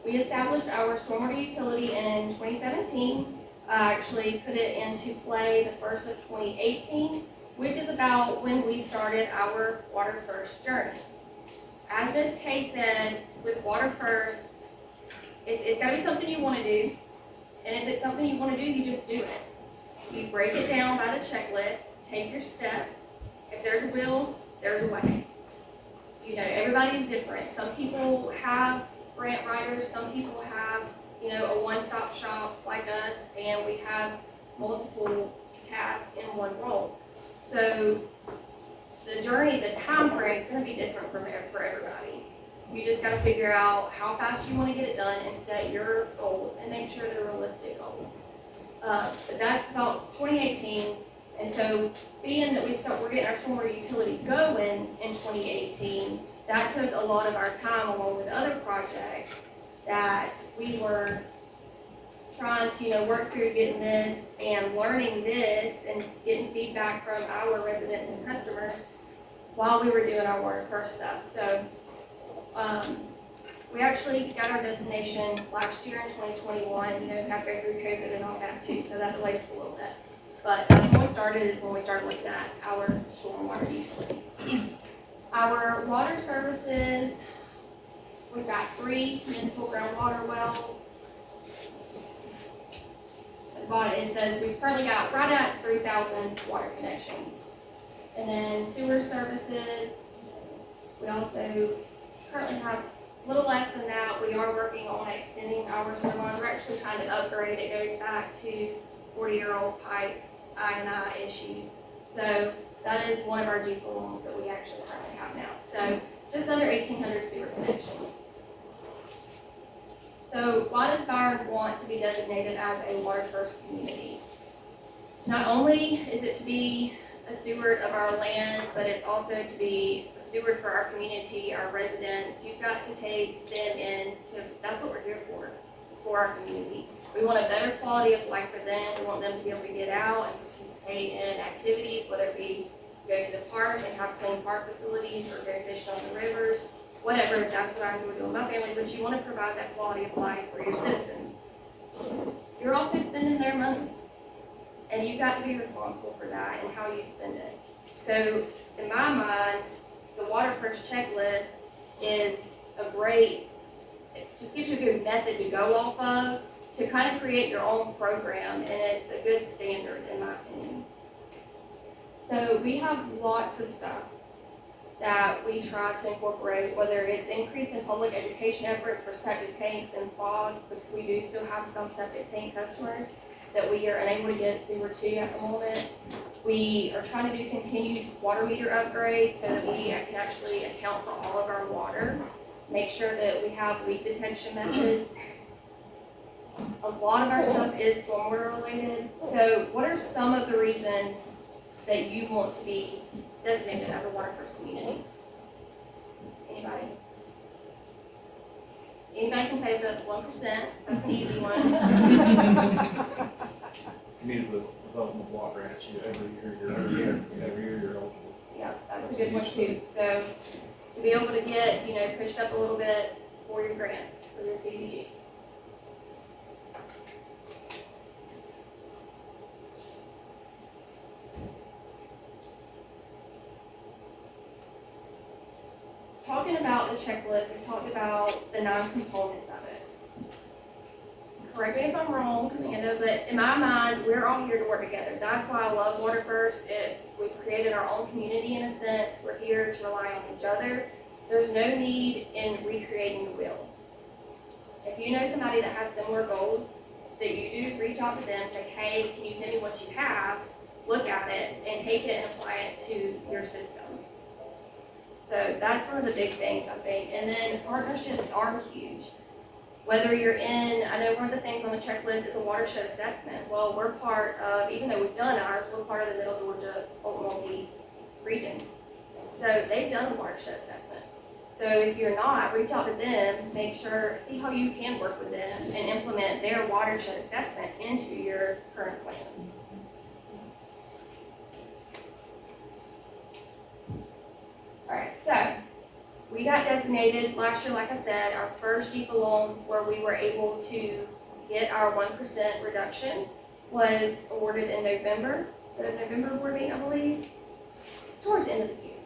S15: We established our stormwater utility in 2017. I actually put it into play the 1st of 2018, which is about when we started our WaterFirst journey. As Ms. Kay said, with WaterFirst, it's gotta be something you wanna do. And if it's something you wanna do, you just do it. You break it down by the checklist, take your steps. If there's a will, there's a way. You know, everybody's different. Some people have grant writers, some people have, you know, a one-stop shop like us, and we have multiple tasks in one role. So the journey, the time frame is going to be different for everybody. You just got to figure out how fast you want to get it done and set your goals and make sure they're realistic goals. But that's about 2018, and so being that we're getting our stormwater utility going in 2018, that took a lot of our time along with other projects that we were trying to, you know, work through getting this and learning this and getting feedback from our residents and customers while we were doing our WaterFirst stuff. So we actually got our designation last year in 2021, you know, halfway through COVID and all that too, so that delayed us a little bit. But that's when we started, is when we started looking at our stormwater utility. Our water services, we've got 3 municipal groundwater wells. At the bottom it says we've currently got right at 3,000 water connections. And then sewer services, we also currently have a little less than that. We are working on extending our sewer lines. We're actually trying to upgrade. It goes back to 40-year-old pipes, I&I issues. So that is one of our GEFA loans that we actually currently have now. So just under 1,800 sewer connections. So why does Byron want to be designated as a WaterFirst community? Not only is it to be a steward of our land, but it's also to be a steward for our community, our residents. You've got to take them into, that's what we're here for. It's for our community. We want a better quality of life for them. We want them to be able to get out and participate in activities, whether it be go to the park and have clean park facilities or go fishing on the rivers, whatever. That's what I enjoy doing with my family, but you want to provide that quality of life for your citizens. You're also spending their money, and you've got to be responsible for that and how you spend it. So in my mind, the WaterFirst checklist is a great, it just gives you a good method to go off of to kind of create your own program, and it's a good standard in my opinion. So we have lots of stuff that we try to incorporate, whether it's increase in public education efforts for septic tanks and fog, because we do still have some septic tank customers that we are unable to get sewer to at the moment. We are trying to do continued water meter upgrades so that we can actually account for all of our water, make sure that we have leak detection methods. A lot of our stuff is stormwater related. So what are some of the reasons that you want to be designated as a WaterFirst community? Anybody? Anybody can say the 1%, that's the easy one.
S19: Community development block grants, every year you're eligible.
S15: Yeah, that's a good one too. So to be able to get, you know, pushed up a little bit for your grants, for your CDBG. Talking about the checklist, we've talked about the 9 components of it. Correct me if I'm wrong, Amanda, but in my mind, we're all here to work together. That's why I love WaterFirst. We've created our own community in a sense. We're here to rely on each other. There's no need in recreating the wheel. If you know somebody that has similar goals, that you do reach out to them, say, hey, can you send me what you have? Look at it and take it and apply it to your system. So that's one of the big things, I think. And then partnerships are huge. Whether you're in, I know one of the things on the checklist is a watershed assessment. Well, we're part of, even though we've done ours, we're part of the Middle Georgia Oklahoma region. So they've done a watershed assessment. So if you're not, reach out to them, make sure, see how you can work with them and implement their watershed assessment into your current plan. All right, so we got designated last year, like I said, our first GEFA loan where we were able to get our 1% reduction was awarded in November, the November board meeting, I believe, towards the end of the year.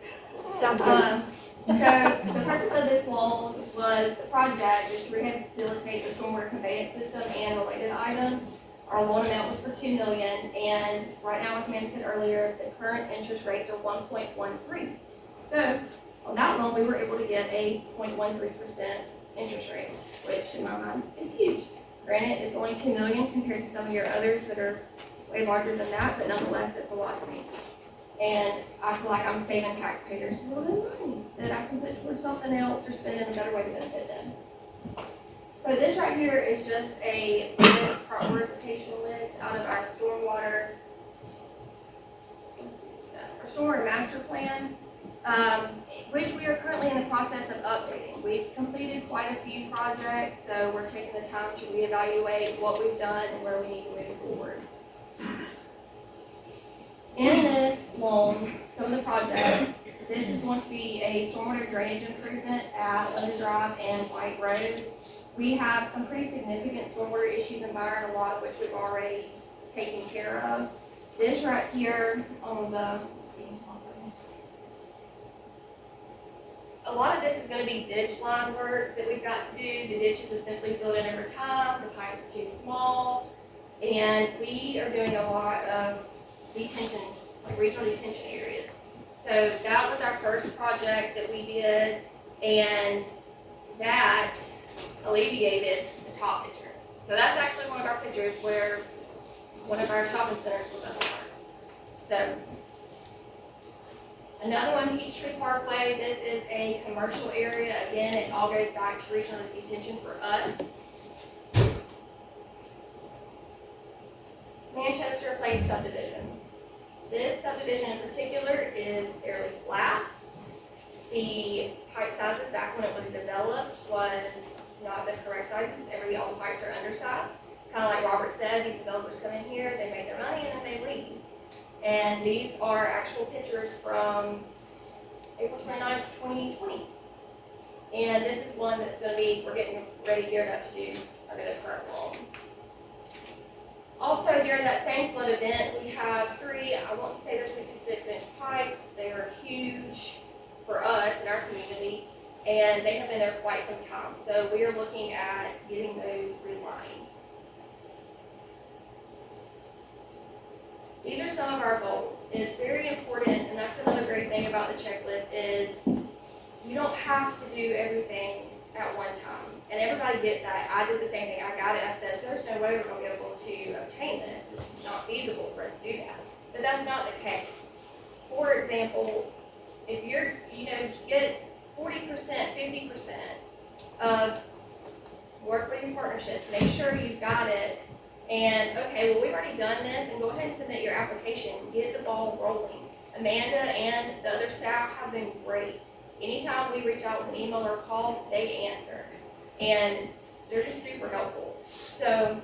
S1: Sounds good.
S15: So the purpose of this loan was the project is to rehabilitate the stormwater conveyance system and related items. Our loan amount was for $2 million, and right now, like Amanda said earlier, the current interest rates are 1.13. So on that loan, we were able to get a 0.13% interest rate, which in my mind is huge. Granted, it's only $2 million compared to some of your others that are way larger than that, but nonetheless, it's a lot to me. And I feel like I'm saving taxpayers a little bit of money that I can put towards something else or spend in a better way to benefit them. So this right here is just a recitation list out of our stormwater, our stormwater master plan, which we are currently in the process of updating. We've completed quite a few projects, so we're taking the time to reevaluate what we've done and where we need to move forward. In this loan, some of the projects, this is going to be a stormwater drainage improvement at London Drive and White Road. We have some pretty significant stormwater issues in Byron, a lot of which we've already taken care of. This right here on the, let's see, a lot of this is going to be ditch line work that we've got to do. The ditch is essentially filled in over time, the pipe's too small, and we are doing a lot of detention, like regional detention areas. So that was our first project that we did, and that alleviated the top picture. So that's actually one of our pictures where one of our shopping centers was underwater. So another one, Peachtree Parkway. This is a commercial area. Again, it all goes back to regional detention for us. Manchester Place subdivision. This subdivision in particular is fairly flat. The pipe sizes back when it was developed was not the correct sizes. All the pipes are undersized. Kind of like Robert said, these developers come in here, they make their money, and then they leave. And these are actual pictures from April 29th, 2020. And this is one that's going to be, we're getting ready, geared up to do under the current loan. Also, during that same flood event, we have three, I want to say they're 66-inch pipes. They are huge for us in our community, and they have been there quite some time. So we are looking at getting those relined. These are some of our goals. It's very important, and that's another great thing about the checklist is you don't have to do everything at one time. And everybody gets that. I did the same thing. I got it. I said, there's no way we're going to be able to obtain this. It's not feasible for us to do that. But that's not the case. For example, if you're, get 40%, 50% of work with your partnerships, make sure you've got it. And, okay, well, we've already done this, and go ahead and submit your application. Get the ball rolling. Amanda and the other staff have been great. Anytime we reach out with an email or a call, they answer. And they're just super helpful. So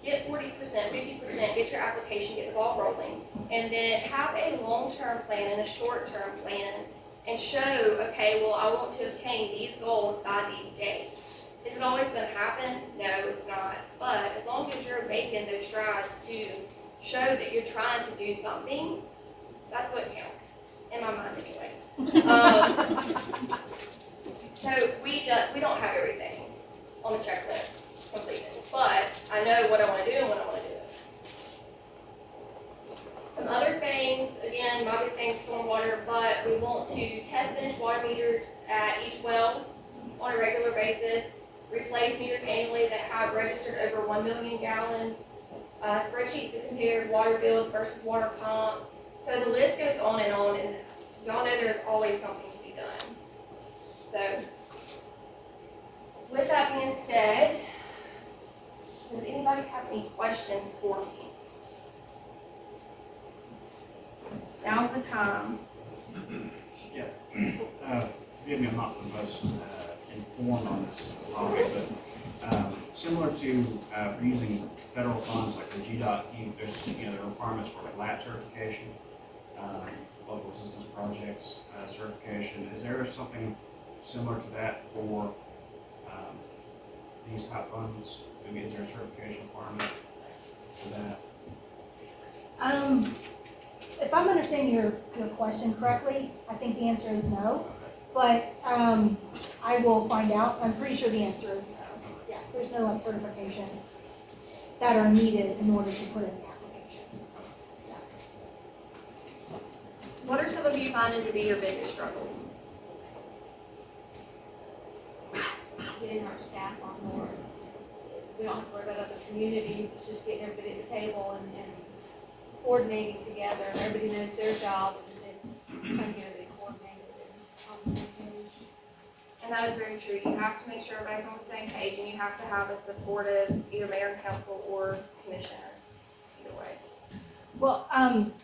S15: get 40%, 50%, get your application, get the ball rolling, and then have a long-term plan and a short-term plan and show, okay, well, I want to obtain these goals by these dates. Is it always going to happen? No, it's not. But as long as you're making those strides to show that you're trying to do something, that's what counts, in my mind anyways. So we don't have everything on the checklist completed, but I know what I want to do and when I want to do it. Some other things, again, my big thing is stormwater, but we want to test finished water meters at each well on a regular basis, replace meters annually that have registered over 1 million gallons, spreadsheets to compare water bill versus water pump. So the list goes on, and y'all know there's always something to be done. So with that being said, any questions for me? Now's the time.
S19: Yeah. Forgive me, I'm not the most informed on this topic, but similar to for using federal funds like the GDOT, there's there are requirements for like lab certification, local assistance projects certification. Is there something similar to that for these type funds? I mean, is there a certification requirement for that?
S3: If I'm understanding your question correctly, I think the answer is no. But I will find out. I'm pretty sure the answer is no. Yeah, there's no like certification that are needed in order to put in the application. Yeah.
S15: What are some of you finding to be your biggest struggles?
S17: Getting our staff on board. We don't have to worry about other communities, it's just getting everybody at the table and coordinating together. Everybody knows their job, and it's trying to get everybody coordinated and on the same page.
S15: And that is very true. You have to make sure everybody's on the same page, and you have to have a supportive either mayor and council or commissioners, either way.
S3: Well,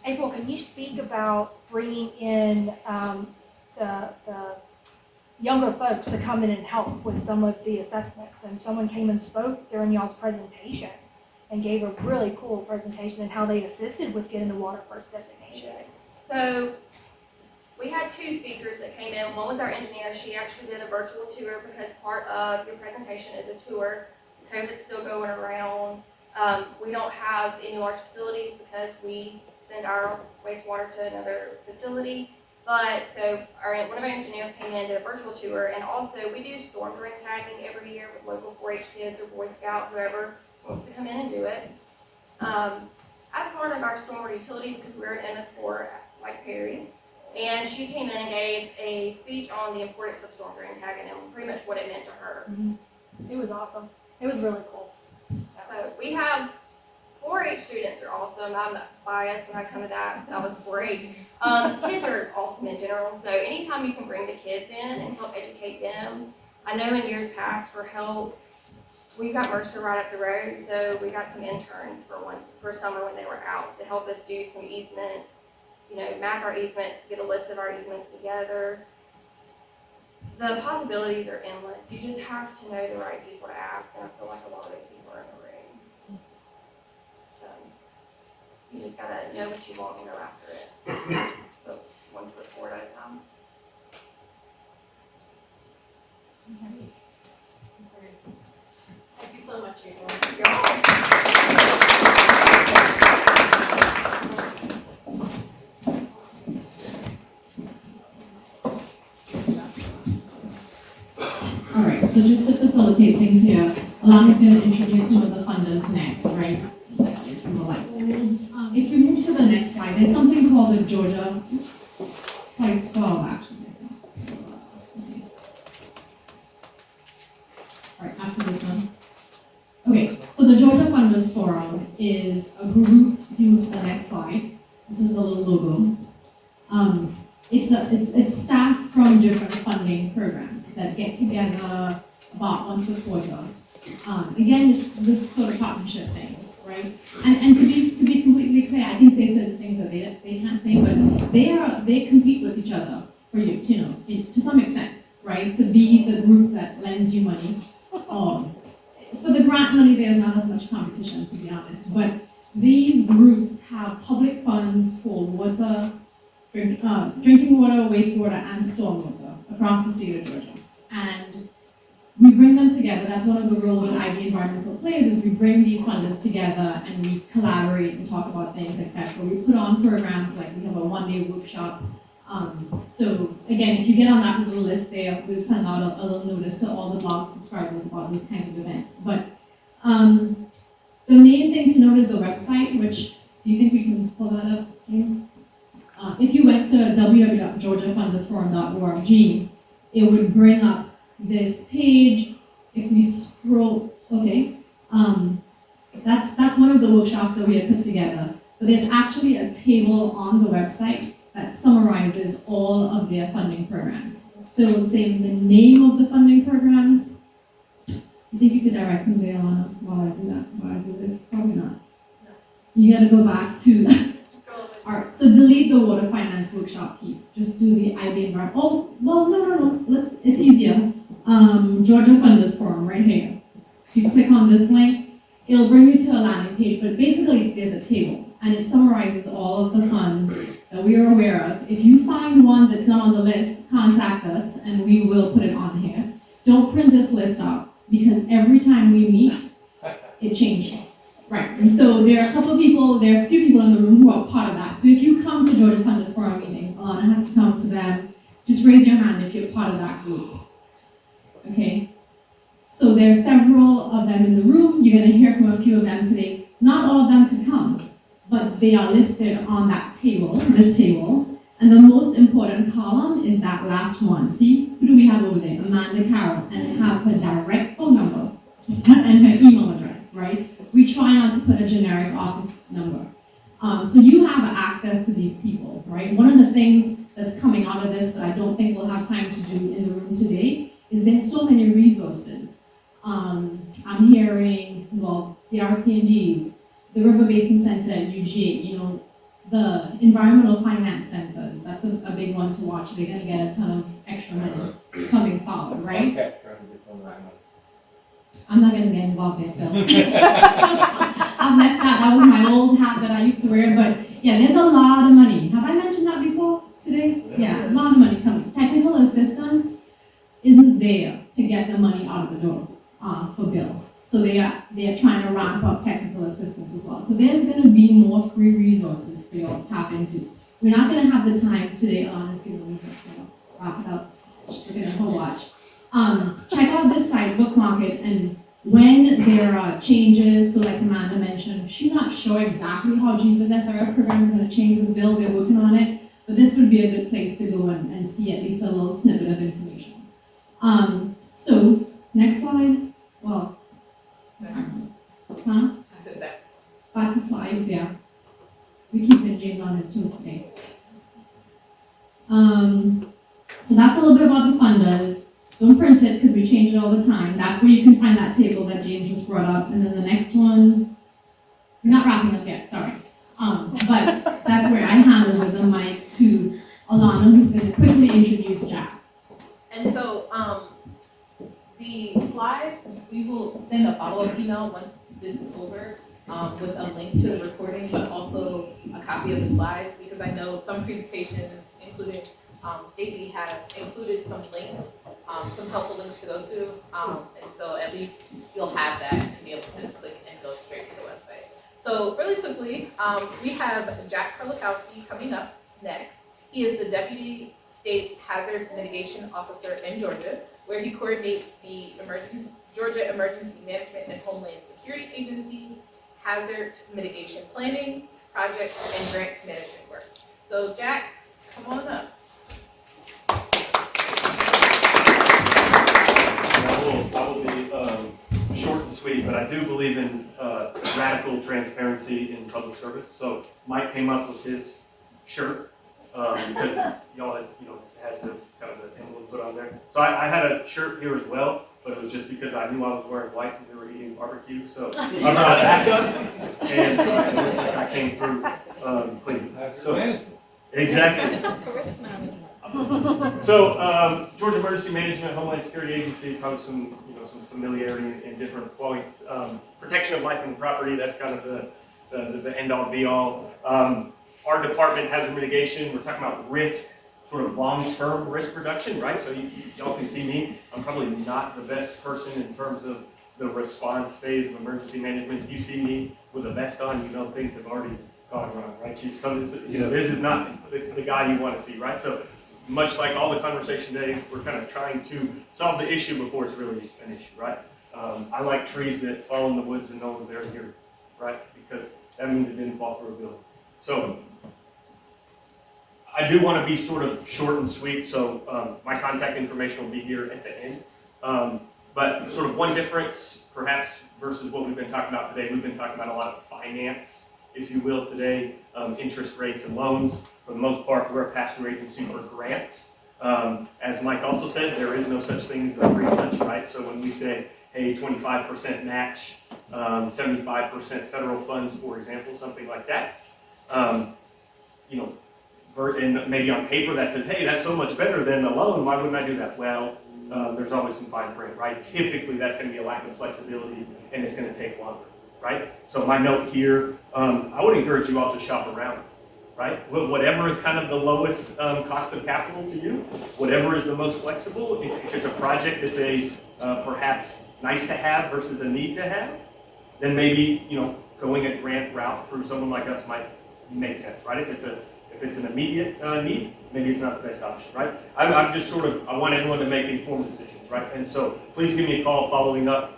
S3: April, can you speak about bringing in the younger folks to come in and help with some of the assessments? And someone came and spoke during y'all's presentation and gave a really cool presentation on how they assisted with getting the WaterFirst designation.
S15: So we had two speakers that came in. One was our engineer. She actually did a virtual tour because part of your presentation is a tour. COVID's still going around. We don't have any large facilities because we send our wastewater to another facility. But so one of our engineers came in, did a virtual tour, and also we do storm drain tagging every year with local 4-H kids or Boy Scout, whoever wants to come in and do it. As part of our stormwater utility, because we're an MS4 like Perry, and she came in and gave a speech on the importance of storm drain tagging and pretty much what it meant to her.
S3: It was awesome. It was really cool.
S15: So we have 4-H students are awesome. I'm not biased when I come to that. That was 4-H. Kids are awesome in general. So anytime you can bring the kids in and help educate them. I know in years past for help, we've got Mercer right up the road. So we got some interns for summer when they were out to help us do some easement, map our easements, get a list of our easements together. The possibilities are endless. You just have to know the right people to ask, and I feel like a lot of those people are in the room. You just gotta know what you want and go after it. So 1 foot forward at a time.
S17: Thank you so much, April.
S15: You're welcome.
S2: All right, so just to facilitate things here, Alana's going to introduce some of the funders next, right? If we move to the next slide, there's something called the Georgia, slide 12 actually. All right, after this one. Okay, so the Georgia Funders Forum is a group, if you move to the next slide, this is the little logo. It's staff from different funding programs that get together about once a quarter. Again, this sort of partnership thing, right? And to be completely clear, I can say certain things that they can't say, but they compete with each other for you, to some extent, right? To be the group that lends you money. For the grant money, there's not as much competition, to be honest. But these groups have public funds for water, drinking water, wastewater, and stormwater across the state of Georgia. And we bring them together. That's one of the roles that IB Environmental plays, is we bring these funders together and we collaborate and talk about things, etc. We put on programs, like we have a one-day workshop. So again, if you get on that little list there, we'll send out a little notice to all the blog subscribers about those kinds of events. But the main thing to note is the website, which, do you think we can pull that up, James? If you went to www.georgiafundersforum.org, it would bring up this page. If we scroll, okay, that's one of the workshops that we had put together. But there's actually a table on the website that summarizes all of their funding programs. So it would say the name of the funding program. If think you could direct them there on while I do this? Probably not. You gotta go back to, alright, so delete the water finance workshop piece. Just do the IB environment. Oh, well, no. It's easier. Georgia Funders Forum, right here. If you click on this link, it'll bring you to a landing page, but basically there's a table, and it summarizes all of the funds that we are aware of. If you find one that's not on the list, contact us, and we will put it on here. Don't print this list out, because every time we meet, it changes. Right, and so there are a few people in the room who are part of that. So if you come to Georgia Funders Forum meetings, Alana has to come to them. Just raise your hand if you're part of that group. Okay? So there are several of them in the room. You're going to hear from a few of them today. Not all of them could come, but they are listed on that table, this table. And the most important column is that last one. See, who do we have over there? Amanda Carroll, and have her direct phone number and her email address, right? We try not to put a generic office number. So you have access to these people, right? One of the things that's coming out of this, but I don't think we'll have time to do in the room today, is there's so many resources. I'm hearing, well, the RCNDs, the River Basin Center at UGA, the environmental finance centers, that's a big one to watch. They're gonna get a ton of extra money coming forward, right?
S12: Okay, trying to get some of that money.
S2: I'm not gonna get involved there, Phil. I've left that. That was my old hat that I used to wear, but yeah, there's a lot of money. Have I mentioned that before today? Yeah, a lot of money coming. Technical assistance isn't there to get the money out of the door for Bill. So they are trying to ramp up technical assistance as well. So there's gonna be more free resources for y'all to tap into. We're not gonna have the time today. Alana's giving me wrap it up. Just looking at her watch. Check out this site, bookmark it, and when there are changes, so like Amanda mentioned, she's not sure exactly how GEFA's SRF program is going to change with Bill. They're working on it, but this would be a good place to go and see at least a little snippet of information. So next slide. Well,
S7: I said that.
S2: Back to slides, yeah. We keep James on his toes today. So that's a little bit about the funders. Don't print it because we change it all the time. That's where you can find that table that James just brought up. And then the next one, we're not wrapping up yet, sorry. But that's where I hand over the mic to Alana, who's going to quickly introduce Jack.
S7: And so the slides, we will send a follow-up email once this is over with a link to the recording, but also a copy of the slides, because I know some presentations, including Stacy, have included some links, some helpful links to go to, and so at least you'll have that and be able to just click and go straight to the website. So really quickly, we have Jack Krulikowski coming up next. He is the Deputy State Hazard Mitigation Officer in Georgia, where he coordinates the Georgia Emergency Management and Homeland Security Agencies, hazard mitigation planning, projects, and grants management work. So Jack, come on up.
S10: I will be short and sweet, but I do believe in radical transparency in public service. So Mike came up with his shirt because y'all had, had the kind of the emblem put on there. So I had a shirt here as well, but it was just because I knew I was wearing white and we were eating barbecue. So I brought that up, and it looks like I came through clean. So exactly. So, Georgia Emergency Management, Homeland Security Agency, probably some familiarity in different points. Protection of life and property, that's kind of the end-all, be-all. Our department, hazard mitigation, we're talking about risk, sort of long-term risk reduction, right? So y'all can see me. I'm probably not the best person in terms of the response phase of emergency management. If you see me with a vest on, things have already gone wrong, right? This is not the guy you want to see, right? So, much like all the conversation today, we're kind of trying to solve the issue before it's really an issue, right? I like trees that fall in the woods and no one's there to hear it, right? Because that means it didn't fall through a building. So I do want to be sort of short and sweet, so my contact information will be here at the end. But sort of one difference, perhaps, versus what we've been talking about today, we've been talking about a lot of finance, if you will, today, interest rates and loans. For the most part, we're a pass-through agency for grants. As Mike also said, there is no such thing as a free lunch, right? So when we say, hey, 25% match, 75% federal funds, for example, something like that. You know, and maybe on paper that says, hey, that's so much better than a loan, why wouldn't I do that? Well, there's always some fine print, right? Typically, that's going to be a lack of flexibility, and it's going to take longer, right? So my note here, I would encourage you all to shop around, right? Whatever is kind of the lowest cost of capital to you, whatever is the most flexible, if it's a project that's a perhaps nice to have versus a need to have, then maybe, you know, going a grant route through someone like us might make sense, right? If it's an immediate need, maybe it's not the best option, right? I'm just sort of, I want everyone to make informed decisions, right? And so please give me a call following up.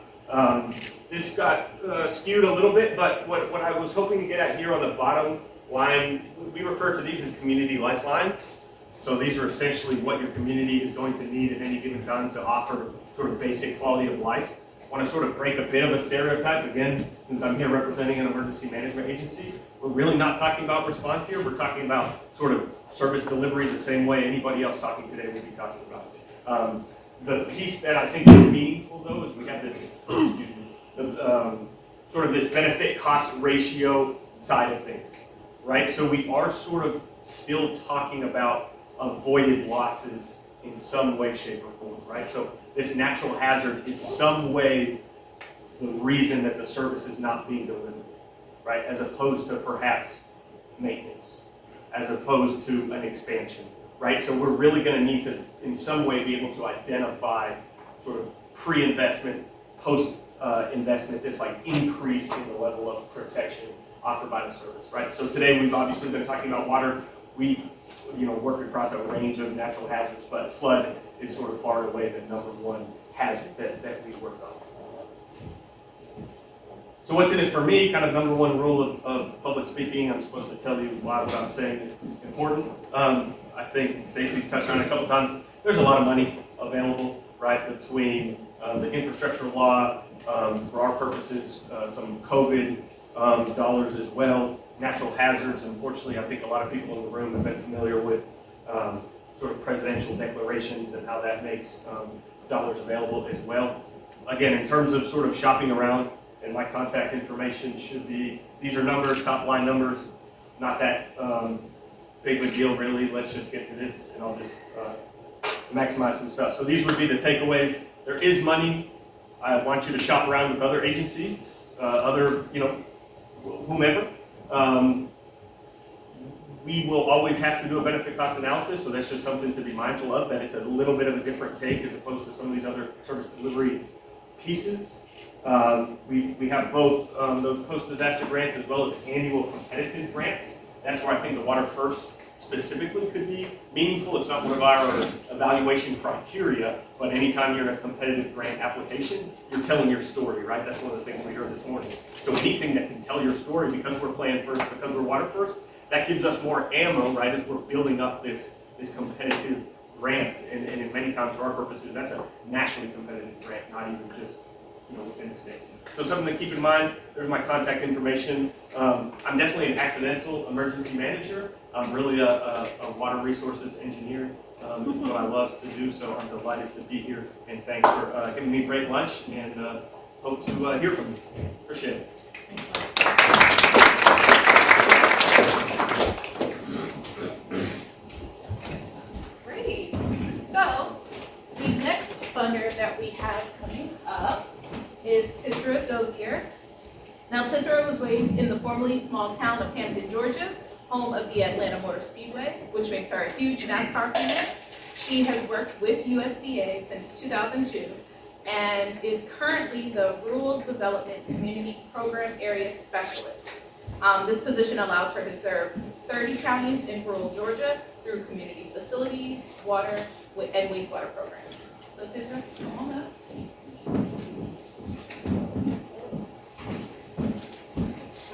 S10: This got skewed a little bit, but what I was hoping to get at here on the bottom line, we refer to these as community lifelines. So these are essentially what your community is going to need at any given time to offer sort of basic quality of life. I want to sort of break a bit of a stereotype. Again, since I'm here representing an emergency management agency, we're really not talking about response here. We're talking about sort of service delivery the same way anybody else talking today would be talking about. The piece that I think is meaningful, though, is we have this, excuse me, sort of this benefit cost ratio side of things, right? So we are sort of still talking about avoided losses in some way, shape, or form, right? So this natural hazard is some way the reason that the service is not being delivered, right? As opposed to perhaps maintenance, as opposed to an expansion, right? So we're really going to need to, in some way, be able to identify sort of pre-investment, post-investment, this like increase in the level of protection offered by the service, right? So today we've obviously been talking about water. We, you know, work across a range of natural hazards, but flood is sort of far and away the number one hazard that we work on. So what's in it for me? Kind of number one rule of public speaking. I'm supposed to tell you why what I'm saying is important. I think Stacy's touched on it a couple times. There's a lot of money available, right, between the infrastructure law, for our purposes, some COVID dollars as well, natural hazards. Unfortunately, I think a lot of people in the room have been familiar with sort of presidential declarations and how that makes dollars available as well. Again, in terms of sort of shopping around, and my contact information should be, these are numbers, top line numbers, not that big of a deal really. Let's just get to this and I'll just maximize some stuff. So these would be the takeaways. There is money. I want you to shop around with other agencies, other, you know, whomever. We will always have to do a benefit cost analysis, so that's just something to be mindful of, that it's a little bit of a different take as opposed to some of these other service delivery pieces. We have both those post-disaster grants as well as annual competitive grants. That's where I think the WaterFirst specifically could be meaningful. It's not one of our evaluation criteria, but anytime you're in a competitive grant application, you're telling your story, right? That's one of the things we heard this morning. So anything that can tell your story, because we're playing first, because we're WaterFirst, that gives us more ammo, right, as we're building up this competitive grant. And in many times, for our purposes, that's a nationally competitive grant, not even just, you know, within the state. So something to keep in mind. There's my contact information. I'm definitely an accidental emergency manager. I'm really a water resources engineer. It's what I love to do, so I'm delighted to be here. And thanks for giving me a great lunch, and hope to hear from you. Appreciate it.
S22: Great. So the next funder that we have coming up is Tisra Dozier. Now, Tisra was raised in the formerly small town of Hampton, Georgia, home of the Atlanta Motor Speedway, which makes her a huge NASCAR fan. She has worked with USDA since 2002 and is currently the Rural Development Community Program Area Specialist. This position allows her to serve 30 counties in rural Georgia through community facilities, water, and wastewater programs. So Tisra, come on up.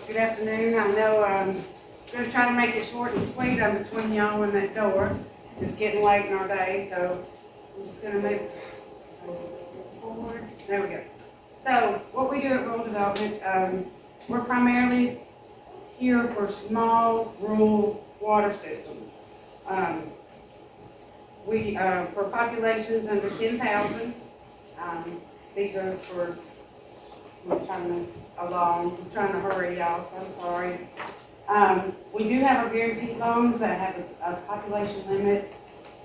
S16: Good afternoon. I know I'm going to try to make it short and sweet. I'm between y'all and that door. It's getting late in our day, so I'm just going to move forward. There we go. So what we do at Rural Development, we're primarily here for small rural water systems. For populations under 10,000, these are for, I'm trying to move along, I'm trying to hurry y'all, so I'm sorry. We do have our guaranteed loans that have a population limit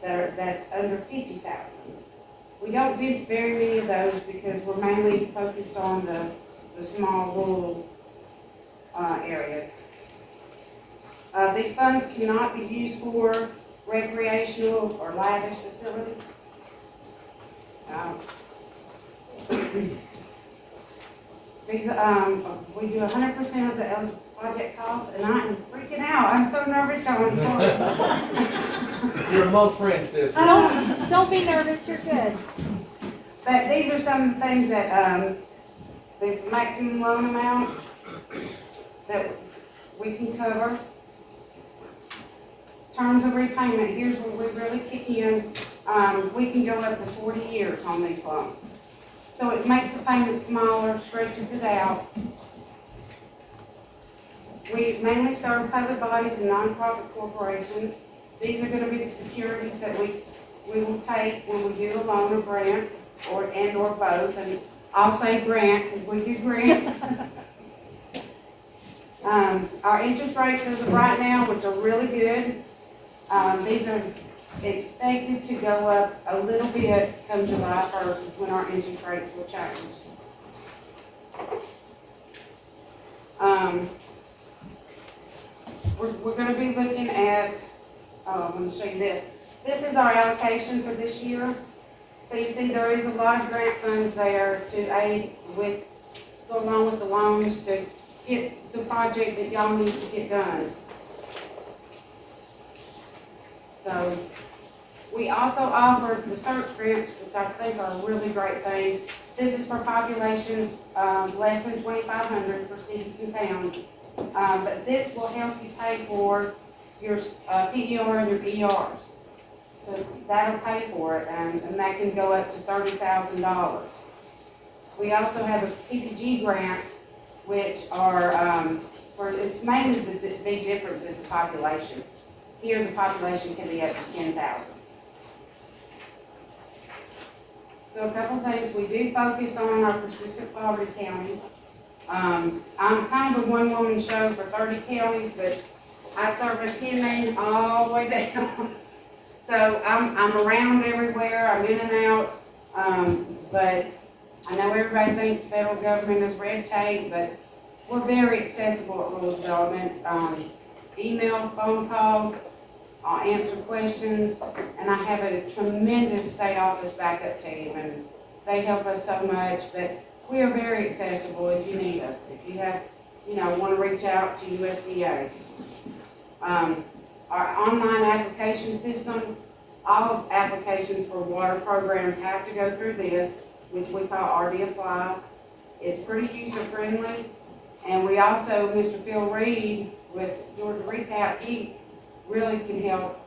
S16: that's under 50,000. We don't do very many of those because we're mainly focused on the small rural areas. These funds cannot be used for recreational or lavish facilities. These, we do 100% of the eligible project costs, and I am freaking out. I'm so nervous, I'm sorry.
S12: You're among friends, this.
S3: Don't be nervous, you're good.
S16: But these are some of the things that, there's the maximum loan amount that we can cover. Terms of repayment, here's where we really kick in. We can go up to 40 years on these loans. So it makes the payment smaller, stretches it out. We mainly serve public bodies and nonprofit corporations. These are going to be the securities that we will take when we do a loan or grant, or both. And I'll say grant because we do grant. Our interest rates as of right now, which are really good. These are expected to go up a little bit come July 1st is when our interest rates will change. We're going to be looking at, I'm going to show you this. This is our allocation for this year. So you see there is a lot of grant funds there to aid with, go along with the loans to get the project that y'all need to get done. So we also offer the search grants, which I think are a really great thing. This is for populations less than 2,500 for cities and towns. But this will help you pay for your PER and your ERs. So that'll pay for it, and that can go up to $30,000. We also have a PPG grant, which are, it's mainly the big difference is the population. Here, the population can be up to 10,000. So a couple of things, we do focus on our persistent poverty counties. I'm kind of a one-woman show for 30 counties, but I service Henning all the way down. So I'm around everywhere, I'm in and out, but I know everybody thinks federal government is red tape, but we're very accessible at rural development. Email, phone calls, I'll answer questions, and I have a tremendous state office backup team, and they help us so much, but we are very accessible if you need us. If you have, want to reach out to USDA. Our online application system, all applications for water programs have to go through this, which we call RD Apply. It's pretty user-friendly, and we also, Mr. Phil Reed with Georgia Recap, he really can help.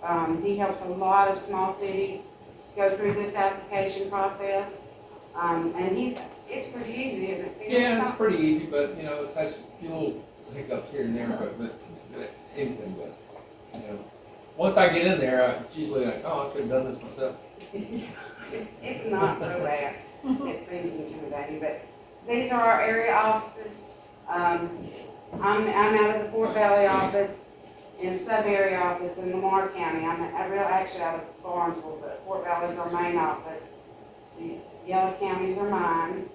S16: He helps a lot of small cities go through this application process, and it's pretty easy, isn't it, Phil?
S12: Yeah, it's pretty easy, but, it's had a few little hiccups here and there, but anything does. Once I get in there, I'm usually like, oh, I could have done this myself.
S16: It's not so bad. It seems intimidating, but these are our area offices. I'm out of the Fort Valley office, in the sub-area office in Lamar County. I'm actually out of Barnesville, but Fort Valley is our main office. The yellow counties are mine.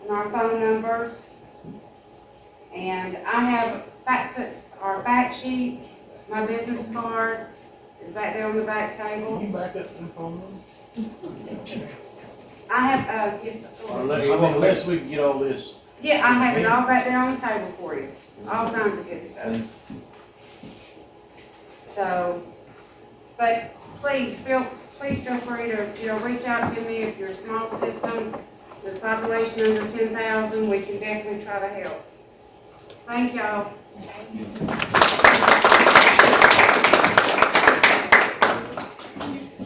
S16: And our phone numbers. And I have our fact sheets. My business card is back there on the back table.
S5: Can you back up the phone number?
S16: I have, yes.
S5: Unless we can get all this.
S16: Yeah, I have it all back there on the table for you. All kinds of good stuff. So, but please feel free to, reach out to me if you're a small system with population under 10,000. We can definitely try to help. Thank y'all.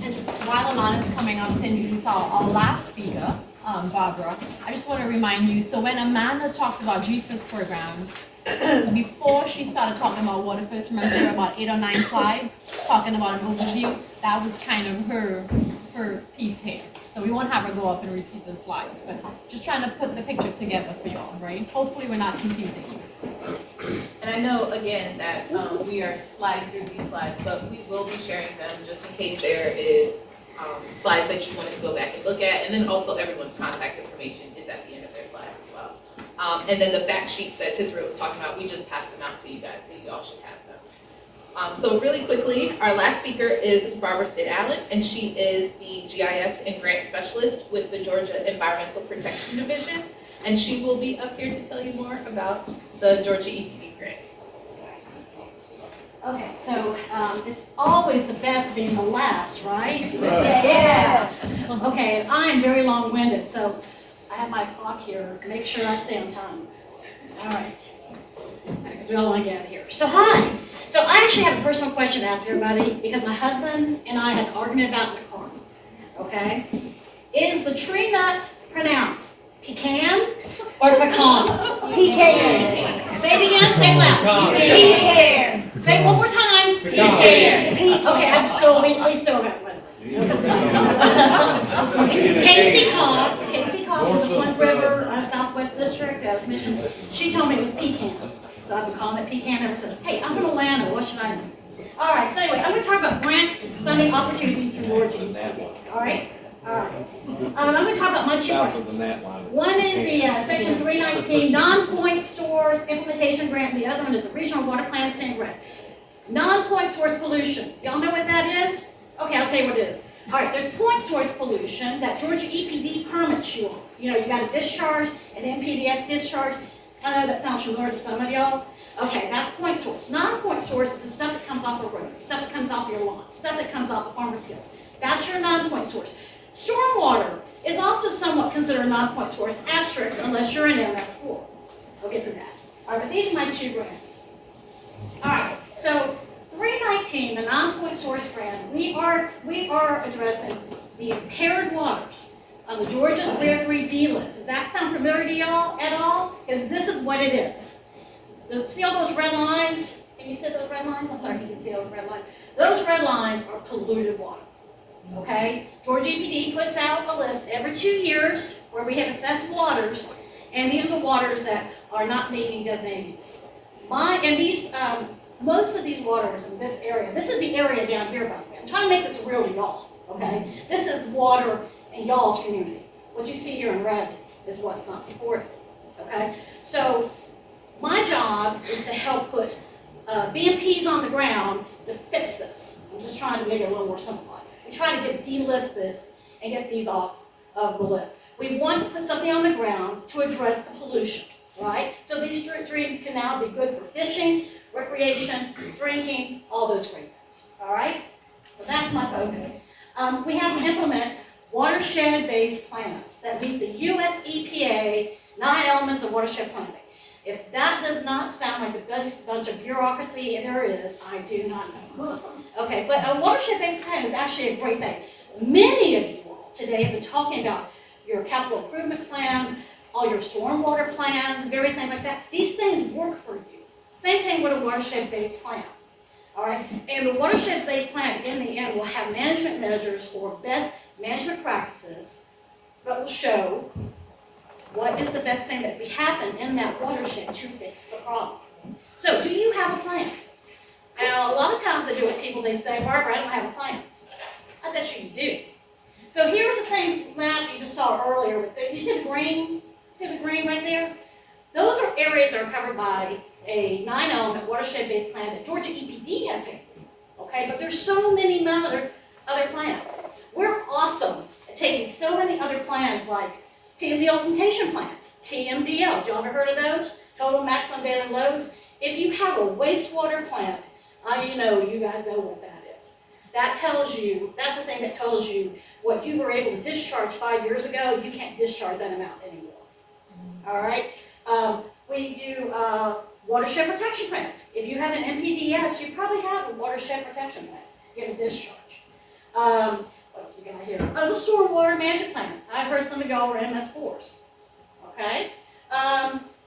S14: And while Alana's coming up to introduce our last speaker, Barbara, I just want to remind you, so when Amanda talked about GEFA's program, before she started talking about WaterFirst, remember there were about 8 or 9 slides talking about an overview? That was kind of her
S2: her piece here. So we won't have her go up and repeat the slides, but just trying to put the picture together for y'all, right? Hopefully we're not confusing you.
S22: And I know, again, that we are sliding through these slides, but we will be sharing them just in case there is slides that you wanted to go back and look at. And then also everyone's contact information is at the end of their slides as well. And then the fact sheets that Tisra was talking about, we just passed them out to you guys, so you all should have them. So really quickly, our last speaker is Barbara Stitt-Allen, and she is the GIS and grant specialist with the Georgia Environmental Protection Division. And she will be up here to tell you more about the Georgia EPD grants.
S6: Okay, so it's always the best being the last, right?
S3: Right.
S6: Yeah. Okay, and I am very long-winded, so I have my clock here to make sure I stay on time. All right, because we all want to get out of here. So hi. So I actually have a personal question to ask everybody because my husband and I had an argument about in the car. Okay, is the tree nut pronounced pecan or pecan? Pecan. Say it again. Say it loud. Pecan. Say it one more time. Pecan. Okay, I'm still. We still have one. Casey Cox of the Flint River Southwest District Commission. She told me it was pecan. So I've been calling it pecan ever since. Hey, I'm from Atlanta. What should I do? All right. So anyway, I'm going to talk about grant funding opportunities through Georgia. All right. All right. I'm going to talk about my two grants. One is the Section 319 non-point source implementation grant, and the other one is the Regional Water Plan Stand grant. Non-point source pollution. Y'all know what that is? Okay, I'll tell you what it is. All right, there's point source pollution that Georgia EPD permits you on. You know, you got a discharge, an MPDS discharge. I know that sounds familiar to some of y'all. Okay, that's point source. Non-point source is the stuff that comes off a road, stuff that comes off your lawn, stuff that comes off a farmer's field. That's your non-point source. Stormwater is also somewhat considered a non-point source, asterisk, unless you're an MS4. I'll get to that. All right, but these are my two grants. All right, so 319, the non-point source grant, we are addressing the impaired waters on the Georgia 303D list. Does that sound familiar to y'all at all? Because this is what it is. See all those red lines? Can you see those red lines? I'm sorry if you can see those red lines. Those red lines are polluted water. Okay? Georgia EPD puts out a list every 2 years where we have assessed waters, and these are the waters that are not meeting designated use. Most of these waters in this area, this is the area down here, by the way. I'm trying to make this real to y'all, okay? This is water in y'all's community. What you see here in red is what's not supported, okay? So my job is to help put BMPs on the ground to fix this. I'm just trying to make it a little more simplified. We try to delist this and get these off of the list. We want to put something on the ground to address the pollution, right? So these streams can now be good for fishing, recreation, drinking, all those great things, all right? So that's my focus. We have to implement watershed-based plans that meet the US EPA 9 elements of watershed planning. If that does not sound like a bunch of bureaucracy, and there is, I do not know. Okay, but a watershed-based plan is actually a great thing. Many of you all today have been talking about your capital improvement plans, all your stormwater plans, various things like that. These things work for you. Same thing with a watershed-based plan. All right, and the watershed-based plan in the end will have management measures for best management practices that will show what is the best thing that could happen in that watershed to fix the problem. So, do you have a plan? Now, a lot of times I deal with people, they say, Barbara, I don't have a plan. I bet you do. So here's the same map you just saw earlier. With you see the green? See the green right there? Those are areas that are covered by a 9-element watershed-based plan that Georgia EPD has paid for. Okay, but there's so many other plans. We're awesome at taking so many other plans like TMD augmentation plans, TMDLs. Y'all ever heard of those? Total maximum daily loads. If you have a wastewater plant, you guys know what that is. That tells you, that's the thing that tells you what you were able to discharge 5 years ago, you can't discharge that amount anymore. All right? We do watershed protection plans. If you have an MPDS, you probably have a watershed protection plan. You get a discharge. What else we got here? The stormwater management plans. I've heard some of y'all were MS4s. Okay?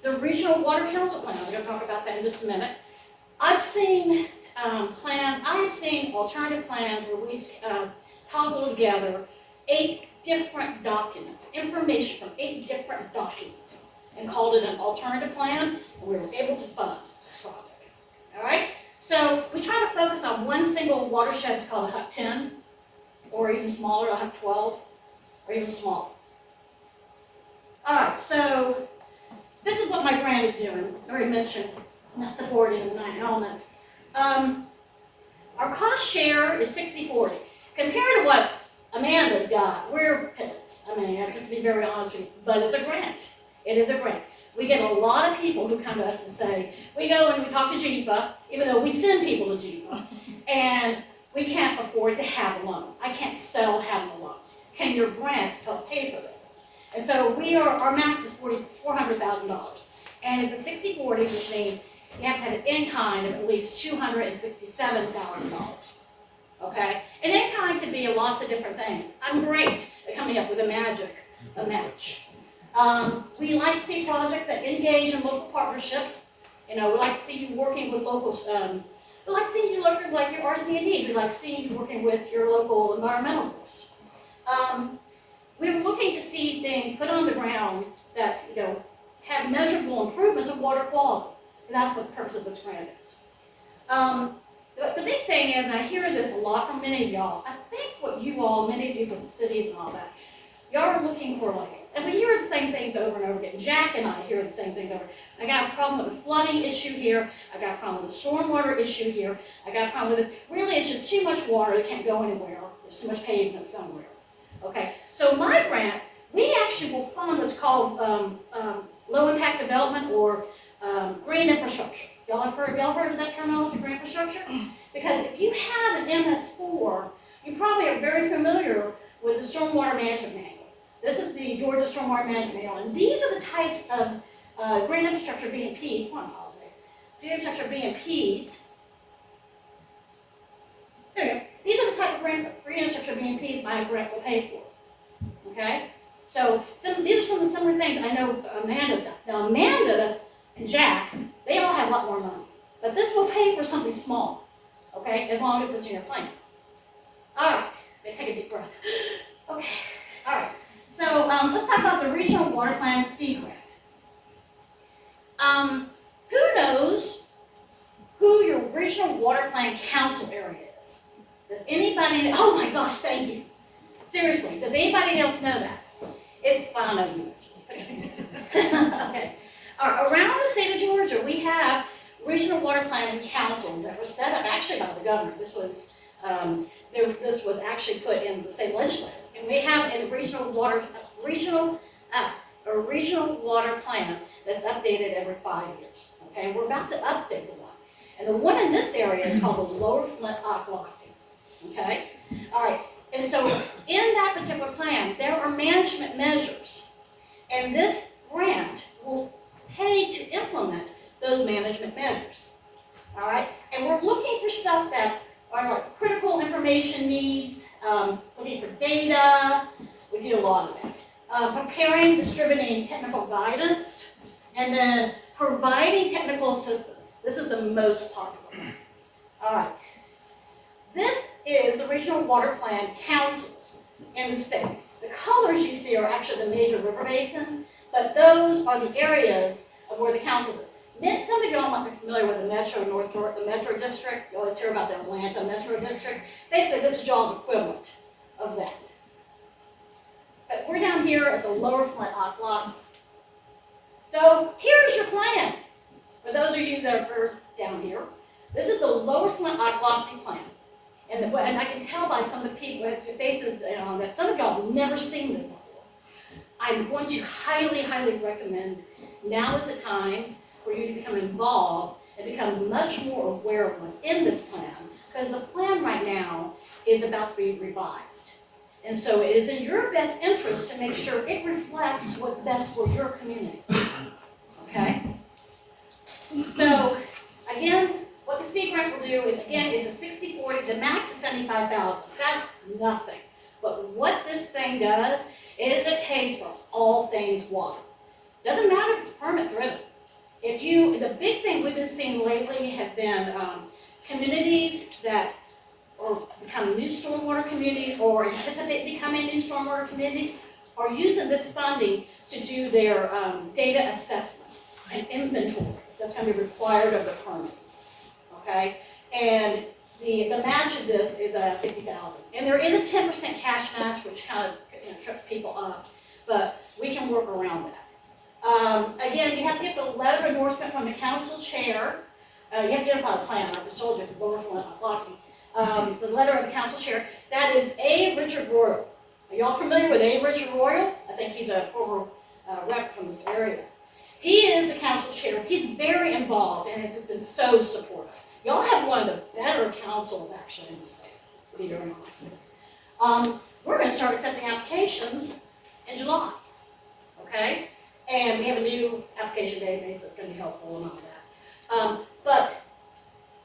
S6: The regional water council plan. I'm going to talk about that in just a minute. I've seen alternative plans where we've cobbled together 8 different documents, information from 8 different documents, and called it an alternative plan, and we were able to fund the project. All right? So we try to focus on one single watershed. It's called a HUC 10, or even smaller, a HUC 12, or even smaller. All right, so this is what my grant is doing. I already mentioned not supporting the 9 elements. Our cost share is 60-40. Compared to what Amanda's got, we're pivots. I mean, just to be very honest with you, but it's a grant. It is a grant. We get a lot of people who come to us and say, we go and we talk to GEFA, even though we send people to GEFA, and we can't afford to have a loan. I can't sell having a loan. Can your grant help pay for this? And so our max is $400,000. And it's a 60-40, which means you have to have an in-kind of at least $267,000. Okay? And in-kind could be lots of different things. I'm great at coming up with a match. We like to see projects that engage in local partnerships. You know, we like to see you working with locals. We like to see you working like your RC&Ds. We like to see you working with your local environmental groups. We're looking to see things put on the ground that, you know, have measurable improvements in water quality. And that's what the purpose of this grant is. The big thing is, and I hear this a lot from many of y'all, I think what you all, many of you from the cities and all that, y'all are looking for like, and we hear the same things over and over again. Jack and I hear the same thing over. I got a problem with the flooding issue here. I got a problem with the stormwater issue here. I got a problem with this. Really, it's just too much water. It can't go anywhere. There's too much pavement somewhere. Okay, so my grant, we actually will fund what's called low impact development or green infrastructure. Y'all heard of that terminology, green infrastructure? Because if you have an MS4, you probably are very familiar with the Stormwater Management Manual. This is the Georgia Stormwater Management Manual, and these are the types of green infrastructure BMPs. Come on, holiday. Green infrastructure BMPs. There you go. These are the type of green infrastructure BMPs my grant will pay for. Okay? So these are some of the similar things I know Amanda's got. Now Amanda and Jack, they all have a lot more money. But this will pay for something small. Okay? As long as it's in your plan. Alright. Take a deep breath. Okay. Alright. So let's talk about the Regional Water Plan C grant. Who knows who your Regional Water Plan Council area is? Does anybody know? Oh my gosh, thank you. Seriously, does anybody else know that? It's fine, I know you actually. Okay. All right, around the state of Georgia, we have regional water planning councils that were set up actually by the governor. This was actually put in the state legislature. And we have a regional water plan that's updated every 5 years. Okay, we're about to update the one. And the one in this area is called the Lower Flint Aqueduct. Okay? All right. And so in that particular plan, there are management measures. And this grant will pay to implement those management measures. All right? And we're looking for stuff that are like critical information needs, looking for data. We do a lot of that. Preparing, distributing technical guidance, and then providing technical assistance. This is the most popular. All right. This is the Regional Water Plan Councils in the state. The colors you see are actually the major river basins, but those are the areas of where the council is. Some of y'all might be familiar with the Metro District. You always hear about the Atlanta Metro District. Basically, this is y'all's equivalent of that. But we're down here at the Lower Flint Aqueduct. So here's your plan. For those of you that are down here, this is the Lower Flint Aqueduct plan. And I can tell by some of the people, it's your faces, that some of y'all have never seen this before. I'm going to highly, highly recommend now is the time for you to become involved and become much more aware of what's in this plan, because the plan right now is about to be revised. And so it is in your best interest to make sure it reflects what's best for your community. Okay? So, again, what the C grant will do is, again, is a 60-40. The max is $75,000. That's nothing. But what this thing does is it pays for all things water. Doesn't matter if it's permit driven. The big thing we've been seeing lately has been communities that or become new stormwater communities or anticipate becoming new stormwater communities are using this funding to do their data assessment and inventory. That's gonna be required of the permit, okay? And the match of this is $50,000. And there is a 10% cash match, which kind of trips people up, but we can work around that. Again, you have to get the letter of endorsement from the council chair. You have to identify the plan, I just told you, Lower Flint, Lockheed. The letter of the council chair, that is A. Richard Royal. Are y'all familiar with A. Richard Royal? I think he's a former rep from this area. He is the council chair. He's very involved and has just been so supportive. Y'all have one of the better councils actually in the state, to be very honest with you. We're going to start accepting applications in July, okay? And we have a new application database that's going to be helpful and all that. But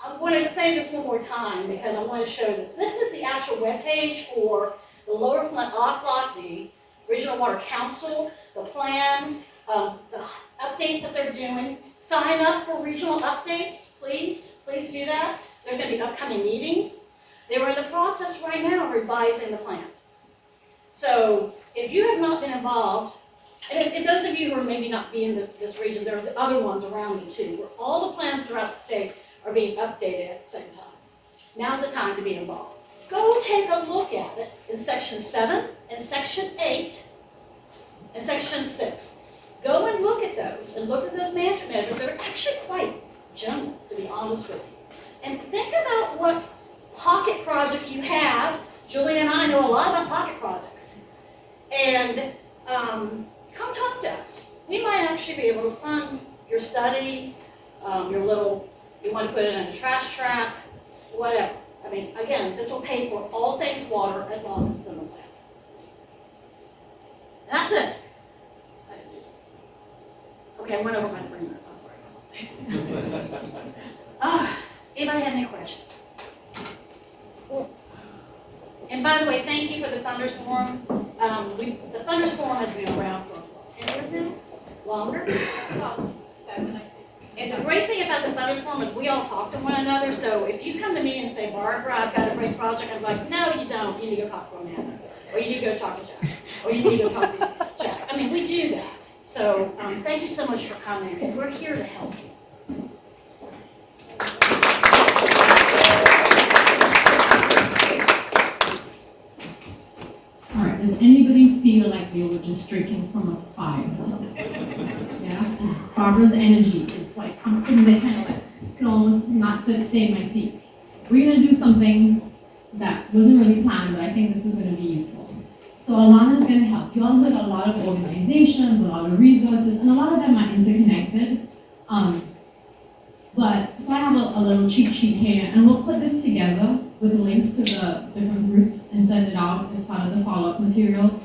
S6: I want to say this one more time because I want to show this. This is the actual webpage for the Lower Flint Lockheed Regional Water Council, the plan, the updates that they're doing. Sign up for regional updates, please. Please do that. There's going to be upcoming meetings. They were in the process right now of revising the plan. So if you have not been involved, and if those of you who are maybe not be in this region, there are the other ones around you too, where all the plans throughout the state are being updated at the same time. Now's the time to be involved. Go take a look at it in Section 7 and Section 8 and Section 6. Go and look at those and look at those management measures. They're actually quite general, to be honest with you. And think about what pocket project you have. Julie and I know a lot about pocket projects. And come talk to us. We might actually be able to fund your study, your little, you want to put it in a trash trap, whatever. I mean, again, this will pay for all things water as long as it's in the plan. And that's it. I didn't do something. Okay, I went over my 3 minutes. I'm sorry. Anybody have any questions? And by the way, thank you for the Funders Forum. The Funders Forum has been around for 10 years now? Longer? About 7, I think. And the great thing about the Funders Forum is we all talk to one another. So if you come to me and say, Barbara, I've got a great project, I'm like, no, you don't. You need to go talk to Amanda. Or you need to go talk to Jack. Or you need to go talk to Jack. I mean, we do that. So thank you so much for coming. And we're here to help you.
S2: All right, does anybody feel like they were just drinking from a fire hose? Yeah? Barbara's energy is like, I'm sitting there kind of like, can almost not stay in my seat. We're gonna do something that wasn't really planned, but I think this is gonna be useful. So Alana's gonna help. You all heard a lot of organizations, a lot of resources, and a lot of them are interconnected. So I have a little cheat sheet here, and we'll put this together with links to the different groups and send it out as part of the follow-up materials.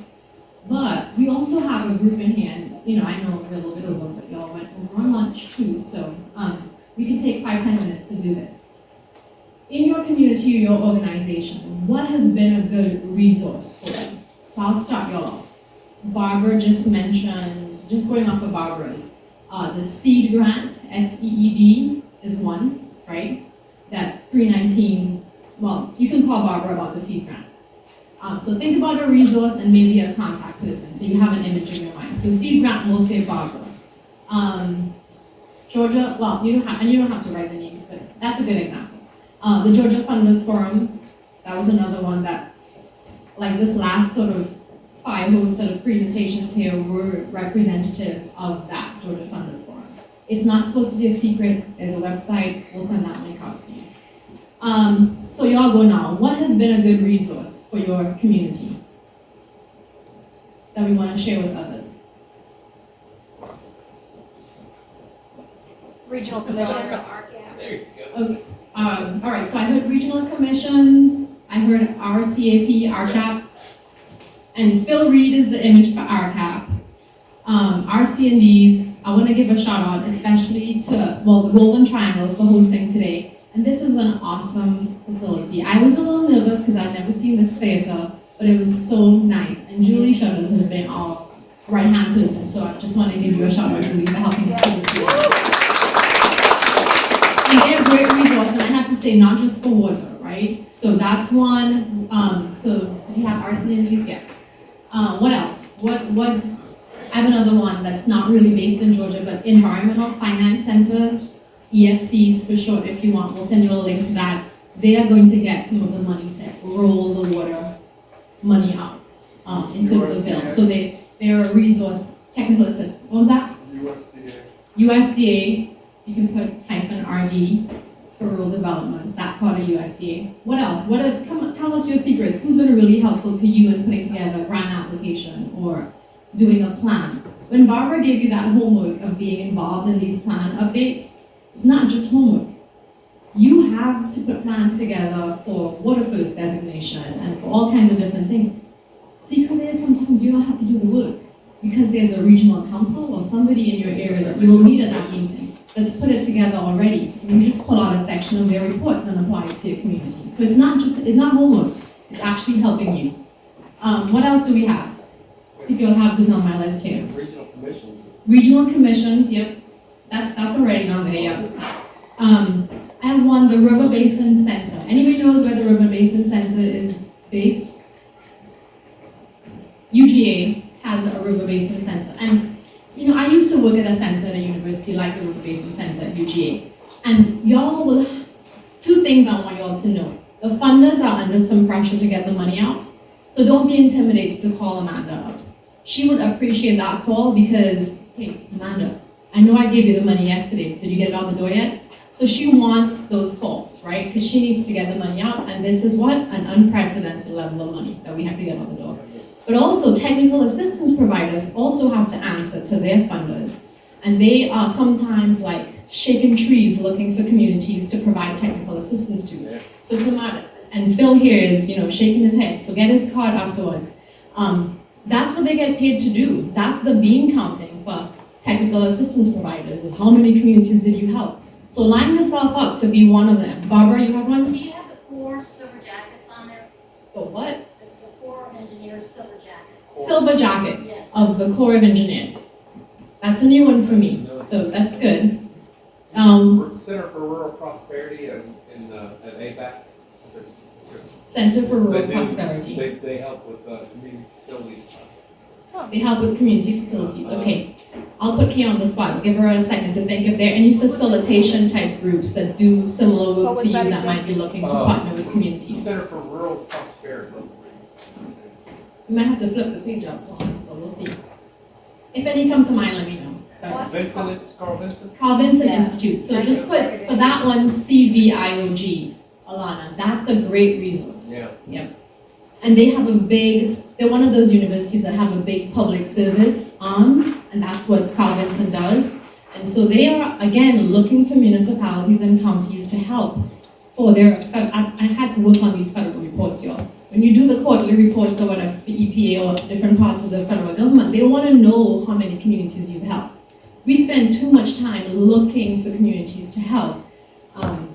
S2: But we also have a group in here, and I know we're a little bit over, but y'all went over on lunch too, so we can take 5-10 minutes to do this. In your community or your organization, what has been a good resource for you? So I'll start y'all off. Barbara just mentioned, just going off of Barbara's, the SEED grant, SEED, is one, right? That 319, well, you can call Barbara about the SEED grant. So think about a resource and maybe a contact person, so you have an image in your mind. So SEED grant will say Barbara. Georgia, well, you don't have to write the names, but that's a good example. The Georgia Funders Forum, that was another one that, like this last sort of 5 sort of presentations here were representatives of that Georgia Funders Forum. It's not supposed to be a secret. There's a website. We'll send that link out to you. So y'all go now. What has been a good resource for your community that we want to share with others?
S3: Regional commissions.
S20: There you go.
S2: Okay. All right. So I heard regional commissions. I heard RCAP, RCAP. And Phil Reed is the image for RCAP. RC&Ds, I want to give a shout out especially to, the Golden Triangle for hosting today. And this is an awesome facility. I was a little nervous because I've never seen this theater, but it was so nice. And Julie Shutters has been our right-hand person, so I just want to give you a shout out, Julie, for helping us with this theater. And they're a great resource, and I have to say, not just for water, right? So that's one. So do you have RC&Ds? Yes. What else? What, I have another one that's not really based in Georgia, but environmental finance centers, EFCs for short if you want, we'll send you a link to that. They are going to get some of the money to roll the water money out in terms of bills. So they're a resource, technical assistance. What was that? USDA, you can put -RD for rural development, that part of USDA. What else? Come on, tell us your secrets. Who's been really helpful to you in putting together a grant application or doing a plan? When Barbara gave you that homework of being involved in these plan updates, it's not just homework. You have to put plans together for WaterFirst designation and for all kinds of different things. Secret is sometimes you don't have to do the work because there's a regional council or somebody in your area that you will meet at that meeting that's put it together already. And you just pull out a section of their report and apply it to your community. So it's not homework, it's actually helping you. What else do we have? See if you'll have who's on my list here.
S12: Regional commissions.
S2: Regional commissions, yep. That's already on there, yeah. I have one, the River Basin Center. Anybody knows where the River Basin Center is based? UGA has a River Basin Center. And, I used to work at a center at a university like the River Basin Center at UGA. And y'all will, two things I want y'all to know. The funders are under some pressure to get the money out. So don't be intimidated to call Amanda up. She would appreciate that call because, hey, Amanda, I know I gave you the money yesterday. Did you get it out the door yet? So she wants those calls, right? Because she needs to get the money out, and this is what? An unprecedented level of money that we have to get out the door. But also, technical assistance providers also have to answer to their funders. And they are sometimes like shaking trees looking for communities to provide technical assistance to. So it's a matter. And Phil here is, shaking his head, so get his card afterwards. That's what they get paid to do. That's the bean counting for technical assistance providers, is how many communities did you help? So line yourself up to be one of them. Barbara, you have one?
S6: Do you have the Corps silver jackets on there?
S2: The what?
S6: The Corps of Engineers silver jackets.
S2: Silver jackets
S6: Yes.
S2: of the Corps of Engineers. That's a new one for me, so that's good.
S12: Center for Rural Prosperity at ABAC.
S2: Center for Rural
S12: They do-
S2: Prosperity.
S12: They help with community facilities.
S2: They help with community facilities, okay. I'll put Kay on the spot, I'll give her a second to think if there are any facilitation type groups that do similar work to you that might be looking to partner with communities.
S12: Center for Rural Prosperity.
S2: You might have to flip the page up, but we'll see. If any come to mind, let me know.
S12: Carl Vincent?
S2: Carl Vincent
S12: Yeah.
S2: Institute, so just put, for that one, CVIOG, Alana, that's a great resource.
S12: Yeah.
S2: Yep. And they have they're one of those universities that have a big public service arm, and that's what Carl Vincent does. And so they are, again, looking for municipalities and counties to help for their, I had to work on these federal reports, y'all. When you do the quarterly reports or whatever, for EPA or different parts of the federal government, they want to know how many communities you've helped. We spend too much time looking for communities to help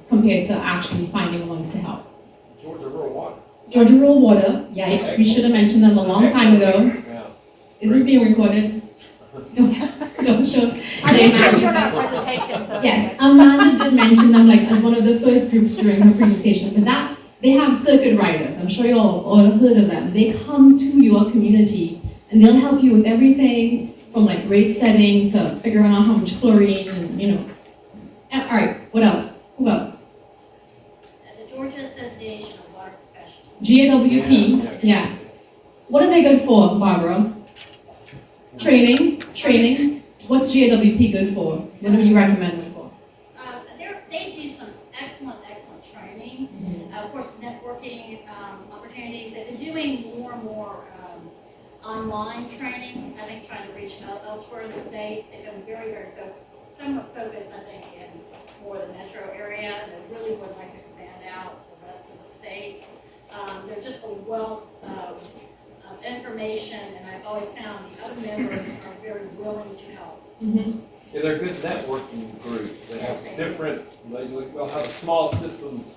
S2: compared to actually finding ones to help.
S12: Georgia Rural Water.
S2: Georgia Rural Water, yikes, we should have mentioned them a long time ago.
S12: Yeah.
S2: Is this being recorded? Don't show.
S3: I didn't show you that presentation, so.
S2: Yes, Amanda did mention them like as one of the first groups during her presentation, but that, they have circuit riders, I'm sure you all have heard of them. They come to your community and they'll help you with everything from like rate setting to figuring out how much chlorine and all right, what else? Who else?
S6: The Georgia Association of Water Professionals.
S2: GAWP, yeah. What are they good for, Barbara? Training. What's GAWP good for? What do you recommend them for?
S6: They do some excellent training. Of course, networking opportunities. They've been doing more and more online training. I think trying to reach out elsewhere in the state. They've been very somewhat focused, I think, in more the metro area. And they really would like to expand out to the rest of the state. They're just a wealth of information, and I've always found the other members are very willing to help.
S12: Yeah, they're a good networking group. They have different, they'll have a small systems,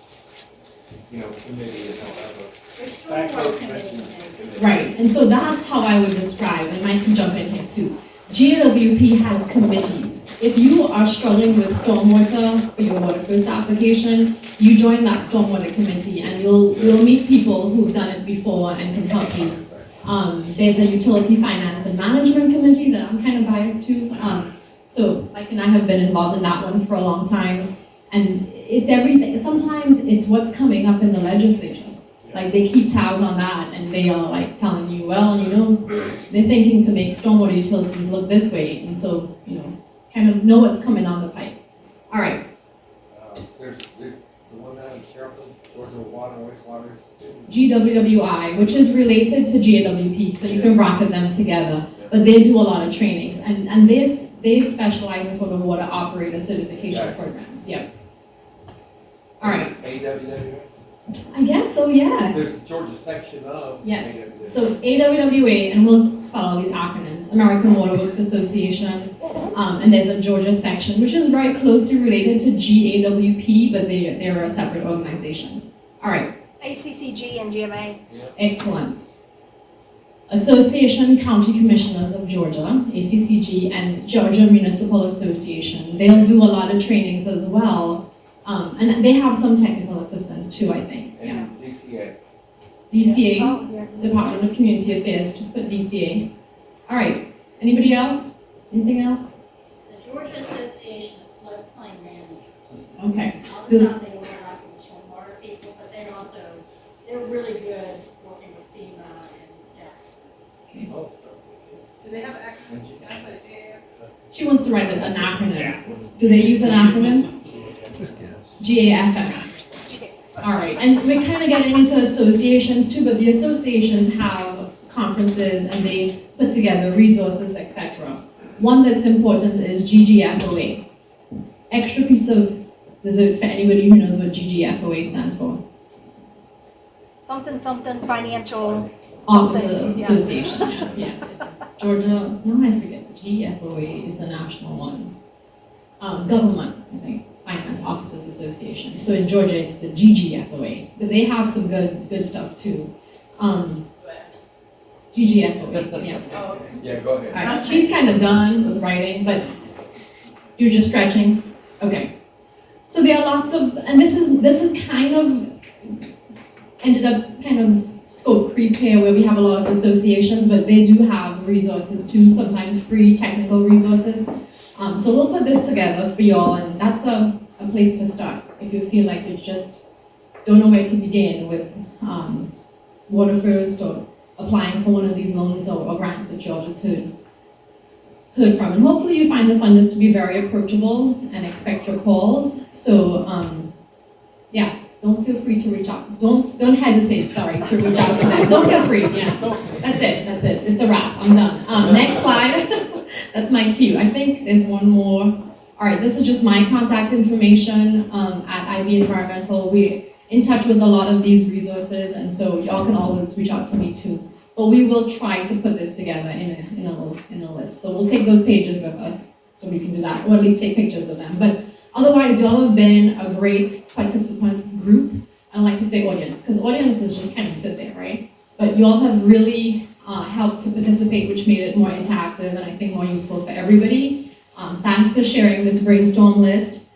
S12: committee, and they'll have a backhoe convention committee.
S2: Right, and so that's how I would describe, and Mike can jump in here too. GAWP has committees. If you are struggling with stormwater for your WaterFirst application, you join that stormwater committee and you'll meet people who've done it before and can help you There's a utility finance and management committee that I'm kind of biased to. So Mike and I have been involved in that one for a long time. And it's everything. Sometimes it's what's coming up in the legislature. Like they keep tabs on that and they are like telling you, well, you know, they're thinking to make stormwater utilities look this way. And so, you kind of know what's coming on the pipe. All right.
S12: There's the one down in Carroll, Georgia Water and Wastewater.
S2: GWWI, which is related to GAWP, so you can bracket them together. But they do a lot of trainings, and they specialize in sort of water operator certification programs. Yep. All right.
S12: AWWA?
S2: I guess so, yeah.
S12: There's a Georgia section of
S2: Yes.
S12: AWWA.
S2: So AWWA, and we'll spell all these acronyms: American Water Works Association, and there's a Georgia section, which is very closely related to GAWP, but they're a separate organization. All right.
S3: ACCG and GMA.
S2: Excellent. Association County Commissioners of Georgia, ACCG, and Georgia Municipal Association. They'll do a lot of trainings as well, and they have some technical assistance too, I think.
S12: And DCA.
S2: DCA,
S3: Oh, yeah.
S2: Department of Community Affairs, just put DCA. All right, anybody else? Anything else?
S6: The Georgia Association of Floodplain Managers.
S2: Okay.
S6: All the time they were like the stormwater people, but they're really good working with FEMA and Jackson.
S12: Oh.
S22: Do they have an acronym? Can I put it there?
S2: She wants to write an acronym. Do they use an acronym?
S5: Just guess.
S2: GAFM. All right, and we're kind of getting into associations too, but the associations have conferences and they put together resources, etc. One that's important is GGFOA. Extra piece of dessert for anybody who knows what GGFOA stands for.
S3: Something financial.
S2: Officer
S3: something, yeah.
S2: Association, yeah. Georgia, no, I forget. GFOA is the national one. Government, I think. Finance Officers Association. So in Georgia, it's the GGFOA. But they have some good stuff too. GGFOA, yeah.
S22: Oh, okay.
S12: Yeah, go ahead.
S2: All right, she's kind of done with writing, but you're just stretching? Okay. So there are lots of, and this is kind of, ended up kind of scope creep here where we have a lot of associations, but they do have resources too, sometimes free technical resources. So we'll put this together for y'all, and that's a place to start if you feel like you just don't know where to begin with WaterFirst or applying for one of these loans or grants that y'all just heard from. And hopefully you find the funders to be very approachable and expect your calls. So yeah, don't feel free to reach out. Don't hesitate, to reach out to them. Don't feel free, yeah. That's it. It's a wrap. I'm done. Next slide. That's my cue. I think there's one more. All right, this is just my contact information at IB Environmental. We're in touch with a lot of these resources, and so y'all can always reach out to me too. But we will try to put this together in a list. So we'll take those pages with us, so we can do that, or at least take pictures of them. But otherwise, y'all have been a great participant group. I don't like to say audience, because audiences just kind of sit there, right? But y'all have really helped to participate, which made it more interactive and I think more useful for everybody. Thanks for sharing this brainstorm list.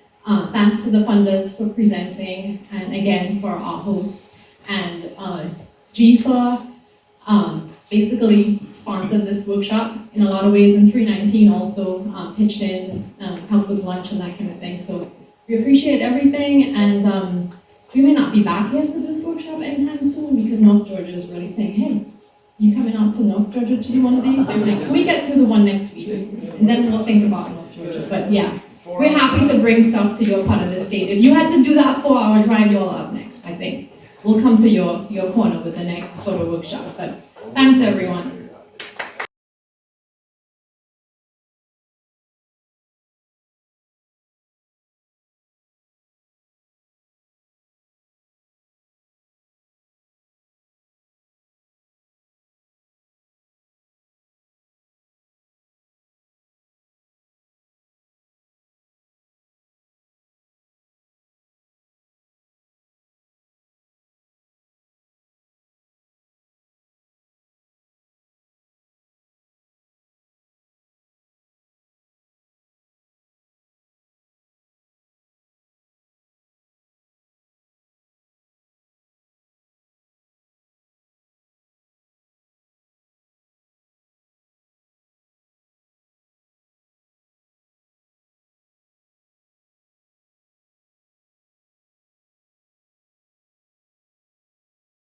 S2: Thanks to the funders for presenting, and again for our hosts. And GEFA basically sponsored this workshop in a lot of ways, and 319 also pitched in, helped with lunch and that kind of thing. So we appreciate everything, and we may not be back here for this workshop anytime soon because North Georgia is really saying, hey, you coming out to North Georgia to do one of these? They're like, can we get through the one next week? And then we'll think about North Georgia. But yeah, we're happy to bring stuff to your part of the state. If you had to do that 4-hour drive, you're up next, I think. We'll come to your corner with the next sort of workshop. But thanks, everyone.